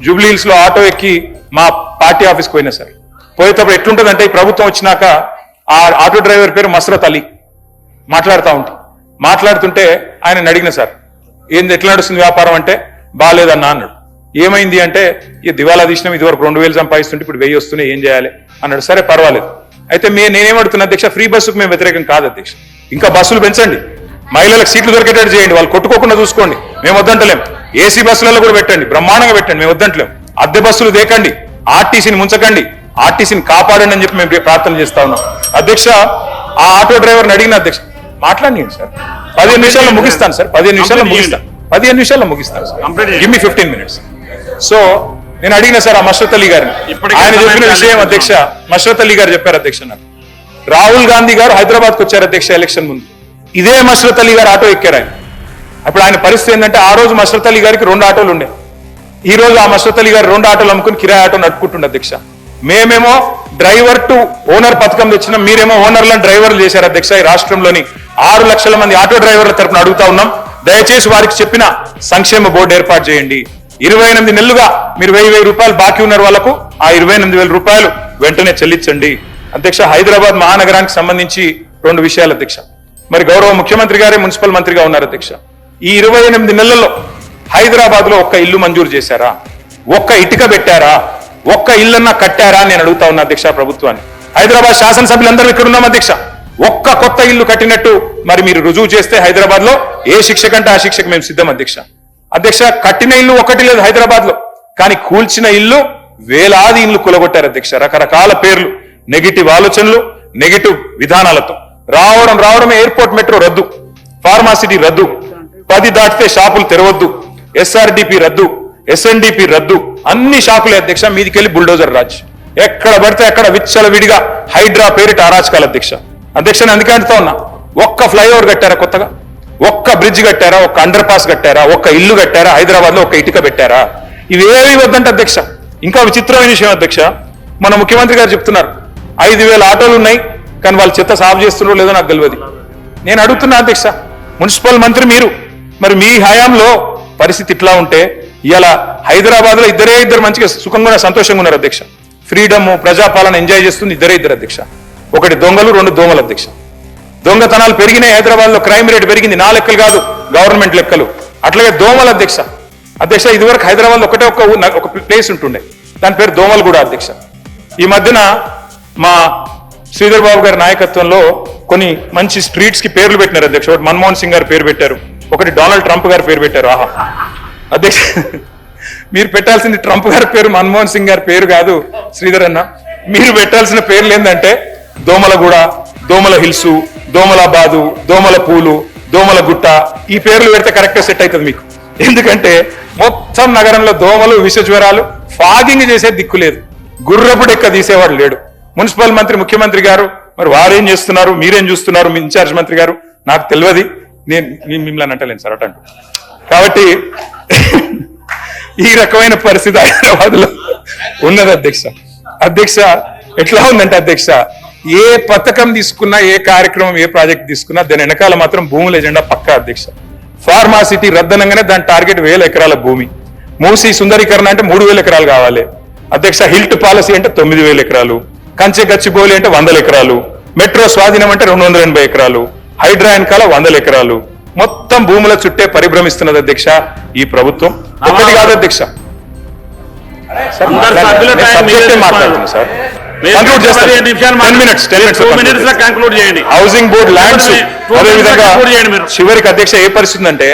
జూబ్లీ హిల్స్ లో ఆటో ఎక్కి మా పార్టీ ఆఫీస్కి పోయినా సార్. పోయేటప్పుడు ఎట్లుంటుందంటే ఈ ప్రభుత్వం వచ్చినాక ఆ ఆటో డ్రైవర్ పేరు మస్రత్ అలీ. మాట్లాడుతుంటే ఆయన అడిగిన సార్, ఏంది ఎట్లా నడుస్తుంది వ్యాపారం అంటే బాగాలేదన్నా అన్నాడు. ఏమైంది అంటే ఈ దివాలా తీసినాం, ఇదివరకు 2000 సంపాదిస్తుంటే ఇప్పుడు 1000 వస్తున్నాయి, ఏం చేయాలి అన్నాడు. సరే పర్వాలేదు. అయితే నేనేమడుతున్నా అధ్యక్ష, ఫ్రీ బస్సుకు మేము వ్యతిరేకం కాదు అధ్యక్ష. ఇంకా బస్సులు పెంచండి, మహిళలకు సీట్లు దొరికేటట్టు చేయండి, వాళ్ళు కొట్టుకోకుండా చూసుకోండి, మేము వద్దంటలేం. ఏసీ బస్సులలో కూడా పెట్టండి, బ్రహ్మాండంగా పెట్టండి, మేము వద్దంటలేం. అద్దె బస్సులు దేకండి, ఆర్టీసీని ముంచకండి, ఆర్టీసీని కాపాడండి అని చెప్పి మేము ప్రార్థన చేస్తా ఉన్నాం అధ్యక్ష. ఆ ఆటో డ్రైవర్ని అడిగిన అధ్యక్ష, మాట్లాడియండి సార్, 15 నిమిషాల్లో ముగిస్తాను సార్, 15 నిమిషాల్లో ముగిస్తాను sir, give me 15 minutes. So నేను అడిగిన సార్ ఆ మష్రత్ అలీ గారిని, ఆయన చెప్పిన విషయం అధ్యక్ష, మష్రత్ అలీ గారు చెప్పారు అధ్యక్ష నాకు, రాహుల్ గాంధీ గారు హైదరాబాద్కి వచ్చారు అధ్యక్ష ఎలక్షన్ ముందు. ఇదే మష్రత్ అలీ గారు ఆటో ఎక్కారు ఆయన. అప్పుడు ఆయన పరిస్థితి ఏంటంటే ఆ రోజు మష్రత్ అలీ గారికి 2 ఆటోలు ఉండే. ఈ రోజు ఆ మష్రత్ అలీ గారు 2 ఆటోలు అమ్ముకుని కిరాయి ఆటో నడుపుకుంటుండే అధ్యక్ష. మేమేమో డ్రైవర్ టు ఓనర్ పథకం తెచ్చినాం, మీరేమో ఓనర్లను డ్రైవర్లు చేశారు అధ్యక్ష. ఈ రాష్ట్రంలోని 6 లక్షల మంది ఆటో డ్రైవర్ల తరపున అడుగుతా ఉన్నాం, దయచేసి వారికి చెప్పిన సంక్షేమ బోర్డు ఏర్పాటు చేయండి. 28 నెలలుగా మీరు 1000 రూపాయలు బాకీ ఉన్నారు వాళ్ళకు, ఆ 28,000 రూపాయలు వెంటనే చెల్లించండి. అధ్యక్ష, హైదరాబాద్ మహానగరానికి సంబంధించి 2 విషయాలు అధ్యక్ష. మరి గౌరవ ముఖ్యమంత్రి గారే మున్సిపల్ మంత్రిగా ఉన్నారు అధ్యక్ష. ఈ 28 నెలల్లో హైదరాబాద్ లో ఒక్క ఇల్లు మంజూరు చేశారా? ఒక్క ఇటుక పెట్టారా? ఒక్క ఇల్లన్నా కట్టారా అని నేను అడుగుతా ఉన్నా అధ్యక్ష ప్రభుత్వాన్ని. హైదరాబాద్ శాసనసభ్యులందరూ ఇక్కడ ఉన్నాం అధ్యక్ష. ఒక్క కొత్త ఇల్లు కట్టినట్టు మరి మీరు రుజువు చేస్తే హైదరాబాద్ లో ఏ శిక్ష కంటే ఆ శిక్షకు మేము సిద్ధం అధ్యక్ష. అధ్యక్ష, కట్టిన ఇల్లు ఒకటి లేదు హైదరాబాద్ లో, కానీ కూల్చిన ఇల్లు వేలాది ఇల్లు కూలగొట్టారు అధ్యక్ష. రకరకాల పేర్లు, నెగిటివ్ ఆలోచనలు, నెగిటివ్ విధానాలతో రావడమే ఎయిర్పోర్ట్ మెట్రో రద్దు, ఫార్మాసిటీ రద్దు, 10 దాటితే షాపులు తెరవద్దు, ఎస్ఆర్డిపి రద్దు, ఎస్ఎన్డిపి రద్దు, అన్ని షాపులే అధ్యక్ష. మీదికెళ్ళి బుల్డోజర్ రాజ్, ఎక్కడ పడితే అక్కడ విచ్చల విడిగా హైడ్రా పేరిట అరాచకాలు అధ్యక్ష. అధ్యక్ష, నేను అందుకే అంటుతా ఉన్నా, ఒక్క ఫ్లైఓవర్ కట్టారా కొత్తగా? ఒక్క బ్రిడ్జ్ కట్టారా? ఒక్క అండర్ పాస్ కట్టారా? ఒక్క ఇల్లు కట్టారా? హైదరాబాద్ లో ఒక్క ఇటుక పెట్టారా? ఇవేవి వద్దంటే అధ్యక్ష. ఇంకా విచిత్రమైన విషయం అధ్యక్ష, మన ముఖ్యమంత్రి గారు చెప్తున్నారు 5,000 ఆటోలు ఉన్నాయి, కానీ వాళ్ళు చెత్త సాగు చేస్తున్నారో లేదో నాకు తెలియదు. నేను అడుగుతున్నా అధ్యక్ష, మున్సిపల్ మంత్రి మీరు, మరి మీ హయాంలో పరిస్థితి ఇట్లా ఉంటే ఇలా హైదరాబాద్ లో ఇద్దరు మంచిగా సుఖంగా సంతోషంగా ఉన్నారు అధ్యక్ష. ఫ్రీడమ్, ప్రజాపాలన ఎంజాయ్ చేస్తుంది ఇద్దరు అధ్యక్ష. ఒకటి దొంగలు, 2 దోమలు అధ్యక్ష. దొంగతనాలు పెరిగినాయి హైదరాబాద్ లో, క్రైమ్ రేట్ పెరిగింది. నా లెక్కలు కాదు, గవర్నమెంట్ లెక్కలు. అట్లాగే దోమలు అధ్యక్ష. అధ్యక్ష, ఇదివరకు హైదరాబాద్ లో ఒక ప్లేస్ ఉంటుండే, దాని పేరు దోమలు కూడా అధ్యక్ష. ఈ మధ్యన మా శ్రీధర్ బాబు గారి నాయకత్వంలో కొన్ని మంచి స్ట్రీట్స్ కి పేర్లు పెట్టినారు అధ్యక్ష. ఒకటి మన్మోహన్ సింగ్ గారి పేరు పెట్టారు, ఒకటి డొనాల్డ్ ట్రంప్ గారి పేరు పెట్టారు. ఆహా అధ్యక్ష, మీరు పెట్టాల్సింది ట్రంప్ గారి పేరు, మన్మోహన్ సింగ్ గారి పేరు కాదు శ్రీధర్ అన్న. మీరు పెట్టాల్సిన పేర్లు ఏంటంటే దోమలగూడ, దోమల హిల్స్, దోమలాబాదు, దోమల పూలు, దోమల గుట్ట. ఈ పేర్లు పెడితే కరెక్ట్ సెట్ అవుతుంది మీకు. ఎందుకంటే మొత్తం నగరంలో దోమలు, విష జ్వరాలు, ఫాగింగ్ చేసే దిక్కు లేదు, గుర్రపు డెక్క తీసేవాడు లేడు. మున్సిపల్ మంత్రి, ముఖ్యమంత్రి గారు మరి వారేం చేస్తున్నారు, మీరేం చూస్తున్నారు, మీ ఇన్ఛార్జ్ మంత్రి గారు, నాకు తెలియదు. నేను మిమ్మల్ని అంటలేను సార్ అటంటు. కాబట్టి ఈ రకమైన పరిస్థితి హైదరాబాద్ లో ఉన్నది అధ్యక్ష. అధ్యక్ష, ఎట్లా ఉందంటే అధ్యక్ష, ఏ పథకం తీసుకున్నా, ఏ కార్యక్రమం, ఏ ప్రాజెక్ట్ తీసుకున్నా దాని వెనకాల మాత్రం భూముల ఎజెండా పక్కా అధ్యక్ష. ఫార్మాసిటీ రద్దనంగానే దాని టార్గెట్ 1000 ఎకరాల భూమి. మూసీ సుందరీకరణ అంటే 3,000 ఎకరాలు కావాలి అధ్యక్ష. హిల్ట్ పాలసీ అంటే 9,000 ఎకరాలు. కంచె గచ్చిబౌలి అంటే 100 ఎకరాలు. మెట్రో స్వాధీనం అంటే 280 ఎకరాలు. హైడ్రా వెనకాల 100 ఎకరాలు. మొత్తం భూముల చుట్టే పరిభ్రమిస్తున్నది అధ్యక్ష ఈ ప్రభుత్వం. ఒకటి కాదు అధ్యక్ష. మాట్లాడుతున్నా సార్, హౌసింగ్ బోర్డు ల్యాండ్స్. అదేవిధంగా చివరికి అధ్యక్ష ఏ పరిస్థితి అంటే,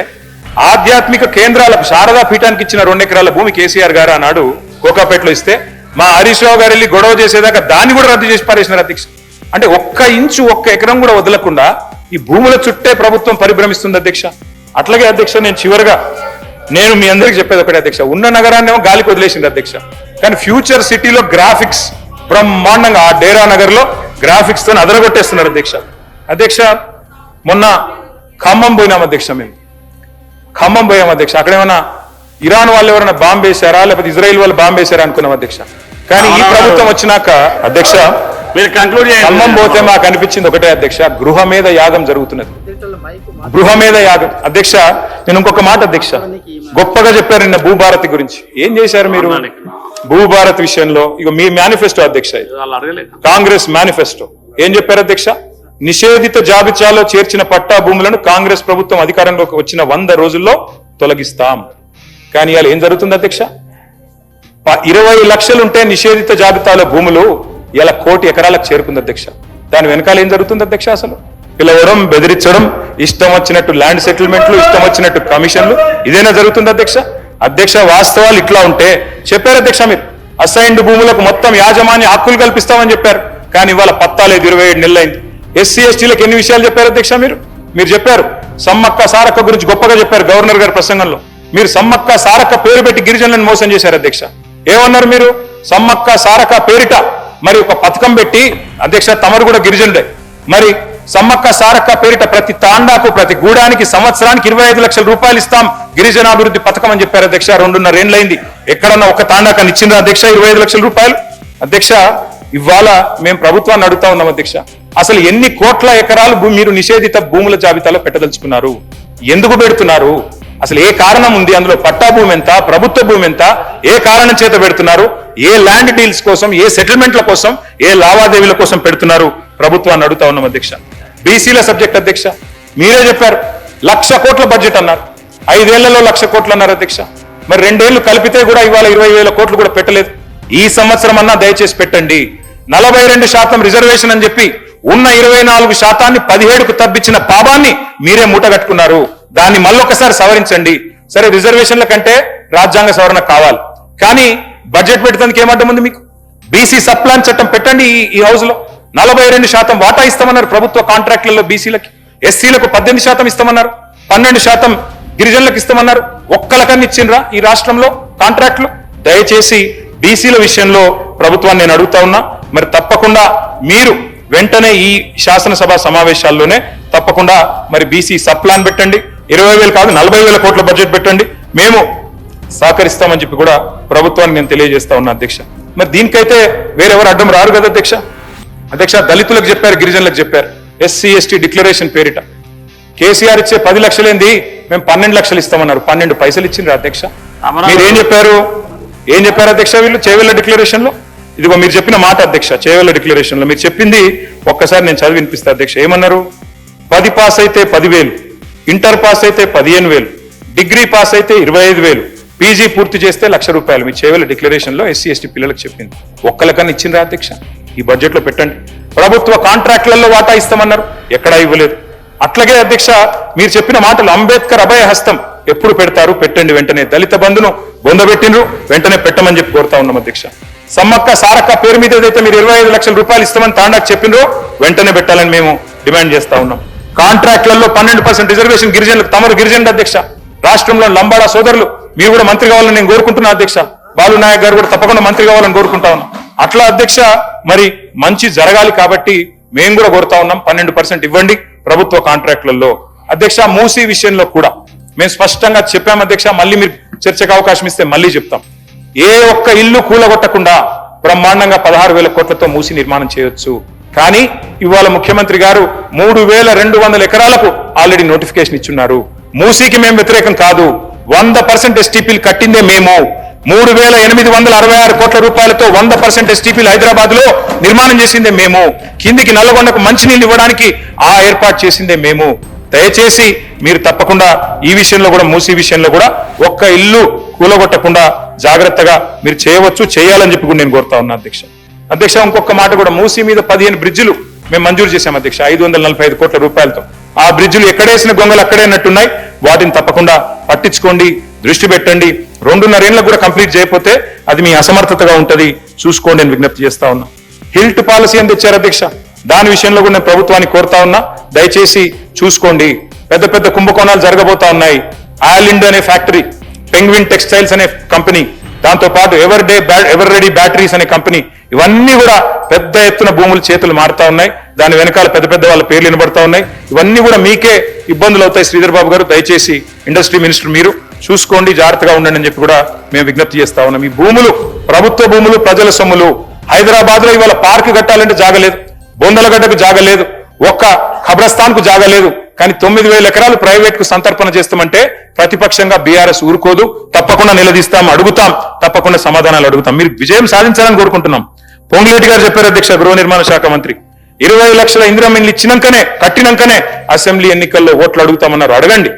ఆధ్యాత్మిక కేంద్రాలకు శారదా పీఠానికి ఇచ్చిన 2 ఎకరాల భూమి కేసీఆర్ గారు ఆనాడు కోకాపేటలో ఇస్తే, మా హరీష్ రావు గారు వెళ్ళి గొడవ చేసేదాకా దాన్ని కూడా రద్దు చేసి పారేసినారు అధ్యక్ష. అంటే 1 ఇంచు 1 ఎకరం కూడా వదలకుండా ఈ భూముల చుట్టే ప్రభుత్వం పరిభ్రమిస్తుంది అధ్యక్ష. అట్లాగే అధ్యక్ష, నేను మీ అందరికి చెప్పేది ఒకటే అధ్యక్ష, ఉన్న నగరాన్ని ఏమో గాలికి వదిలేసింది అధ్యక్ష, కానీ ఫ్యూచర్ సిటీలో గ్రాఫిక్స్ బ్రహ్మాండంగా ఆ డేరా నగర్ లో గ్రాఫిక్స్ తో అదరగొట్టేస్తున్నారు అధ్యక్ష. అధ్యక్ష, మొన్న ఖమ్మం పోయినాం అధ్యక్ష. మేము ఖమ్మం పోయాం అధ్యక్ష. అక్కడ ఏమన్నా ఇరాన్ వాళ్ళు ఎవరైనా బాంబు వేశారా, లేకపోతే ఇజ్రాయిల్ వాళ్ళు బాంబు వేశారా అనుకున్నాం అధ్యక్ష. కానీ ఈ ప్రభుత్వం వచ్చినాక అధ్యక్ష, మీరు కంక్లూడ్ చేయండి. ఖమ్మం పోతే మాకు అనిపించింది ఒకటే అధ్యక్ష, గృహ మీద యాగం జరుగుతున్నది. గృహ మీద యాగం అధ్యక్ష. నేను ఇంకొక మాట అధ్యక్ష, గొప్పగా చెప్పారు నిన్న భూభారతి గురించి. ఏం చేశారు మీరు భూభారత్ విషయంలో? ఇక మీ మేనిఫెస్టో అధ్యక్ష, కాంగ్రెస్ మేనిఫెస్టో ఏం చెప్పారు అధ్యక్ష? నిషేధిత జాబితాలో చేర్చిన పట్టా భూములను కాంగ్రెస్ ప్రభుత్వం అధికారంలోకి వచ్చిన 100 రోజుల్లో తొలగిస్తాం. కానీ ఇవాళ ఏం జరుగుతుంది అధ్యక్ష? 20 లక్షలుంటే నిషేధిత జాబితాలో భూములు ఇలా 1 కోటి ఎకరాలకు చేరుకుంది అధ్యక్ష. దాని వెనకాల ఏం జరుగుతుంది అధ్యక్ష? అసలు పిలవడం, బెదిరించడం, ఇష్టం వచ్చినట్టు ల్యాండ్ సెటిల్మెంట్లు, ఇష్టం వచ్చినట్టు కమిషన్లు, ఇదేనా జరుగుతుంది అధ్యక్ష? అధ్యక్ష, వాస్తవాలు ఇట్లా ఉంటే చెప్పారు అధ్యక్ష, మీరు అసైన్డ్ భూములకు మొత్తం యాజమాన్య హక్కులు కల్పిస్తామని చెప్పారు. కానీ ఇవాళ పత్తాలేదు, 27 నెలలైంది. ఎస్సీ ఎస్టీలకు ఎన్ని విషయాలు చెప్పారు అధ్యక్ష? మీరు చెప్పారు సమ్మక్క సారక్క గురించి గొప్పగా చెప్పారు గవర్నర్ గారి ప్రసంగంలో. మీరు సమ్మక్క సారక్క పేరు పెట్టి గిరిజనులను మోసం చేశారు అధ్యక్ష. ఏమన్నారు మీరు? సమ్మక్క సారక్క పేరిట మరి ఒక పథకం పెట్టి అధ్యక్ష తమరు కూడా గిరిజనుడే మరి సమ్మక్క సారక్క పేరిట ప్రతి తాండాకు ప్రతి గూడానికి సంవత్సరానికి 25 లక్షల రూపాయలు ఇస్తాం గిరిజనాభివృద్ధి పథకం అని చెప్పారు అధ్యక్ష. 2.5 ఏళ్ళైంది ఎక్కడన్నా ఒక తాండాకని ఇచ్చిండ్రు అధ్యక్ష 25 లక్షల రూపాయలు. అధ్యక్ష ఇవాళ మేము ప్రభుత్వాన్ని అడుగుతా ఉన్నాం అధ్యక్ష, అసలు ఎన్ని కోట్ల ఎకరాలు మీరు నిషేధిత భూముల జాబితాలో పెట్టదలుచుకున్నారు? ఎందుకు పెడుతున్నారు? అసలు ఏ కారణం ఉంది? అందులో పట్టా భూమి ఎంత, ప్రభుత్వ భూమి ఎంత, ఏ కారణం చేత పెడుతున్నారు? ఏ ల్యాండ్ డీల్స్ కోసం, ఏ సెటిల్మెంట్ల కోసం, ఏ లావాదేవీల కోసం పెడుతున్నారు? ప్రభుత్వాన్ని అడుగుతా ఉన్నాం అధ్యక్ష. బీసీల సబ్జెక్ట్ అధ్యక్ష మీరే చెప్పారు 1,00,000 కోట్ల బడ్జెట్ అన్నారు, 5 ఏళ్లలో 1,00,000 కోట్లు అన్నారు అధ్యక్ష. మరి 2 ఏళ్లు కలిపితే కూడా ఇవాళ 20,000 కోట్లు కూడా పెట్టలేదు. ఈ సంవత్సరం అన్నా దయచేసి పెట్టండి. 42% రిజర్వేషన్ అని చెప్పి ఉన్న 24% 17కు తప్పించిన పాపాన్ని మీరే మూటగట్టుకున్నారు. దాన్ని మళ్ళొకసారి సవరించండి. సరే రిజర్వేషన్ల కంటే రాజ్యాంగ సవరణ కావాలి, కానీ బడ్జెట్ పెట్టడానికి ఏమడ్డం ఉంది మీకు? బీసీ సప్లాన్ చట్టం పెట్టండి. ఈ హౌస్ లో 42% వాటా ఇస్తామన్నారు ప్రభుత్వ కాంట్రాక్టులలో బీసీలకి. ఎస్సీలకు 18% ఇస్తామన్నారు, 12% గిరిజనులకు ఇస్తామన్నారు. ఒక్కలకన్నా ఇచ్చిండ్రా ఈ రాష్ట్రంలో కాంట్రాక్టులు? దయచేసి బీసీల విషయంలో ప్రభుత్వాన్ని నేను అడుగుతా ఉన్నా. మరి తప్పకుండా మీరు వెంటనే ఈ శాసనసభ సమావేశాల్లోనే తప్పకుండా మరి బీసీ సప్లాన్ పెట్టండి. 20,000 కాదు 40,000 కోట్ల బడ్జెట్ పెట్టండి. మేము సహకరిస్తామని చెప్పి కూడా ప్రభుత్వాన్ని నేను తెలియజేస్తా ఉన్నా అధ్యక్ష. మరి దీనికైతే వేరెవరు అడ్డం రారు కదా అధ్యక్ష. అధ్యక్ష దళితులకు చెప్పారు, గిరిజనులకు చెప్పారు, ఎస్సీ ఎస్టీ డిక్లరేషన్ పేరిట కేసీఆర్ ఇచ్చే 10 లక్షలేంది మేము 12 లక్షలు ఇస్తామన్నారు. 12 పైసలు ఇచ్చిండ్రు అధ్యక్ష. మీరేం చెప్పారు? ఏం చెప్పారు అధ్యక్ష వీళ్ళు చేవెళ్ళ డిక్లరేషన్ లో? ఇదిగో మీరు చెప్పిన మాట అధ్యక్ష, చేవెళ్ళ డిక్లరేషన్ లో మీరు చెప్పింది ఒక్కసారి నేను చదివి వినిపిస్తా అధ్యక్ష. ఏమన్నారు? 10 పాస్ అయితే 10,000, ఇంటర్ పాస్ అయితే 15,000, డిగ్రీ పాస్ అయితే 25,000, పీజీ పూర్తి చేస్తే 1,00,000 రూపాయలు. మీ చేవెళ్ళ డిక్లరేషన్ లో ఎస్సీ ఎస్టీ పిల్లలకు చెప్పింది. ఒక్కలకన్నా ఇచ్చిండ్రా అధ్యక్ష? ఈ బడ్జెట్ లో పెట్టండి. ప్రభుత్వ కాంట్రాక్టులలో వాటా ఇస్తామన్నారు, ఎక్కడా ఇవ్వలేదు. అట్లాగే అధ్యక్ష మీరు చెప్పిన మాటలు అంబేద్కర్ అభయ హస్తం ఎప్పుడు పెడతారు? పెట్టండి వెంటనే. దళిత బంధును బొందబెట్టిండ్రు, వెంటనే పెట్టమని చెప్పి కోరుతా ఉన్నాం అధ్యక్ష. సమ్మక్క సారక్క పేరు మీద ఏదైతే మీరు 25 లక్షల రూపాయలు ఇస్తామని తాండాకు చెప్పిండ్రో వెంటనే పెట్టాలని మేము డిమాండ్ చేస్తా ఉన్నాం. కాంట్రాక్టులలో 12% రిజర్వేషన్ గిరిజనులకు. తమరు గిరిజనుడు అధ్యక్ష. రాష్ట్రంలో లంబాడా సోదరులు మీరు కూడా మంత్రి కావాలని నేను కోరుకుంటున్నా అధ్యక్ష. బాలు నాయక్ గారు కూడా తప్పకుండా మంత్రి కావాలని కోరుకుంటా ఉన్నాం. అట్లా అధ్యక్ష మరి మంచి జరగాలి కాబట్టి మేము కూడా కోరుతా ఉన్నాం. 12% ఇవ్వండి ప్రభుత్వ కాంట్రాక్టులలో. అధ్యక్ష మూసీ విషయంలో కూడా మేము స్పష్టంగా చెప్పాం అధ్యక్ష. మళ్ళీ మీరు చర్చకు అవకాశం ఇస్తే మళ్ళీ చెప్తాం. ఏ ఒక్క ఇల్లు కూలగొట్టకుండా బ్రహ్మాండంగా 16,000 కోట్లతో మూసి నిర్మాణం చేయొచ్చు. కానీ ఇవాళ ముఖ్యమంత్రి గారు 3,200 ఎకరాలకు ఆల్రెడీ నోటిఫికేషన్ ఇచ్చున్నారు. మూసీకి మేము వ్యతిరేకం కాదు. 100% ఎస్టీపీలు కట్టిందే మేము. 3,866 కోట్ల రూపాయలతో 100% ఎస్టీపీలు హైదరాబాద్ లో నిర్మాణం చేసిందే మేము. కిందికి నల్లగొండకు మంచినీళ్ళు ఇవ్వడానికి ఆ ఏర్పాటు చేసిందే మేము. దయచేసి మీరు తప్పకుండా ఈ విషయంలో కూడా మూసీ విషయంలో కూడా ఒక్క ఇల్లు కూలగొట్టకుండా జాగ్రత్తగా మీరు చేయవచ్చు, చేయాలని చెప్పి కూడా నేను కోరుతా ఉన్నా అధ్యక్ష. అధ్యక్ష ఇంకొక మాట కూడా, మూసీ మీద 15 బ్రిడ్జిలు మేము మంజూరు చేశాం అధ్యక్ష 545 కోట్ల రూపాయలతో. ఆ బ్రిడ్జిలు ఎక్కడేసిన గొంగలు అక్కడేనట్టున్నాయి. వాటిని తప్పకుండా పట్టించుకోండి, దృష్టి పెట్టండి. 2.5 ఏళ్ళకు కూడా కంప్లీట్ చేయకపోతే అది మీ అసమర్థతగా ఉంటది, చూసుకోండి అని విజ్ఞప్తి చేస్తా ఉన్నా. హిల్ట్ పాలసీ అని తెచ్చారు అధ్యక్ష. దాని విషయంలో కూడా నేను ప్రభుత్వాన్ని కోరుతా ఉన్నా, దయచేసి చూసుకోండి. పెద్ద పెద్ద కుంభకోణాలు జరగబోతా ఉన్నాయి. ఆయిల్ అనే ఫ్యాక్టరీ, పెంగ్విన్ టెక్స్టైల్స్ అనే కంపెనీ, దాంతో పాటు ఎవర్ రెడీ బ్యాటరీస్ అనే కంపెనీ, ఇవన్నీ కూడా పెద్ద ఎత్తున భూములు చేతులు మారుతా ఉన్నాయి. దాని వెనకాల పెద్ద పెద్ద వాళ్ళ పేర్లు వినబడతా ఉన్నాయి. ఇవన్నీ కూడా మీకే ఇబ్బందులు అవుతాయి. శ్రీధర్ బాబు గారు దయచేసి ఇండస్ట్రీ మినిస్టర్ మీరు చూసుకోండి, జాగ్రత్తగా ఉండండి అని చెప్పి కూడా మేము విజ్ఞప్తి చేస్తా ఉన్నాం. ఈ భూములు ప్రభుత్వ భూములు, ప్రజల సొమ్ములు. హైదరాబాద్ లో ఇవాళ పార్క్ కట్టాలంటే జాగలేదు, బొందలగడ్డకు జాగలేదు, ఒక్క ఖబ్రస్థాన్ కు జాగలేదు. కానీ 9,000 ఎకరాలు ప్రైవేట్ కు సంతర్పణ చేస్తామంటే ప్రతిపక్షంగా బీఆర్ఎస్ ఊరుకోదు. తప్పకుండా నిలదీస్తాం, అడుగుతాం, తప్పకుండా సమాధానాలు అడుగుతాం. మీరు విజయం సాధించాలని కోరుకుంటున్నాం. పొంగులేటి గారు చెప్పారు అధ్యక్ష, గృహ నిర్మాణ శాఖ మంత్రి, 20 లక్షల ఇందిరమ్మ ఇండ్లు కట్టినాకనే అసెంబ్లీ ఎన్నికల్లో ఓట్లు అడుగుతామన్నారు. అడగండి,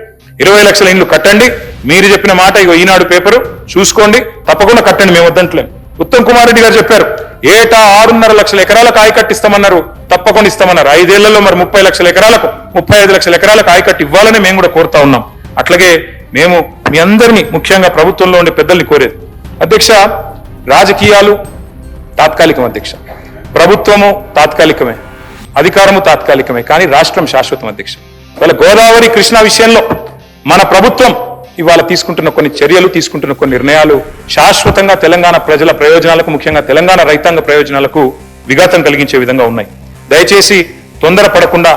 20 లక్షల ఇండ్లు కట్టండి. మీరు చెప్పిన మాట ఇగో ఈనాడు పేపరు చూసుకోండి, తప్పకుండా కట్టండి, మేము వద్దంటలేం. ఉత్తమ్ కుమార్ రెడ్డి గారు చెప్పారు, ఏటా 6.5 లక్షల ఎకరాలకు ఆయకట్టు ఇస్తామన్నారు, తప్పకుండా ఇస్తామన్నారు. 5 ఏళ్లలో మరి 30 లక్షల ఎకరాలకు 35 లక్షల ఎకరాలకు ఆయకట్టు ఇవ్వాలని మేము కూడా కోరుతా ఉన్నాం. అట్లాగే మేము మీ అందరినీ, ముఖ్యంగా ప్రభుత్వంలో ఉండే పెద్దల్ని కోరేది అధ్యక్ష, రాజకీయాలు తాత్కాలికం అధ్యక్ష, ప్రభుత్వము తాత్కాలికమే, అధికారము తాత్కాలికమే, కానీ రాష్ట్రం శాశ్వతం అధ్యక్ష. ఇవాళ గోదావరి కృష్ణా విషయంలో మన ప్రభుత్వం ఇవాళ తీసుకుంటున్న కొన్ని చర్యలు, తీసుకుంటున్న కొన్ని నిర్ణయాలు శాశ్వతంగా తెలంగాణ ప్రజల ప్రయోజనాలకు, ముఖ్యంగా తెలంగాణ రైతాంగ ప్రయోజనాలకు విఘాతం కలిగించే విధంగా ఉన్నాయి. దయచేసి తొందరపడకుండా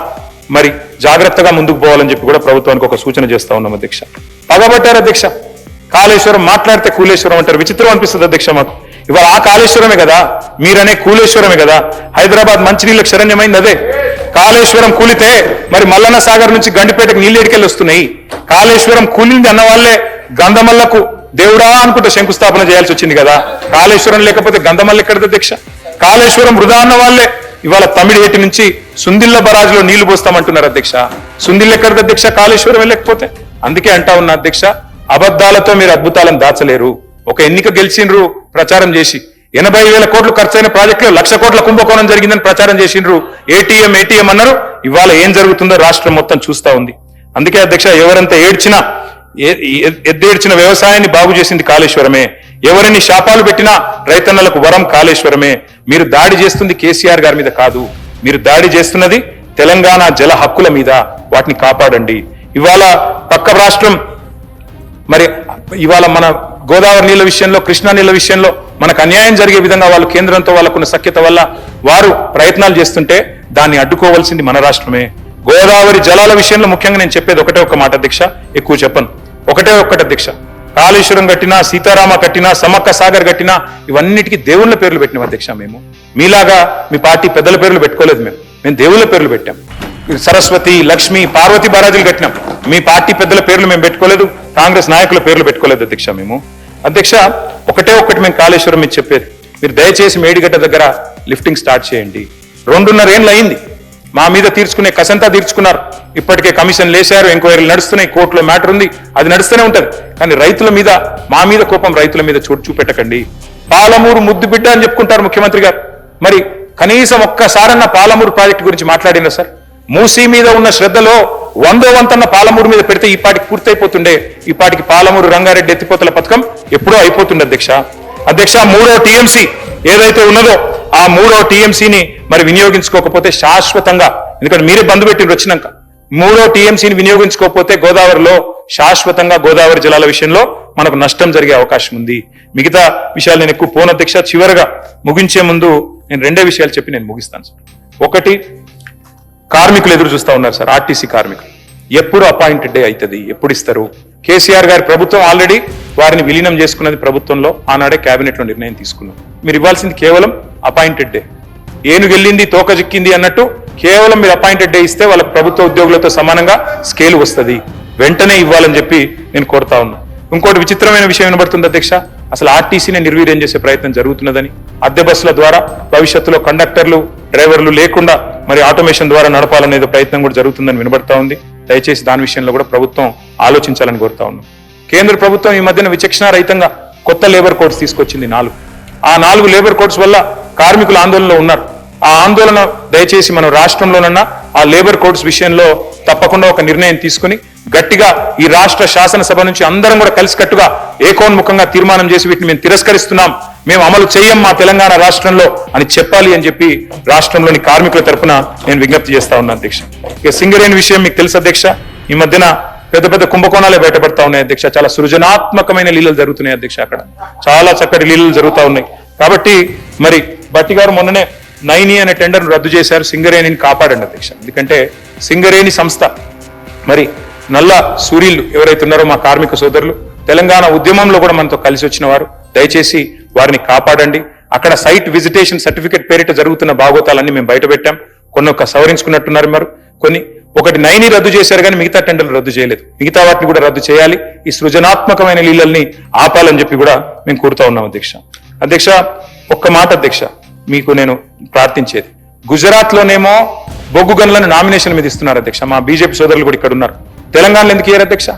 మరి జాగ్రత్తగా ముందుకు పోవాలని చెప్పి కూడా ప్రభుత్వానికి ఒక సూచన చేస్తా ఉన్నాం అధ్యక్ష. పగబట్టారు అధ్యక్ష, కాళేశ్వరం మాట్లాడితే కూలేశ్వరం అంటారు. విచిత్రం అనిపిస్తుంది అధ్యక్ష మాకు. ఇవాళ ఆ కాళేశ్వరమే కదా, మీరనే కూలేశ్వరమే కదా. హైదరాబాద్ మంచినీళ్ళకి శరణ్యమైంది అదే. కాళేశ్వరం కూలితే మరి మల్లన్న సాగర్ నుంచి గండిపేటకు నీళ్ళు ఎడికెళ్ళి వస్తున్నాయి. కాళేశ్వరం కూలింది అన్న వాళ్ళే గంధమల్లకు దేవుడా అనుకుంటే శంకుస్థాపన చేయాల్సి వచ్చింది కదా. కాళేశ్వరం లేకపోతే గంధమల్ల ఎక్కడిది అధ్యక్ష? కాళేశ్వరం వృధా అన్న వాళ్ళే ఇవాళ తమిళేటి నుంచి సుందిల్ల బరాజులో నీళ్లు పోస్తామంటున్నారు అధ్యక్ష. సుందిల్ల ఎక్కడిది అధ్యక్ష? కాళేశ్వరం వెళ్ళకపోతే. అందుకే అంటా ఉన్నా అధ్యక్ష, అబద్ధాలతో మీరు అద్భుతాలను దాచలేరు. ఒక ఎన్నిక గెలిచిండ్రు ప్రచారం చేసి 80,000 కోట్లు ఖర్చైన ప్రాజెక్టులో 1,00,000 కోట్ల కుంభకోణం జరిగిందని ప్రచారం చేసిండ్రు. ఏటీఎం అన్నారు. ఇవాళ ఏం జరుగుతుందో రాష్ట్రం మొత్తం చూస్తా ఉంది. అందుకే అధ్యక్ష, ఎవరంతా ఏడ్చినా ఎద్దేడ్చిన వ్యవసాయాన్ని బాగు చేసింది కాళేశ్వరమే. ఎవరిని శాపాలు పెట్టినా రైతన్నలకు వరం కాళేశ్వరమే. మీరు దాడి చేస్తుంది కేసీఆర్ గారి మీద కాదు, మీరు దాడి చేస్తున్నది తెలంగాణ జల హక్కుల మీద. వాటిని కాపాడండి. ఇవాళ పక్క రాష్ట్రం మరి ఇవాళ మన గోదావరి నీళ్ల విషయంలో, కృష్ణా నీళ్ల విషయంలో మనకు అన్యాయం జరిగే విధంగా వాళ్ళు కేంద్రంతో వాళ్ళకున్న సఖ్యత వల్ల వారు ప్రయత్నాలు చేస్తుంటే దాన్ని అడ్డుకోవాల్సింది మన రాష్ట్రమే. గోదావరి జలాల విషయంలో ముఖ్యంగా నేను చెప్పేది ఒకటే ఒక మాట అధ్యక్ష, ఎక్కువ చెప్పను. ఒకటే ఒక్కటి అధ్యక్ష, కాళేశ్వరం కట్టినా, సీతారామ కట్టినా, సమ్మక్క సాగర్ కట్టినా ఇవన్నిటికీ దేవుళ్ళ పేర్లు పెట్టినాం అధ్యక్ష. మేము మీలాగా మీ పార్టీ పెద్దల పేర్లు పెట్టుకోలేదు. మేము దేవుళ్ళ పేర్లు పెట్టాం. సరస్వతి, లక్ష్మి, పార్వతి బారాజులు కట్టినాం. మీ పార్టీ పెద్దల పేర్లు మేము పెట్టుకోలేదు, కాంగ్రెస్ నాయకుల పేర్లు పెట్టుకోలేదు అధ్యక్ష. మేము అధ్యక్ష ఒకటే ఒక్కటి మేము కాళేశ్వరం మీద చెప్పేది, మీరు దయచేసి మేడిగడ్డ దగ్గర లిఫ్టింగ్ స్టార్ట్ చేయండి. 2.5 ఏళ్ళు అయింది. మా మీద తీర్చుకునే కసంతా తీర్చుకున్నారు. ఇప్పటికే కమిషన్లు వేశారు, ఎంక్వైరీలు నడుస్తున్నాయి, కోర్టులో మ్యాటర్ ఉంది, అది నడుస్తూనే ఉంటది. కానీ రైతుల మీద, మా మీద కోపం రైతుల మీద చోటు చూపెట్టకండి. పాలమూరు ముద్దు బిడ్డ అని చెప్పుకుంటారు ముఖ్యమంత్రి గారు. మరి కనీసం ఒక్కసారన్న పాలమూరు ప్రాజెక్టు గురించి మాట్లాడినా సార్? మూసీ మీద ఉన్న శ్రద్ధలో 100వ వంతన్న పాలమూరు మీద పెడితే ఈ పాటికి పూర్తయిపోతుండే. ఈ పాటికి పాలమూరు రంగారెడ్డి ఎత్తిపోతల పథకం ఎప్పుడో అయిపోతుండే అధ్యక్ష. 3వ టీఎంసీ ఏదైతే ఉన్నదో ఆ 3వ టీఎంసీని మరి వినియోగించుకోకపోతే శాశ్వతంగా, ఎందుకంటే మీరే బంధు పెట్టిండ్రు వచ్చినాక, 3వ టీఎంసీని వినియోగించుకోకపోతే గోదావరిలో శాశ్వతంగా గోదావరి జలాల విషయంలో మనకు నష్టం జరిగే అవకాశం ఉంది. మిగతా విషయాలు నేను ఎక్కువ పోను అధ్యక్ష. చివరగా ముగించే ముందు నేను 2 విషయాలు చెప్పి నేను ముగిస్తాను సార్. ఒకటి, కార్మికులు ఎదురు చూస్తా ఉన్నారు సార్. ఆర్టీసీ కార్మికులు ఎప్పుడు అపాయింటెడ్ డే అవుతుంది, ఎప్పుడు ఇస్తారు? కేసీఆర్ గారి ప్రభుత్వం ఆల్రెడీ వారిని విలీనం చేసుకున్నది ప్రభుత్వంలో, ఆనాడే కేబినెట్ లో నిర్ణయం తీసుకున్నాం. మీరు ఇవ్వాల్సింది కేవలం అపాయింటెడ్ డే. ఏనుగెళ్ళింది తోక చిక్కింది అన్నట్టు కేవలం మీరు అపాయింటెడ్ డే ఇస్తే వాళ్ళ ప్రభుత్వ ఉద్యోగులతో సమానంగా స్కేల్ వస్తుంది. వెంటనే ఇవ్వాలని చెప్పి నేను కోరుతా ఉన్నా. ఇంకోటి విచిత్రమైన విషయం వినబడుతుంది అధ్యక్ష, అసలు ఆర్టీసీని నిర్వీర్యం చేసే ప్రయత్నం జరుగుతున్నదని. అద్దె బస్సుల ద్వారా భవిష్యత్తులో కండక్టర్లు, డ్రైవర్లు లేకుండా మరి ఆటోమేషన్ ద్వారా నడపాలనేది ప్రయత్నం కూడా జరుగుతుందని వినబడతా ఉంది. దయచేసి దాని విషయంలో కూడా ప్రభుత్వం ఆలోచించాలని కోరుతా ఉన్నాం. కేంద్ర ప్రభుత్వం ఈ మధ్యన విచక్షణ రహితంగా కొత్త లేబర్ కోడ్స్ తీసుకొచ్చింది 4. ఆ 4 లేబర్ కోడ్స్ వల్ల కార్మికులు ఆందోళనలో ఉన్నారు. ఆ ఆందోళన దయచేసి మనం రాష్ట్రంలోనన్నా ఆ లేబర్ కోడ్స్ విషయంలో తప్పకుండా ఒక నిర్ణయం తీసుకుని గట్టిగా ఈ రాష్ట్ర శాసనసభ నుంచి అందరం కూడా కలిసికట్టుగా ఏకోన్ముఖంగా తీర్మానం చేసి వీటిని మేము తిరస్కరిస్తున్నాం, మేము అమలు చేయం మా తెలంగాణ రాష్ట్రంలో అని చెప్పాలి అని చెప్పి రాష్ట్రంలోని కార్మికుల తరఫున నేను విజ్ఞప్తి చేస్తా ఉన్నాను అధ్యక్ష. ఇక సింగరేణి విషయం మీకు తెలుసు అధ్యక్ష, ఈ మధ్యన పెద్ద పెద్ద కుంభకోణాలే బయటపడతా ఉన్నాయి అధ్యక్ష. చాలా సృజనాత్మకమైన లీలలు జరుగుతున్నాయి అధ్యక్ష. అక్కడ చాలా చక్కటి లీలలు జరుగుతూ ఉన్నాయి. కాబట్టి మరి భట్టి గారు మొన్ననే 9E అనే టెండర్ను రద్దు చేశారు. సింగరేణిని కాపాడండి అధ్యక్ష. ఎందుకంటే సింగరేణి సంస్థ మరి నల్ల సూర్యులు ఎవరైతే ఉన్నారో మా కార్మిక సోదరులు తెలంగాణ ఉద్యమంలో కూడా మనతో కలిసి వచ్చిన వారు, దయచేసి వారిని కాపాడండి. అక్కడ సైట్ విజిటేషన్ సర్టిఫికేట్ పేరిట జరుగుతున్న భాగోతాలన్నీ మేము బయట పెట్టాం. కొన్ని సవరించుకున్నట్టున్నారు మరి కొన్ని. ఒకటి 9E రద్దు చేశారు కానీ మిగతా టెండర్లు రద్దు చేయలేదు. మిగతా వాటిని కూడా రద్దు చేయాలి. ఈ సృజనాత్మకమైన లీలల్ని ఆపాలని చెప్పి కూడా మేము కోరుతా ఉన్నాం అధ్యక్ష. అధ్యక్ష ఒక్క మాట అధ్యక్ష, మీకు నేను ప్రార్థించేది, గుజరాత్ లోనేమో బొగ్గు గనులను నామినేషన్ మీద ఇస్తున్నారు అధ్యక్ష. మా బీజేపీ సోదరులు కూడా ఇక్కడ ఉన్నారు. తెలంగాణలో ఎందుకు ఇయ్యారు అధ్యక్ష?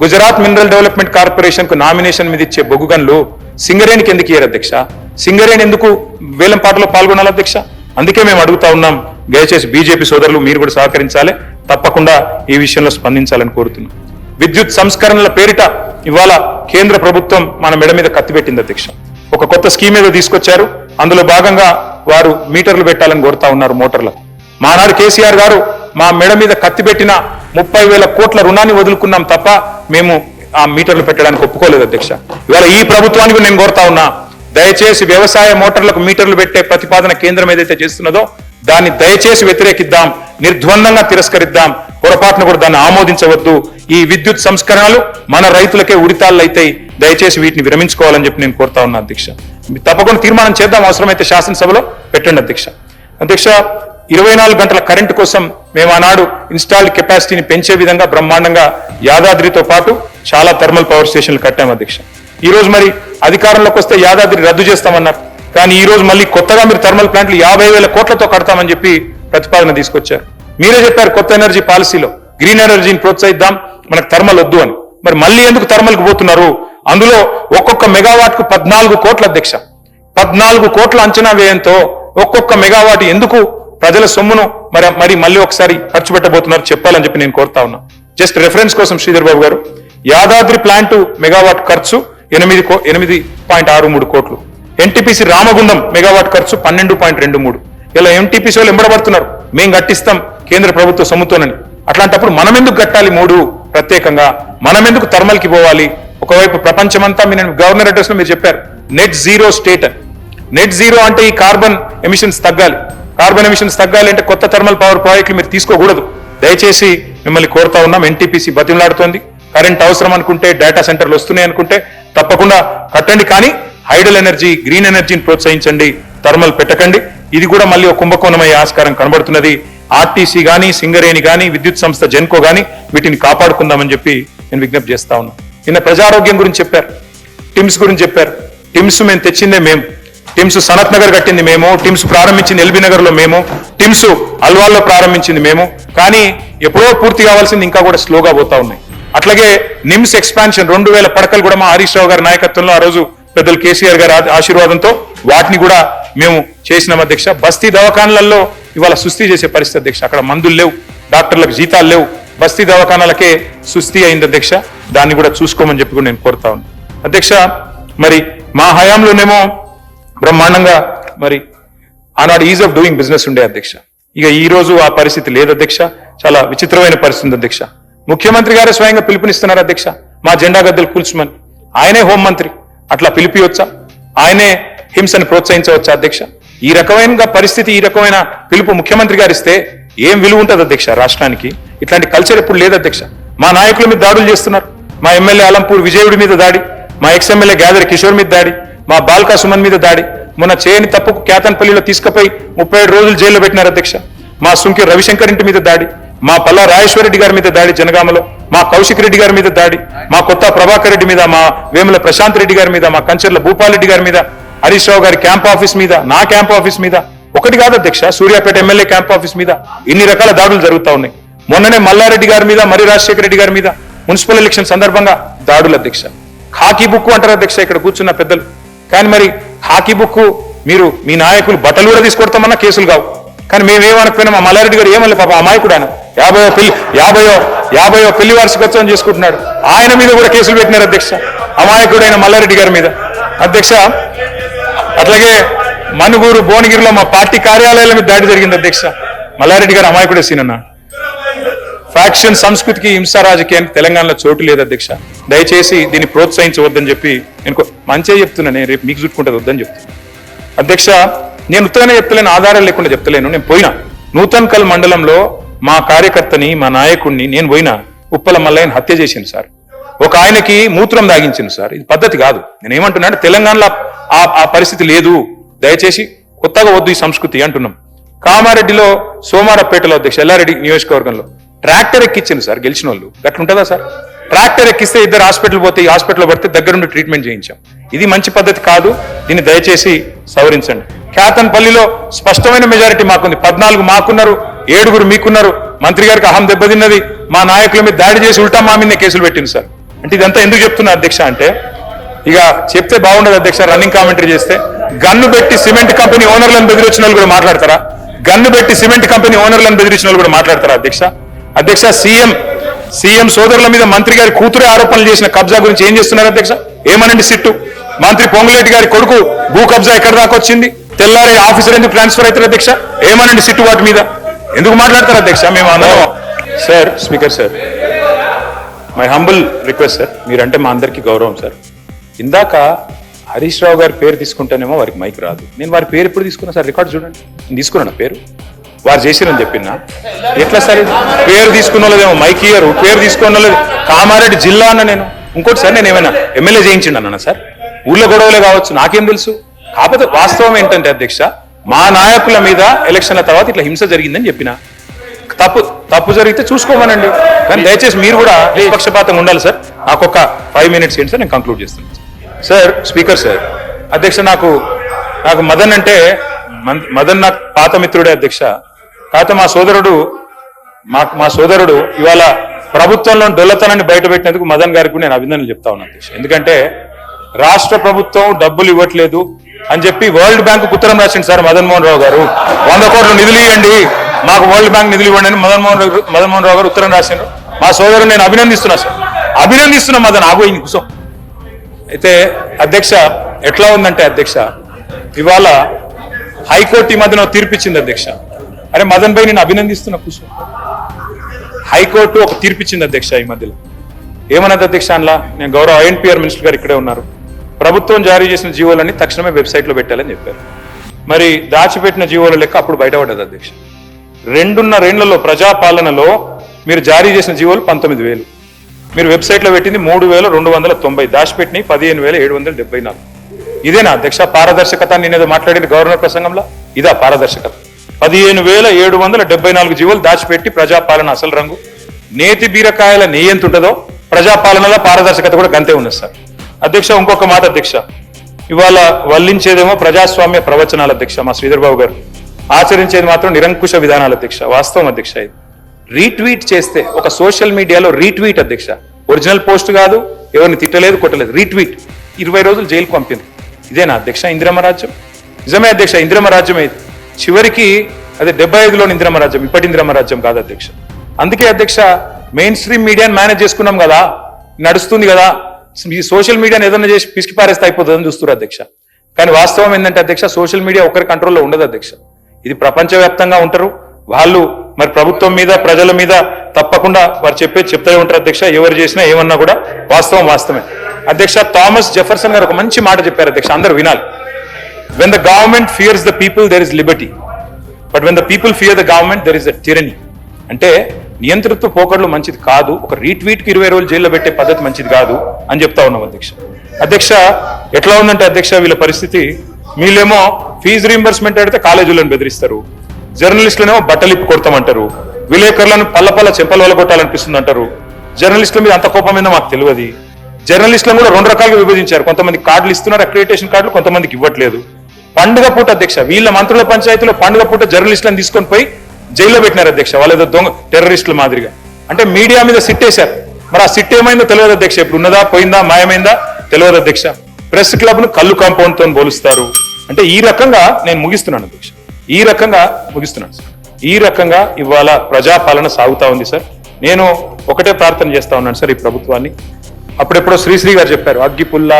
గుజరాత్ మినరల్ డెవలప్మెంట్ కార్పొరేషన్ కు నామినేషన్ మీద ఇచ్చే బొగ్గు గనులు సింగరేణికి ఎందుకు ఇయ్యారు అధ్యక్ష? సింగరేణి ఎందుకు వేలం పాటలో పాల్గొనాలి అధ్యక్ష? అందుకే మేము అడుగుతా ఉన్నాం, దయచేసి బీజేపీ సోదరులు మీరు కూడా సహకరించాలి, తప్పకుండా ఈ విషయంలో స్పందించాలని కోరుతున్నాం. విద్యుత్ సంస్కరణల పేరిట ఇవాళ కేంద్ర ప్రభుత్వం మన మెడ మీద కత్తిపెట్టింది అధ్యక్ష. ఒక కొత్త స్కీమ్ ఏదో తీసుకొచ్చారు. అందులో భాగంగా వారు మీటర్లు పెట్టాలని కోరుతా ఉన్నారు మోటార్లకు. మానాడు కేసీఆర్ గారు మా మెడ మీద కత్తిపెట్టిన 30,000 కోట్ల రుణాన్ని వదులుకున్నాం తప్ప మేము ఆ మీటర్లు పెట్టడానికి ఒప్పుకోలేదు అధ్యక్ష. ఇవాళ ఈ ప్రభుత్వానికి నేను కోరుతా ఉన్నా, దయచేసి వ్యవసాయ మోటార్లకు మీటర్లు పెట్టే ప్రతిపాదన కేంద్రం ఏదైతే చేస్తున్నదో దాన్ని దయచేసి వ్యతిరేకిద్దాం, నిర్ద్వందంగా తిరస్కరిద్దాం. పొరపాటున కూడా దాన్ని ఆమోదించవద్దు. ఈ విద్యుత్ సంస్కరణలు మన రైతులకే ఉరితాళ్ళు అయితాయి. దయచేసి వీటిని విరమించుకోవాలని చెప్పి నేను కోరుతా ఉన్నా అధ్యక్ష. తప్పకుండా తీర్మానం చేద్దాం, అవసరమైతే శాసనసభలో పెట్టండి అధ్యక్ష. అధ్యక్ష, 24 గంటల కరెంటు కోసం మేము ఆనాడు ఇన్స్టాల్డ్ కెపాసిటీని పెంచే విధంగా బ్రహ్మాండంగా యాదాద్రితో పాటు చాలా థర్మల్ పవర్ స్టేషన్లు కట్టాం అధ్యక్ష. ఈ రోజు మరి అధికారంలోకి వస్తే యాదాద్రి రద్దు చేస్తామన్నారు. కానీ ఈ రోజు మళ్ళీ కొత్తగా మీరు థర్మల్ ప్లాంట్లు 50,000 కోట్లతో కడతామని చెప్పి ప్రతిపాదన తీసుకొచ్చారు. మీరే చెప్పారు కొత్త ఎనర్జీ పాలసీలో గ్రీన్ ఎనర్జీని ప్రోత్సహిద్దాం, మనకు థర్మల్ వద్దు అని. మరి మళ్ళీ ఎందుకు థర్మల్కి పోతున్నారు? అందులో ఒక్కొక్క మెగావాట్ కు 14 కోట్ల అధ్యక్ష. 14 కోట్ల అంచనా వ్యయంతో ఒక్కొక్క మెగావాట్ ఎందుకు ప్రజల సొమ్మును మరి మళ్ళీ ఒకసారి ఖర్చు పెట్టబోతున్నారు చెప్పాలని చెప్పి నేను కోరుతా ఉన్నా. జస్ట్ రెఫరెన్స్ కోసం శ్రీధర్ బాబు గారు, యాదాద్రి ప్లాంట్ మెగావాట్ ఖర్చు 8.63 కోట్లు. ఎన్టీపీసీ రామగుండం మెగావాట్ ఖర్చు 12.23. ఇలా ఎంటీపీసీ వాళ్ళు ఎంబడబడుతున్నారు, మేం కట్టిస్తాం కేంద్ర ప్రభుత్వ సొమ్ముతోనని. అట్లాంటప్పుడు మనం ఎందుకు కట్టాలి 3 ప్రత్యేకంగా? మనం ఎందుకు థర్మల్కి పోవాలి? ఒకవైపు ప్రపంచమంతా నేను గవర్నర్ అడ్రస్ లో మీరు చెప్పారు net zero state. Net zero అంటే ఈ కార్బన్ ఎమిషన్స్ తగ్గాలి. కార్బన్ ఎమిషన్స్ తగ్గాలి అంటే కొత్త థర్మల్ పవర్ ప్రాజెక్టులు మీరు తీసుకోకూడదు. దయచేసి మిమ్మల్ని కోరుతా ఉన్నాం. ఎన్టీపీసీ బతిమలాడుతోంది. కరెంట్ అవసరం అనుకుంటే, డేటా సెంటర్లు వస్తున్నాయి అనుకుంటే తప్పకుండా కట్టండి. కానీ హైడల్ ఎనర్జీ, గ్రీన్ ఎనర్జీని ప్రోత్సహించండి, థర్మల్ పెట్టకండి. ఇది కూడా మళ్ళీ ఒక కుంభకోణమయ్యే ఆస్కారం కనబడుతున్నది. ఆర్టీసీ గానీ, సింగరేణి గానీ, విద్యుత్ సంస్థ జెన్కో గానీ వీటిని కాపాడుకుందామని చెప్పి నేను విజ్ఞప్తి చేస్తా ఉన్నా. నిన్న ప్రజారోగ్యం గురించి చెప్పారు, టిమ్స్ గురించి చెప్పారు. టిమ్స్ మేము తెచ్చిందే మేము. టిమ్స్ సనత్ నగర్ కట్టింది మేము, టిమ్స్ ప్రారంభించింది ఎల్బీ నగర్ లో మేము, టిమ్స్ అల్వాల్లో ప్రారంభించింది మేము. కానీ ఎప్పుడో పూర్తి కావాల్సింది ఇంకా కూడా స్లోగా పోతా ఉన్నాయి. అట్లాగే నిమ్స్ ఎక్స్పాన్షన్ 2000 పడకలు కూడా మా హరీష్ రావు గారి నాయకత్వంలో ఆ రోజు పెద్దలు కేసీఆర్ గారి ఆశీర్వాదంతో వాటిని కూడా మేము చేసినాం అధ్యక్ష. బస్తీ దవాఖానాలలో ఇవాళ సుస్థి చేసే పరిస్థితి అధ్యక్ష. అక్కడ మందులు లేవు, డాక్టర్లకు జీతాలు లేవు, బస్తీ దవాఖానాలకే సుస్థి అయింది అధ్యక్ష. దాన్ని కూడా చూసుకోమని చెప్పి కూడా నేను కోరుతా ఉన్నాను అధ్యక్ష. మరి మా హయాంలోనేమో బ్రహ్మాండంగా మరి ఆనాడు ఈజ్ ఆఫ్ డూయింగ్ బిజినెస్ ఉండే అధ్యక్ష. ఇక ఈ రోజు ఆ పరిస్థితి లేదు అధ్యక్ష. చాలా విచిత్రమైన పరిస్థితి అధ్యక్ష. ముఖ్యమంత్రి గారే స్వయంగా పిలుపునిస్తున్నారు అధ్యక్ష, మా జెండా గద్దెలు కూల్చమని. ఆయనే హోంమంత్రి, అట్లా పిలిపియొచ్చా? ఆయనే హింసను ప్రోత్సహించవచ్చా అధ్యక్ష? ఈ రకమైన పరిస్థితి, ఈ రకమైన పిలుపు ముఖ్యమంత్రి గారు ఇస్తే ఏం విలువ ఉంటుంది అధ్యక్ష రాష్ట్రానికి? ఇట్లాంటి కల్చర్ ఎప్పుడు లేదు అధ్యక్ష. మా నాయకుల మీద దాడులు చేస్తున్నారు. మా ఎమ్మెల్యే అలంపూర్ విజయుడి మీద దాడి, మా ఎక్స్ఎమ్మెల్యే గ్యాదర్ కిషోర్ మీద దాడి, మా బాల్కా సుమన్ మీద దాడి, మొన్న చేయని తప్పుకు కేతన్పల్లిలో తీసుకుపోయి 37 రోజులు జైల్లో పెట్టినారు అధ్యక్ష. మా సుంకి రవిశంకర్ ఇంటి మీద దాడి, మా పల్లా రాజేశ్వర రెడ్డి గారి మీద దాడి జనగామలో, మా కౌశిక్ రెడ్డి గారి మీద దాడి, మా కొత్త ప్రభాకర్ రెడ్డి మీద, మా వేముల ప్రశాంత్ రెడ్డి గారి మీద, మా కంచర్ల భూపాల్ రెడ్డి గారి మీద, హరీష్ రావు గారి క్యాంప్ ఆఫీస్ మీద, నా క్యాంప్ ఆఫీస్ మీద, ఒకటి కాదు అధ్యక్ష, సూర్యాపేట ఎమ్మెల్యే క్యాంప్ ఆఫీస్ మీద ఇన్ని రకాల దాడులు జరుగుతూ ఉన్నాయి. మొన్ననే మల్లారెడ్డి గారి మీద, మరి రాజశేఖర రెడ్డి గారి మీద మున్సిపల్ ఎలక్షన్ సందర్భంగా దాడులు అధ్యక్ష. ఖాకీ బుక్ అంటారు అధ్యక్ష ఇక్కడ కూర్చున్న పెద్దలు. కానీ మరి ఖాకీ బుక్ మీరు మీ నాయకులు బట్టలు కూడా తీసుకొడతామన్నా కేసులు కావు. కానీ మేమేమనుకున్నాం, మా మల్లారెడ్డి గారు ఏమన్నా పాప అమాయకుడు ఆయన 50వ పెళ్లి వార్షికోత్సవం చేసుకుంటున్నాడు, ఆయన మీద కూడా కేసులు పెట్టినారు అధ్యక్ష, అమాయకుడైన మల్లారెడ్డి గారి మీద అధ్యక్ష. అట్లాగే మనుగూరు భువనగిరిలో మా పార్టీ కార్యాలయాల మీద దాడి జరిగింది అధ్యక్ష. మల్లారెడ్డి గారు అమాయకుడే సీనన్న. ఫ్యాక్షన్ సంస్కృతికి, హింసా రాజకీయానికి తెలంగాణలో చోటు లేదు అధ్యక్ష. దయచేసి దీన్ని ప్రోత్సహించవద్దని చెప్పి నేను మంచిగా చెప్తున్నా. నేను రేపు మీకు చుట్టుకుంటుంది వద్దని చెప్తున్నా అధ్యక్ష. నేను ఉత్తగానే చెప్తలేను, ఆధారాలు లేకుండా చెప్తలేను. నేను పోయినా నూతన్కల్ మండలంలో మా కార్యకర్తని, మా నాయకుడిని నేను పోయినా ఉప్పల మల్లయ్యని హత్య చేసింది సార్. ఒక ఆయనకి మూత్రం దాగించింది సార్. ఇది పద్ధతి కాదు. నేను ఏమంటున్నాను, తెలంగాణలో ఆ పరిస్థితి లేదు. దయచేసి కొత్తగా వద్దు ఈ సంస్కృతి అంటున్నాం. కామారెడ్డిలో సోమారపేటలో అధ్యక్ష ఎల్లారెడ్డి నియోజకవర్గంలో ట్రాక్టర్ ఎక్కించింది సార్ గెలిచిన వాళ్ళు. అట్లుంటుందా సార్? ట్రాక్టర్ ఎక్కిస్తే ఇద్దరు హాస్పిటల్ పోతే, ఈ హాస్పిటల్లో పడితే దగ్గరుండి ట్రీట్మెంట్ చేయించాం. ఇది మంచి పద్ధతి కాదు. దీన్ని దయచేసి సవరించండి. కేతన్పల్లిలో స్పష్టమైన మెజారిటీ మాకుంది. 14 మాకున్నారు, 7 మీకున్నారు. మంత్రి గారికి అహం దెబ్బతిన్నది. మా నాయకుల మీద దాడి చేసి ఉల్టా మా మీద కేసులు పెట్టింది సార్. అంటే ఇదంతా ఎందుకు చెప్తున్నా అధ్యక్ష అంటే, ఇక చెప్తే బాగుండదు అధ్యక్ష. రన్నింగ్ కామెంటరీ చేస్తే గన్ను పెట్టి సిమెంట్ కంపెనీ ఓనర్లను బెదిరించిన వాళ్ళు కూడా మాట్లాడతారా? గన్ను పెట్టి సిమెంట్ కంపెనీ ఓనర్లను బెదిరించిన వాళ్ళు కూడా మాట్లాడతారా అధ్యక్ష? అధ్యక్ష, సీఎం సోదరుల మీద మంత్రి గారి కూతురే ఆరోపణలు చేసిన కబ్జా గురించి ఏం చేస్తున్నారు అధ్యక్ష? ఏమనండి సిట్టు? మంత్రి పొంగులేటి గారి కొడుకు భూ కబ్జా ఎక్కడ దాకా వచ్చింది? తెల్లారి ఆఫీసర్ ఎందుకు ట్రాన్స్ఫర్ అవుతారు అధ్యక్ష? ఏమనండి సిట్టు వాటి మీద? ఎందుకు మాట్లాడతారు అధ్యక్ష? మేము అందరం sir, speaker sir, my humble request sir, మీరంటే మా అందరికీ గౌరవం సార్. ఇందాక హరీష్ రావు గారి పేరు తీసుకుంటేనేమో వారికి మైక్ రాదు. నేను వారి పేరు ఎప్పుడు తీసుకున్నా సార్? రికార్డు చూడండి. నేను తీసుకున్నాను పేరు, వారు చేసిరని చెప్పినా. ఎట్లా సార్ ఇది? పేరు తీసుకున్న వాళ్ళదేమో మైక్ ఇయ్యరు, పేరు తీసుకున్న వాళ్ళది కామారెడ్డి జిల్లా అన్న నేను. ఇంకోటి సార్, నేను ఏమైనా ఎమ్మెల్యే చేయించిండు అన్నా సార్? ఊళ్ళో గొడవలే కావచ్చు, నాకేం తెలుసు. కాకపోతే వాస్తవం ఏంటంటే అధ్యక్ష, మా నాయకుల మీద ఎలక్షన్ల తర్వాత ఇట్లా హింస జరిగిందని చెప్పిన. తప్పు జరిగితే చూసుకోమనండి, కానీ దయచేసి మీరు కూడా నిష్పక్షపాతంగా ఉండాలి సార్. నాకు ఒక 5 minutes ఏంటి సార్, నేను కంక్లూడ్ చేస్తున్నాను సార్. స్పీకర్ సార్, అధ్యక్ష నాకు మదన్ అంటే మదన్ నాకు పాత మిత్రుడే అధ్యక్ష. కాకపోతే మా సోదరుడు ఇవాళ ప్రభుత్వంలో డొల్లతనాన్ని బయటపెట్టినందుకు మదన్ గారికి నేను అభినందనలు చెప్తా ఉన్నాను అధ్యక్ష. ఎందుకంటే రాష్ట్ర ప్రభుత్వం డబ్బులు ఇవ్వట్లేదు అని చెప్పి వరల్డ్ బ్యాంక్ ఉత్తరం రాసింది సార్ మదన్ మోహన్ రావు గారు. 100 కోట్ల నిధులు ఇవ్వండి, మాకు వరల్డ్ బ్యాంక్ నిధులు ఇవ్వండి అని మదన్ మోహన్ రావు గారు ఉత్తరం రాసిండ్రు. మా సోదరుడు నేను అభినందిస్తున్నా సార్, అభినందిస్తున్నా మదన్. ఆగు ఈయన కూర్చో. అయితే అధ్యక్ష ఎట్లా ఉందంటే అధ్యక్ష, ఇవాళ హైకోర్టు ఈ మధ్యన తీర్పిచ్చింది అధ్యక్ష. అరే మదన్ భాయ్ నేను అభినందిస్తున్నా, కూర్చో. హైకోర్టు ఒక తీర్పిచ్చింది అధ్యక్ష ఈ మధ్యలో. ఏమన్నది అధ్యక్ష అందులో? నేను గౌరవ INPR మినిస్టర్ గారు ఇక్కడే ఉన్నారు. ప్రభుత్వం జారీ చేసిన జీవోలన్నీ తక్షణమే వెబ్సైట్లో పెట్టాలని చెప్పారు. మరి దాచిపెట్టిన జీవోల లెక్క అప్పుడు బయటపడ్డది అధ్యక్ష. 2.5 ఏళ్లలో ప్రజాపాలనలో మీరు జారీ చేసిన జీవోలు 19,000, మీరు వెబ్సైట్లో పెట్టింది 3,290, దాచిపెట్టినవి 15,774. ఇదేనా అధ్యక్ష పారదర్శకత? నేనేదో మాట్లాడింది గవర్నర్ ప్రసంగంలో, ఇదా పారదర్శకత? 15,774 జీవోలు దాచిపెట్టి ప్రజాపాలన అసలు రంగు. నేతి బీరకాయల నెయ్యి ఎంత ఉంటుందో ప్రజాపాలనలో పారదర్శకత కూడా గంతే ఉన్నది సార్. అధ్యక్ష ఇంకొక మాట అధ్యక్ష, ఇవాళ వల్లించేదేమో ప్రజాస్వామ్య ప్రవచనాలు అధ్యక్ష మా శ్రీధర్ బాబు గారు, ఆచరించేది మాత్రం నిరంకుశ విధానాలు అధ్యక్ష. వాస్తవం అధ్యక్ష, ఇది రీట్వీట్ చేస్తే ఒక సోషల్ మీడియాలో రీట్వీట్ అధ్యక్ష, ఒరిజినల్ పోస్ట్ కాదు, ఎవరిని తిట్టలేదు కొట్టలేదు, రీట్వీట్ 20 రోజులు జైలుకు పంపింది. ఇదేనా అధ్యక్ష ఇందిరమ్మ రాజ్యం? నిజమే అధ్యక్ష, ఇందిరమ్మ రాజ్యం అయింది చివరికి. అదే 75లోని ఇందిరమ్మ రాజ్యం, ఇప్పటి ఇందిరమ్మ రాజ్యం కాదు అధ్యక్ష. అందుకే అధ్యక్ష మెయిన్ స్ట్రీమ్ మీడియాని మేనేజ్ చేసుకున్నాం కదా, నడుస్తుంది కదా, ఈ సోషల్ మీడియాని ఏదైనా చేసి పిసికి పారేస్తే అయిపోతుందని చూస్తున్నారు అధ్యక్ష. కానీ వాస్తవం ఏంటంటే అధ్యక్ష, సోషల్ మీడియా ఒకరి కంట్రోల్లో ఉండదు అధ్యక్ష. ఇది ప్రపంచవ్యాప్తంగా ఉంటారు వాళ్ళు. మరి ప్రభుత్వం మీద ప్రజల మీద తప్పకుండా వారు చెప్తూనే ఉంటారు అధ్యక్ష. ఎవరు చేసినా ఏమన్నా కూడా వాస్తవమే అధ్యక్ష. థామస్ జెఫర్సన్ గారు ఒక మంచి మాట చెప్పారు అధ్యక్ష, అందరూ వినాలి. When the government fears the people, there is liberty. But when the people fear the government, there is a tyranny. అంటే నియంతృత్వ పోకడలు మంచిది కాదు, ఒక రీట్వీట్కి 20 రోజులు జైల్లో పెట్టే పద్ధతి మంచిది కాదు అని చెప్తా ఉన్నాం అధ్యక్ష. అధ్యక్ష ఎట్లా ఉందంటే అధ్యక్ష వీళ్ళ పరిస్థితి, వీళ్ళేమో ఫీజు రీంబర్స్మెంట్ అడిగితే కాలేజీలను బెదిరిస్తారు, జర్నలిస్టులనేమో బట్టలిప్పి కొడతామంటారు, విలేకరులను పల్ల చెంపల వల్ల కొట్టాలనిపిస్తుంది అంటారు. జర్నలిస్టుల మీద అంత కోపం మీద మాకు తెలియదు. జర్నలిస్టులను కూడా 2 రకాలుగా విభజించారు, కొంతమంది కార్డులు ఇస్తున్నారు, అక్రిడిటేషన్ కార్డులు, కొంతమందికి ఇవ్వట్లేదు. పండుగ పూట అధ్యక్ష వీళ్ళ మంత్రుల పంచాయతీలో పండుగ పూట జర్నలిస్టులను తీసుకొని పోయి జైల్లో పెట్టినారు అధ్యక్ష, వాళ్ళేదో దొంగ టెర్రరిస్టుల మాదిరిగా. అంటే మీడియా మీద సిట్ వేశారు. మరి ఆ సిట్ ఏమైందో తెలియదు అధ్యక్ష, ఇప్పుడు ఉన్నదా పోయిందా మాయమైందా తెలియదు అధ్యక్ష. ప్రెస్ క్లబ్ ను కళ్ళు కాంపౌండ్ తో పోలుస్తారు. అంటే ఈ రకంగా నేను ముగిస్తున్నాను అధ్యక్ష, ఈ రకంగా ముగిస్తున్నాను సార్. ఈ రకంగా ఇవాళ ప్రజాపాలన సాగుతా ఉంది సార్. నేను ఒకటే ప్రార్థన చేస్తా ఉన్నాను సార్ ఈ ప్రభుత్వాన్ని. అప్పుడెప్పుడో శ్రీశ్రీ గారు చెప్పారు, అగ్గిపుల్ల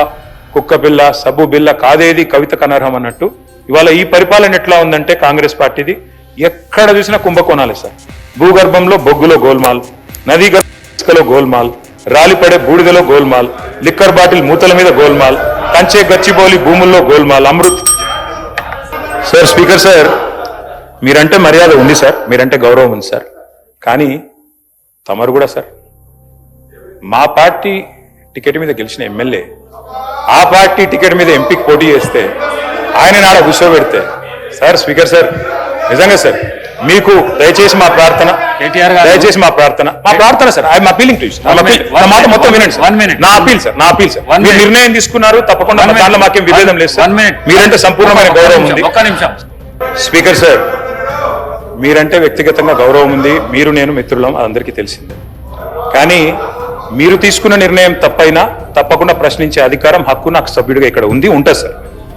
కుక్క పిల్ల సబ్బు బిల్ల కాదేది కవితకు అనర్హం అన్నట్టు. ఇవాళ ఈ పరిపాలన ఎట్లా ఉందంటే కాంగ్రెస్ పార్టీది, ఎక్కడ చూసినా కుంభకోణాలే సార్. భూగర్భంలో బొగ్గులో గోల్మాల్, నదీ గర్భలో గోల్మాల్, రాలిపడే బూడిదలో గోల్మాల్, లిక్కర్ బాటిల్ మూతల మీద గోల్మాల్, కంచే గచ్చిబౌలి భూముల్లో golmaal, Amrit. Sir speaker sir, మీరంటే మర్యాద ఉంది సార్, మీరంటే గౌరవం ఉంది సార్, కానీ తమరు కూడా సార్ మా పార్టీ టికెట్ మీద గెలిచిన ఎమ్మెల్యే ఆ పార్టీ టికెట్ మీద ఎంపీకి పోటీ చేస్తే ఆయన నాడ కూర్చోబెడితే సార్ స్పీకర్ సార్ నిజంగా సార్ మీకు దయచేసి మా ప్రార్థన, దయచేసి మా ప్రార్థన sir, I'm appealing to you. నా మాట మొత్తం వినండి సార్, నా అపీల్ సార్, మీరు నిర్ణయం తీసుకున్నారు, తప్పకుండా దాంట్లో మాకేం విభేదం లేదు సార్. మీరంటే సంపూర్ణమైన గౌరవం ఉంది. స్పీకర్ సార్, మీరంటే వ్యక్తిగతంగా గౌరవం ఉంది, మీరు నేను మిత్రులం, అందరికీ తెలిసిందే. కానీ మీరు తీసుకున్న నిర్ణయం తప్పైనా తప్పకుండా ప్రశ్నించే అధికారం, హక్కు నాకు సభ్యుడిగా ఇక్కడ ఉంటుంది సార్.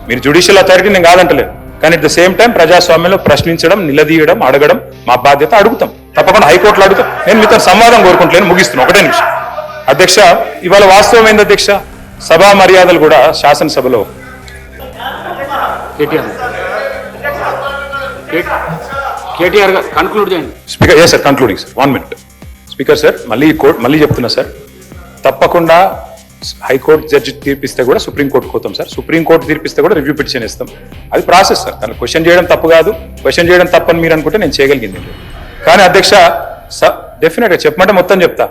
మీరు జ్యుడిషియల్ అథారిటీ నేను కాదంటలేదు, కానీ అట్ ద సేమ్ టైం ప్రజాస్వామ్యంలో ప్రశ్నించడం, నిలదీయడం, అడగడం మా బాధ్యత. అడుగుతాం తప్పకుండా, హైకోర్టులో అడుగుతాం. నేను మీతో సంవాదం కోరుకుంటలేను, ముగిస్తున్నాను. ఒకటే నిమిషం అధ్యక్ష. ఇవాళ వాస్తవం ఏంది అధ్యక్ష, సభా మర్యాదలు కూడా శాసనసభలో కేటీఆర్ గారు కన్క్లూడ్ చేయండి. Speaker yes sir, concluding sir, 1 minute. Speaker sir, మళ్ళీ చెప్తున్నా సార్, తప్పకుండా హైకోర్టు జడ్జి తీర్పిస్తే కూడా సుప్రీంకోర్టుకు పోతాం సార్. సుప్రీంకోర్టు తీర్పిస్తే కూడా రివ్యూ పిటిషన్ ఇస్తాం. అది ప్రాసెస్ సార్. దాన్ని క్వశ్చన్ చేయడం తప్పు కాదు. క్వశ్చన్ చేయడం తప్పని మీరు అనుకుంటే నేను చేయగలిగింది. కానీ అధ్యక్ష డెఫినెట్ గా చెప్పమంటే మొత్తం చెప్తా.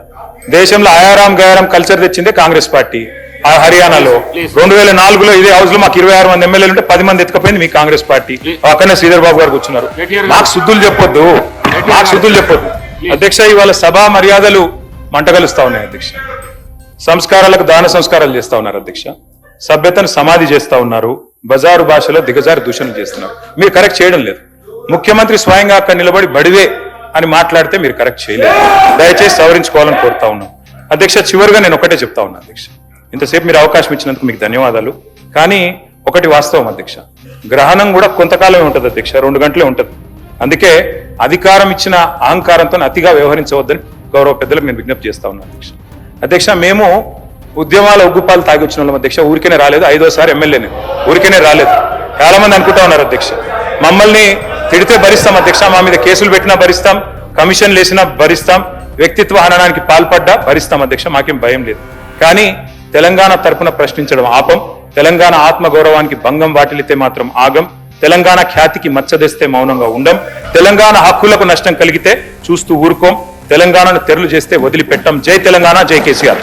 దేశంలో ఆయారాం గయారాం కల్చర్ తెచ్చిందే కాంగ్రెస్ పార్టీ. ఆ హర్యానాలో 2004లో ఇదే హౌస్ లో మాకు 26 మంది ఎమ్మెల్యేలు ఉంటే 10 మంది ఎత్తుకపోయింది మీ కాంగ్రెస్ పార్టీ. అక్కడనే శ్రీధర్ బాబు గారు కూర్చున్నారు. మాకు శుద్ధులు చెప్పొద్దు, మాకు శుద్ధులు చెప్పొద్దు అధ్యక్ష. ఇవాళ సభా మర్యాదలు మంటగలుస్తా ఉన్నాయి అధ్యక్ష. సంస్కారాలకు దాన సంస్కారాలు చేస్తా ఉన్నారు అధ్యక్ష. సభ్యతను సమాధి చేస్తా ఉన్నారు. బజారు భాషలో దిగజారు దూషణలు చేస్తున్నారు. మీరు కరెక్ట్ చేయడం లేదు. ముఖ్యమంత్రి స్వయంగా అక్కడ నిలబడి బడివే అని మాట్లాడితే మీరు కరెక్ట్ చేయలేదు. దయచేసి సవరించుకోవాలని కోరుతా ఉన్నాం అధ్యక్ష. చివరిగా నేను ఒకటే చెప్తా ఉన్నా అధ్యక్ష. ఇంతసేపు మీరు అవకాశం ఇచ్చినందుకు మీకు ధన్యవాదాలు. కానీ ఒకటి వాస్తవం అధ్యక్ష, గ్రహణం కూడా కొంతకాలమే ఉంటుంది అధ్యక్ష, 2 గంటలే ఉంటుంది. అందుకే అధికారం ఇచ్చిన అహంకారంతో అతిగా వ్యవహరించవద్దని గౌరవ పెద్దలకు నేను విజ్ఞప్తి చేస్తా ఉన్నాను అధ్యక్ష. అధ్యక్ష, మేము ఉద్యమాల ఉగ్గుపాలు తాగి వచ్చిన వాళ్ళం అధ్యక్ష. ఊరికేనే రాలేదు. 5వ ఎమ్మెల్యేని ఊరికేనే రాలేదు. చాలా మంది అనుకుంటా ఉన్నారు అధ్యక్ష. మమ్మల్ని తిడితే భరిస్తాం అధ్యక్ష, మా మీద కేసులు పెట్టినా భరిస్తాం, కమిషన్లు వేసినా భరిస్తాం, వ్యక్తిత్వ హననానికి పాల్పడ్డా భరిస్తాం అధ్యక్ష. మాకేం భయం లేదు. కానీ తెలంగాణ తరపున ప్రశ్నించడం ఆపం. తెలంగాణ ఆత్మగౌరవానికి భంగం వాటిల్లితే మాత్రం ఆగం. తెలంగాణ ఖ్యాతికి మచ్చదెస్తే మౌనంగా ఉండం. తెలంగాణ హక్కులకు నష్టం కలిగితే చూస్తూ ఊరుకోం. తెలంగాణను తెరలు చేస్తే వదిలిపెట్టాం. జై తెలంగాణ, జై కేసీఆర్.